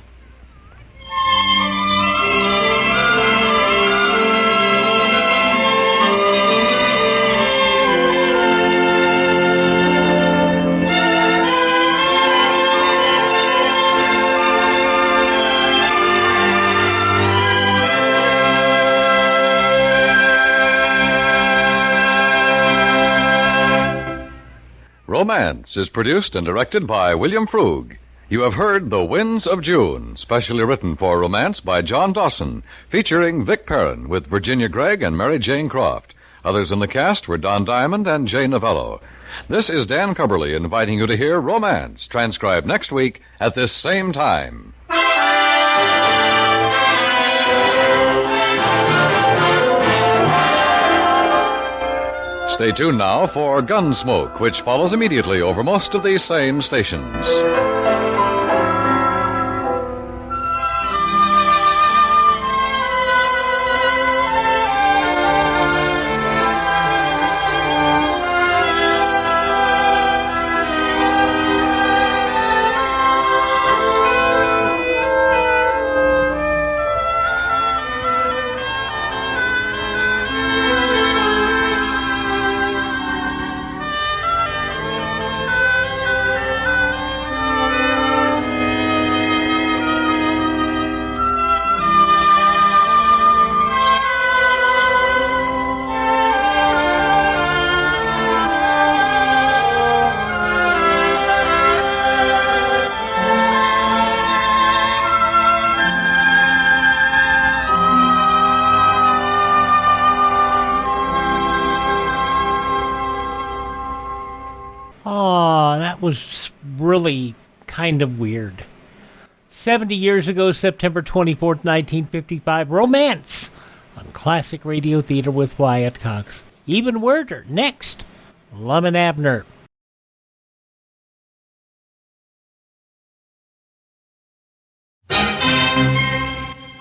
Romance is produced and directed by William Frug. You have heard The Winds of June, specially written for Romance by John Dawson, featuring Vic Perrin with Virginia Gregg and Mary Jane Croft. Others in the cast were Don Diamond and Jay Novello. This is Dan Cumberly inviting you to hear Romance, transcribed next week at this same time. Stay tuned now for Gunsmoke, which follows immediately over most of these same stations. Was really kind of weird. 70 years ago, September 24th, 1955, Romance on Classic Radio Theater with Wyatt Cox. Even weirder. Next, Lum and Abner.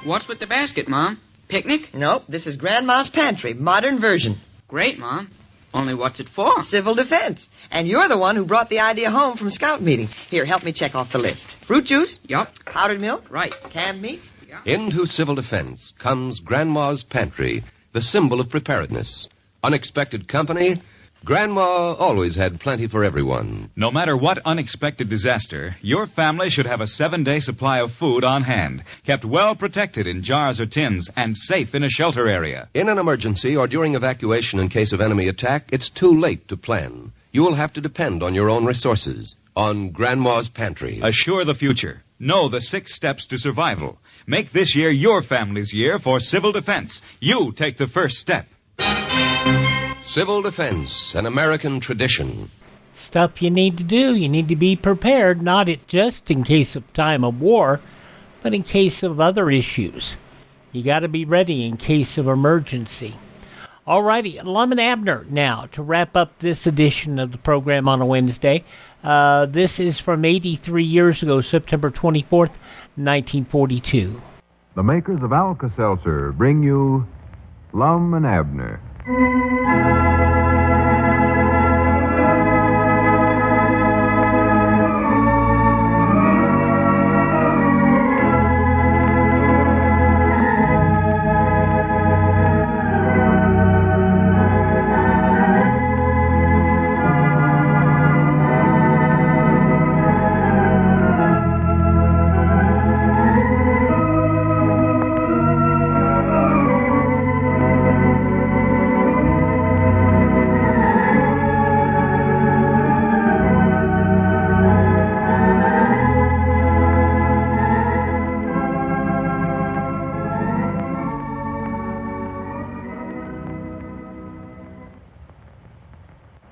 What's with the basket, Mom? Picnic? Nope, this is Grandma's pantry, modern version. Great, Mom. Only what's it for? Civil defense. And you're the one who brought the idea home from scout meeting. Here, help me check off the list. Fruit juice? Yup. Powdered milk? Right. Canned meats? Yep. Into civil defense comes Grandma's pantry, the symbol of preparedness. Unexpected company, Grandma always had plenty for everyone. No matter what unexpected disaster, your family should have a 7-day supply of food on hand, kept well protected in jars or tins, and safe in a shelter area. In an emergency or during evacuation in case of enemy attack, it's too late to plan. You will have to depend on your own resources, on Grandma's pantry. Assure the future. Know the 6 steps to survival. Make this year your family's year for civil defense. You take the first step. Civil defense, an American tradition. Stuff you need to do. You need to be prepared, not just in case of time of war, but in case of other issues. You got to be ready in case of emergency. All righty, Lum and Abner now to wrap up this edition of the program on a Wednesday. This is from 83 years ago, September 24th, 1942. The makers of Alka-Seltzer bring you Lum and Abner.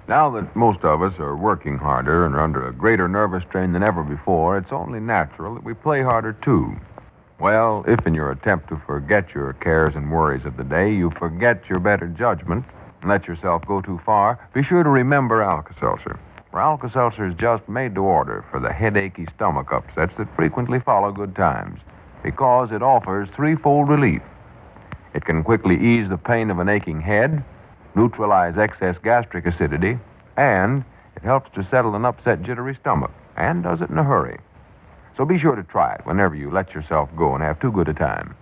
Now that most of us are working harder and are under a greater nervous strain than ever before, it's only natural that we play harder, too. Well, if in your attempt to forget your cares and worries of the day, you forget your better judgment and let yourself go too far, be sure to remember Alka-Seltzer. For Alka-Seltzer is just made to order for the headachy stomach upsets that frequently follow good times, because it offers threefold relief. It can quickly ease the pain of an aching head, neutralize excess gastric acidity, and it helps to settle an upset, jittery stomach, and does it in a hurry. So be sure to try it whenever you let yourself go and have too good a time.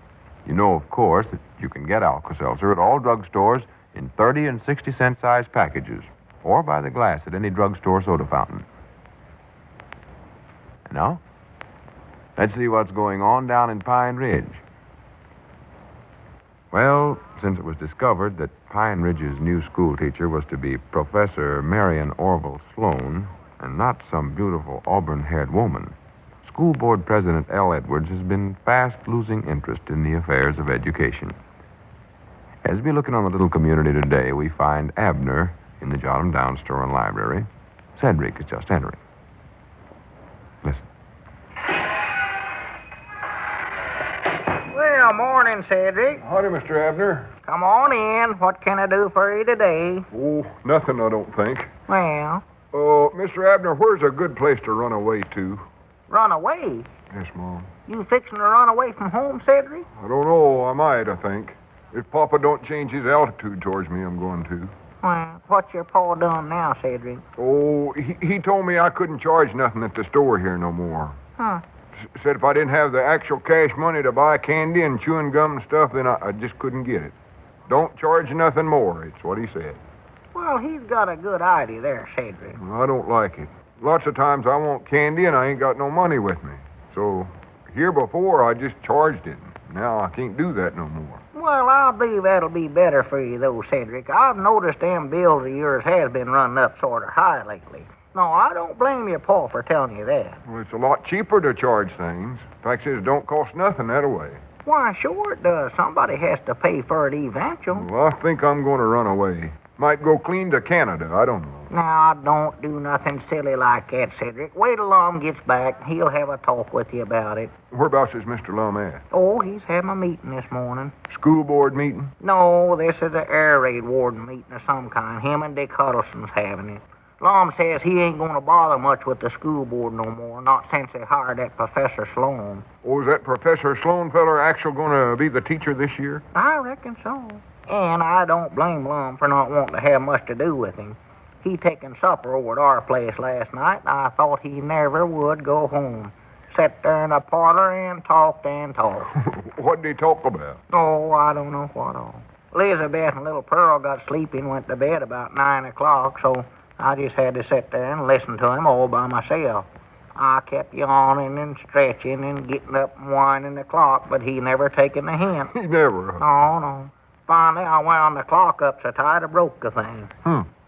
You know, of course, that you can get Alka-Seltzer at all drugstores in 30 and 60-cent size packages, or by the glass at any drugstore soda fountain. And now, let's see what's going on down in Pine Ridge. Well, since it was discovered that Pine Ridge's new school teacher was to be Professor Marion Orville Sloan, and not some beautiful auburn-haired woman, School Board President L. Edwards has been fast losing interest in the affairs of education. As we look in on the little community today, we find Abner in the Jot 'em Down store and library. Cedric is just entering. Listen. Well, morning, Cedric. Howdy, Mr. Abner. Come on in. What can I do for you today? Oh, nothing, I don't think. Well? Mr. Abner, where's a good place to run away to? Run away? Yes, Mom. You fixing to run away from home, Cedric? I don't know. I might, I think. If Papa don't change his attitude towards me, I'm going to. Well, what's your pa done now, Cedric? Oh, he told me I couldn't charge nothing at the store here no more. Huh. Said if I didn't have the actual cash money to buy candy and chewing gum and stuff, then I just couldn't get it. Don't charge nothing more, it's what he said. Well, he's got a good idea there, Cedric. Well, I don't like it. Lots of times I want candy and I ain't got no money with me. So, here before I just charged it. Now I can't do that no more. Well, I believe that'll be better for you, though, Cedric. I've noticed them bills of yours has been running up sort of high lately. No, I don't blame your pa for telling you that. Well, it's a lot cheaper to charge things. Fact is, it don't cost nothing that way. Why, sure it does. Somebody has to pay for it eventual. Well, I think I'm going to run away. Might go clean to Canada, I don't know. Now, don't do nothing silly like that, Cedric. Wait till Lum gets back. He'll have a talk with you about it. Whereabouts is Mr. Lum at? Oh, he's having a meeting this morning. School board meeting? No, this is an air raid warden meeting of some kind. Him and Dick Huddleston's having it. Lum says he ain't going to bother much with the school board no more, not since they hired that Professor Sloan. Oh, is that Professor Sloan feller actually going to be the teacher this year? I reckon so. And I don't blame Lum for not wanting to have much to do with him. He taken supper over at our place last night, and I thought he never would go home. Sat there in the parlor and talked and talked. What did he talk about? Oh, I don't know what all. Elizabeth and little Pearl got sleepy and went to bed about 9 o'clock, so I just had to sit there and listen to him all by myself. I kept yawning and stretching and getting up and winding the clock, but he never taken the hint. He never. No. Finally, I wound the clock up so tight I broke the thing.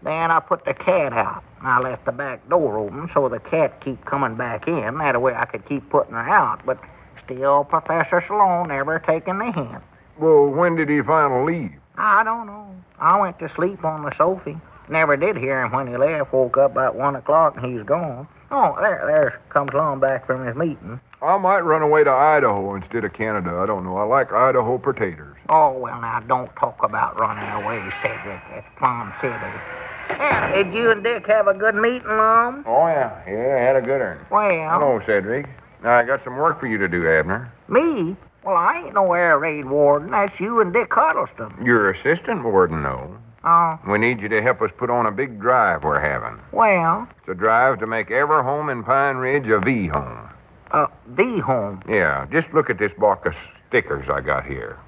Then I put the cat out. I left the back door open so the cat keep coming back in. That way I could keep putting her out. But still, Professor Sloan never taken the hint. Well, when did he finally leave? I don't know. I went to sleep on the sofa. Never did hear him when he left. Woke up about 1 o'clock and he's gone. Oh, there comes along back from his meeting. I might run away to Idaho instead of Canada. I don't know. I like Idaho potatoes. Oh, well, now, don't talk about running away, Cedric. That's plumb silly. Yeah, did you and Dick have a good meeting, Mom? Oh, yeah. Yeah, I had a good one. Well... Hello, Cedric. Now, I got some work for you to do, Abner. Me? Well, I ain't no air raid warden. That's you and Dick Huddleston. Your assistant warden, though. Oh. We need you to help us put on a big drive we're having. Well? It's a drive to make every home in Pine Ridge a V home. V home? Yeah, just look at this box of stickers I got here.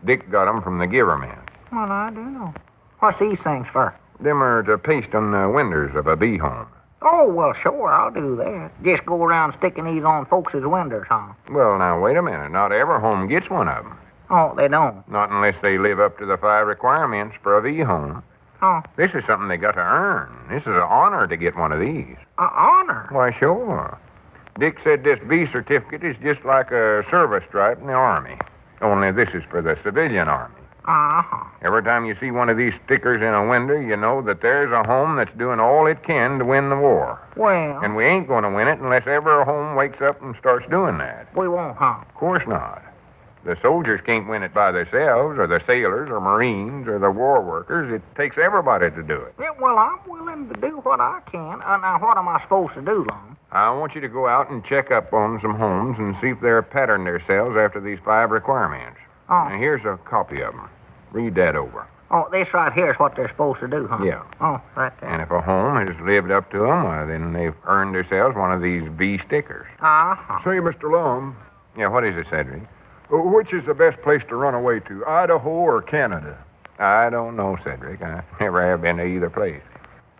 Dick got them from the Giverman. Well, I do know. What's these things for? Them are to paste on the windows of a V home. Oh, well, sure, I'll do that. Just go around sticking these on folks' windows, huh? Well, now, wait a minute. Not every home gets one of them. Oh, they don't? Not unless they live up to the 5 requirements for a V home. Oh. This is something they got to earn. This is an honor to get one of these. An honor? Why, sure. Dick said this V certificate is just like a service stripe in the Army. Only this is for the civilian Army. Uh-huh. Every time you see one of these stickers in a window, you know that there's a home that's doing all it can to win the war. Well... And we ain't going to win it unless every home wakes up and starts doing that. We won't, huh? Of course not. The soldiers can't win it by themselves, or the sailors, or Marines, or the war workers. It takes everybody to do it. Yeah, well, I'm willing to do what I can. Now, what am I supposed to do, Lon? I want you to go out and check up on some homes and see if they're patterned themselves after these 5 requirements. Oh. Now, here's a copy of them. Read that over. Oh, this right here is what they're supposed to do, huh? Yeah. Oh, right there. And if a home has lived up to them, well, then they've earned themselves one of these V stickers. Uh-huh. Say, Mr. Lum. Yeah, what is it, Cedric? Which is the best place to run away to, Idaho or Canada? I don't know, Cedric. I never have been to either place.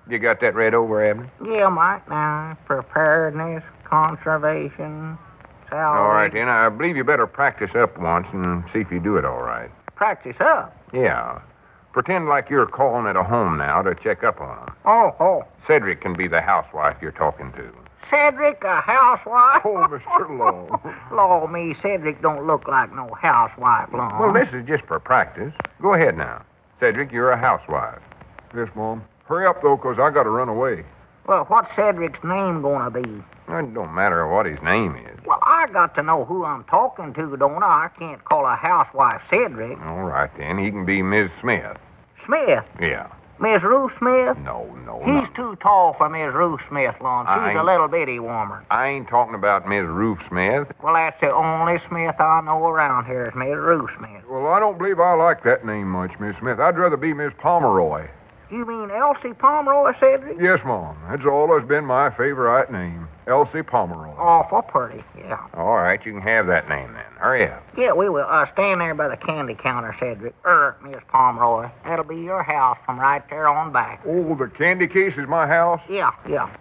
You got that read over, Abner? Yeah, Mike. Now, preparedness, conservation, salary. All right, then. I believe you better practice up once and see if you do it all right. Practice up? Yeah. Pretend like you're calling at a home now to check up on them. Oh. Cedric can be the housewife you're talking to. Cedric, a housewife? Oh, Mr. Law. Law me, Cedric don't look like no housewife, Law. Well, this is just for practice. Go ahead now. Cedric, you're a housewife. Yes, Mom. Hurry up, though, 'cause I got to run away. Well, what's Cedric's name gonna be? It don't matter what his name is. Well, I got to know who I'm talking to, don't I? I can't call a housewife Cedric. All right, then. He can be Ms. Smith. Smith? Yeah. Miss Ruth Smith? No. He's too tall for Miss Ruth Smith, Lon. She's a little bitty woman. I ain't talking about Miss Ruth Smith. Well, that's the only Smith I know around here is Miss Ruth Smith. Well, I don't believe I like that name much, Miss Smith. I'd rather be Miss Pomeroy. You mean Elsie Pomeroy, Cedric? Yes, Mom. That's always been my favorite name, Elsie Pomeroy. Awful pretty, yeah. All right, you can have that name then. Hurry up. Yeah, we will. Stand there by the candy counter, Cedric. Miss Pomeroy. That'll be your house from right there on back. Oh, the candy case is my house? Yeah.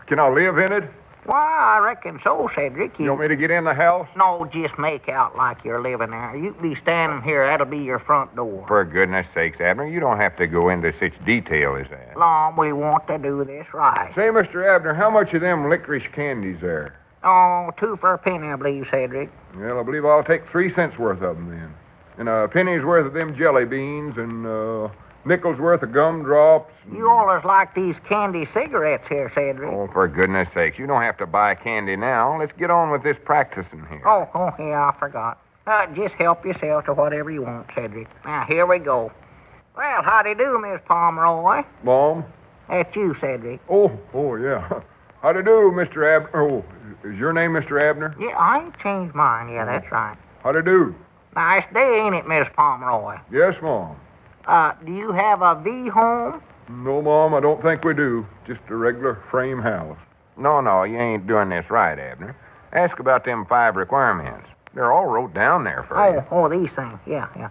Can I live in it? Why, I reckon so, Cedric. You want me to get in the house? No, just make out like you're living there. You can be standing here. That'll be your front door. For goodness sakes, Abner, you don't have to go into such detail as that. Lom, we want to do this right. Say, Mr. Abner, how much of them licorice candies there? Oh, 2 for a penny, I believe, Cedric. Well, I believe I'll take 3 cents worth of them then. And a penny's worth of them jelly beans and nickel's worth of gumdrops. You always like these candy cigarettes here, Cedric. Oh, for goodness sakes, you don't have to buy candy now. Let's get on with this practicing here. Oh, yeah, I forgot. Just help yourself to whatever you want, Cedric. Now, here we go. Well, howdy do, Miss Pomeroy. Mom? That's you, Cedric. Oh, yeah. Howdy do, Mr. Abner. Oh, is your name Mr. Abner? Yeah, I ain't changed mine. Yeah, that's right. Howdy do. Nice day, ain't it, Miss Pomeroy? Yes, Mom. Do you have a V home? No, Mom, I don't think we do. Just a regular frame house. No, you ain't doing this right, Abner. Ask about them 5 requirements. They're all wrote down there for you. Oh, these things. Yeah.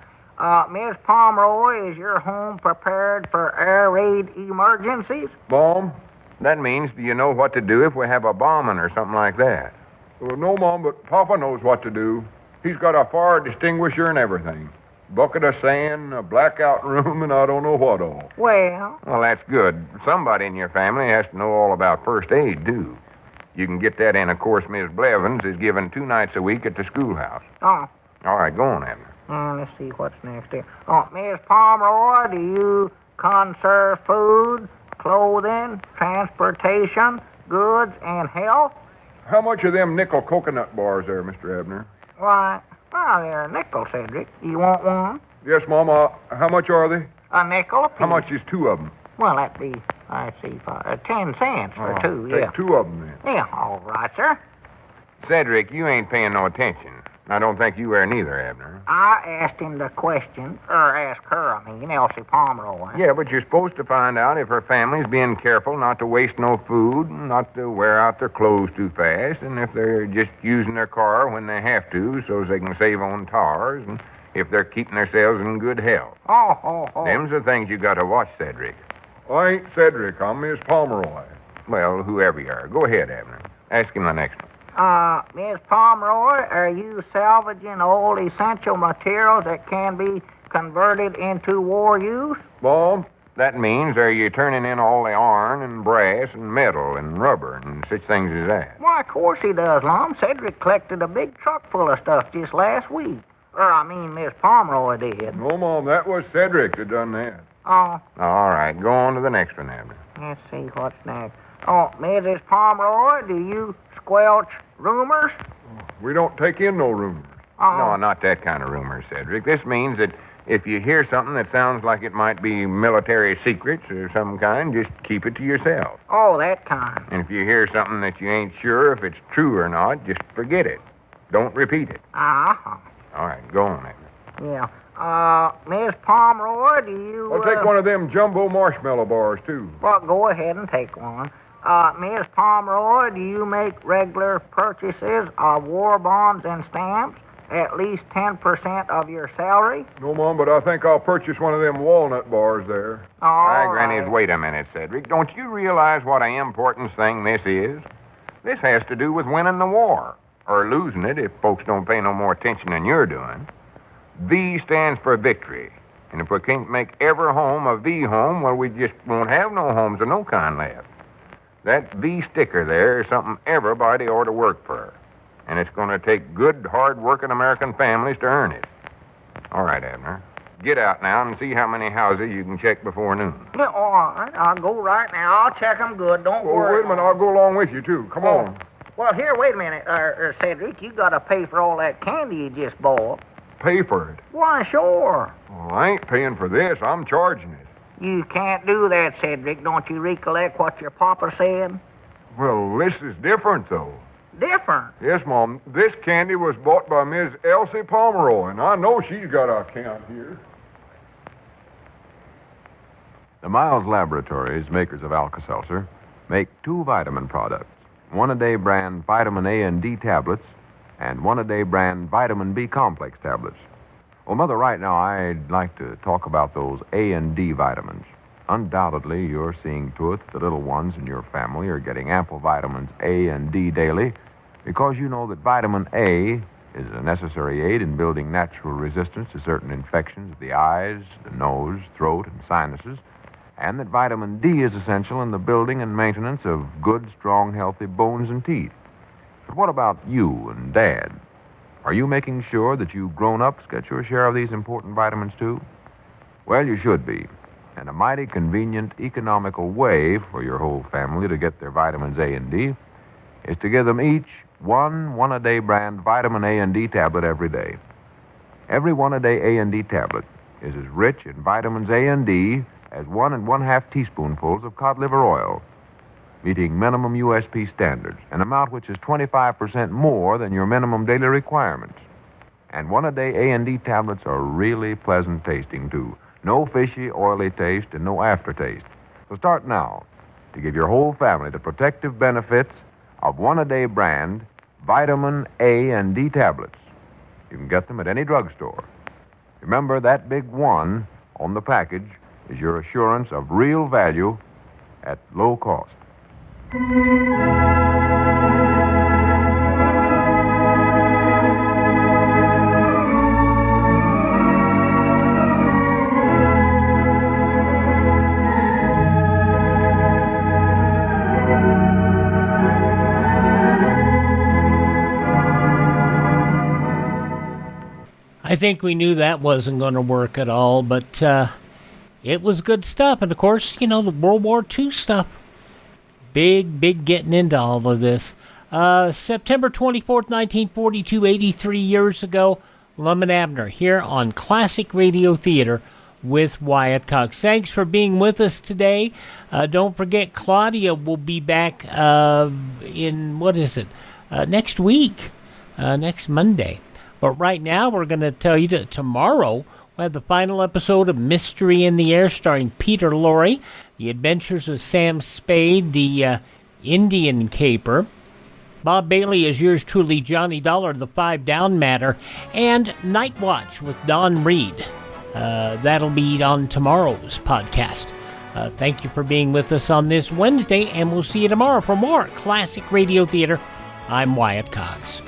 Miss Pomeroy, is your home prepared for air raid emergencies? Bomb? That means, do you know what to do if we have a bombing or something like that? Well, no, Mom, but Papa knows what to do. He's got a fire extinguisher and everything. Bucket of sand, a blackout room, and I don't know what all. Well, That's good. Somebody in your family has to know all about first aid, too. You can get that in, of course, Miss Blevins is given 2 nights a week at the schoolhouse. oh, All right, go on, Abner. let's see what's next here. Miss Pomeroy, do you conserve food, clothing, transportation, goods, and health? How much of them nickel coconut bars there, Mr. Abner? Why, they're a nickel, Cedric. You want one? Yes, Mama. How much are they? A nickel apiece. How much is 2 of them? Well, that'd be, 10 cents for 2, yeah. Take 2 of them, then. Yeah, all right, sir. Cedric, you ain't paying no attention. I don't think you are neither, Abner. I asked him the question, or asked her, Elsie Pomeroy. Yeah, but you're supposed to find out if her family's being careful not to waste no food, not to wear out their clothes too fast, and if they're just using their car when they have to so they can save on tires, and if they're keeping themselves in good health. Oh. Them's the things you got to watch, Cedric. I ain't Cedric. I'm Miss Pomeroy. Well, whoever you are. Go ahead, Abner. Ask him the next one. Miss Pomeroy, are you salvaging old essential materials that can be converted into war use? Bob, that means are you turning in all the iron and brass and metal and rubber and such things as that? Why, of course he does, Lum. Cedric collected a big truck full of stuff just last week. Miss Pomeroy did. No, Mom, that was Cedric that done that. Oh. All right, go on to the next one, Abner. Let's see what's next. Mrs. Pomeroy, do you squelch rumors? We don't take in no rumors. No, not that kind of rumors, Cedric. This means that if you hear something that sounds like it might be military secrets or some kind, just keep it to yourself. Oh, that kind. And if you hear something that you ain't sure if it's true or not, just forget it. Don't repeat it. Uh-huh. All right, go on, Abner. Yeah. Miss Pomeroy, do you... I'll take one of them jumbo marshmallow bars, too. Well, go ahead and take one. Miss Pomeroy, do you make regular purchases of war bonds and stamps? At least 10% of your salary? No, Mom, but I think I'll purchase one of them walnut bars there. All Granny, right. wait a minute, Cedric. Don't you realize what an important thing this is? This has to do with winning the war. Or losing it if folks don't pay no more attention than you're doing. V stands for victory. And if we can't make every home a V home, well, we just won't have no homes of no kind left. That V sticker there is something everybody ought to work for. And it's going to take good, hard-working American families to earn it. All right, Abner. Get out now and see how many houses you can check before noon. Yeah, all right. I'll go right now. I'll check them good. Don't worry. Wait a minute. I'll go along with you, too. Come on. Well, here, wait a minute, Cedric. You got to pay for all that candy you just bought. Pay for it? Why, sure. Well, I ain't paying for this. I'm charging it. You can't do that, Cedric. Don't you recollect what your papa said? Well, this is different, though. Different? Yes, Mom. This candy was bought by Miss Elsie Pomeroy, and I know she's got an account here. The Miles Laboratories, makers of Alka-Seltzer, make 2 vitamin products. 1-a-day brand vitamin A and D tablets, and 1-a-day brand vitamin B complex tablets. Well, Mother, right now I'd like to talk about those A and D vitamins. Undoubtedly, you're seeing to it the little ones in your family are getting ample vitamins A and D daily because you know that vitamin A is a necessary aid in building natural resistance to certain infections of the eyes, the nose, throat, and sinuses, and that vitamin D is essential in the building and maintenance of good, strong, healthy bones and teeth. But what about you and Dad? Are you making sure that you grown-ups get your share of these important vitamins, too? Well, you should be. And a mighty convenient, economical way for your whole family to get their vitamins A and D is to give them each one a-day brand vitamin A and D tablet every day. Every 1-a-day A and D tablet is as rich in vitamins A and D as 1 1/2 teaspoonfuls of cod liver oil, meeting minimum USP standards, an amount which is 25% more than your minimum daily requirements. And 1-a-day A and D tablets are really pleasant tasting, too. No fishy, oily taste and no aftertaste. So start now to give your whole family the protective benefits of 1-a-day brand vitamin A and D tablets. You can get them at any drugstore. Remember, that big 1 on the package is your assurance of real value at low cost. I think we knew that wasn't going to work at all, but it was good stuff. And, of course, the World War II stuff. Big getting into all of this. September 24th, 1942, 83 years ago, Lum and Abner here on Classic Radio Theater with Wyatt Cox. Thanks for being with us today. Don't forget, Claudia will be back in, next week, next Monday. But right now, we're going to tell you that tomorrow we'll have the final episode of Mystery in the Air starring Peter Lorre, The Adventures of Sam Spade, the Indian Caper. Bob Bailey is yours truly, Johnny Dollar, The 5 Down Matter, and Night Watch with Don Reed. That'll be on tomorrow's podcast. Thank you for being with us on this Wednesday, and we'll see you tomorrow for more Classic Radio Theater. I'm Wyatt Cox.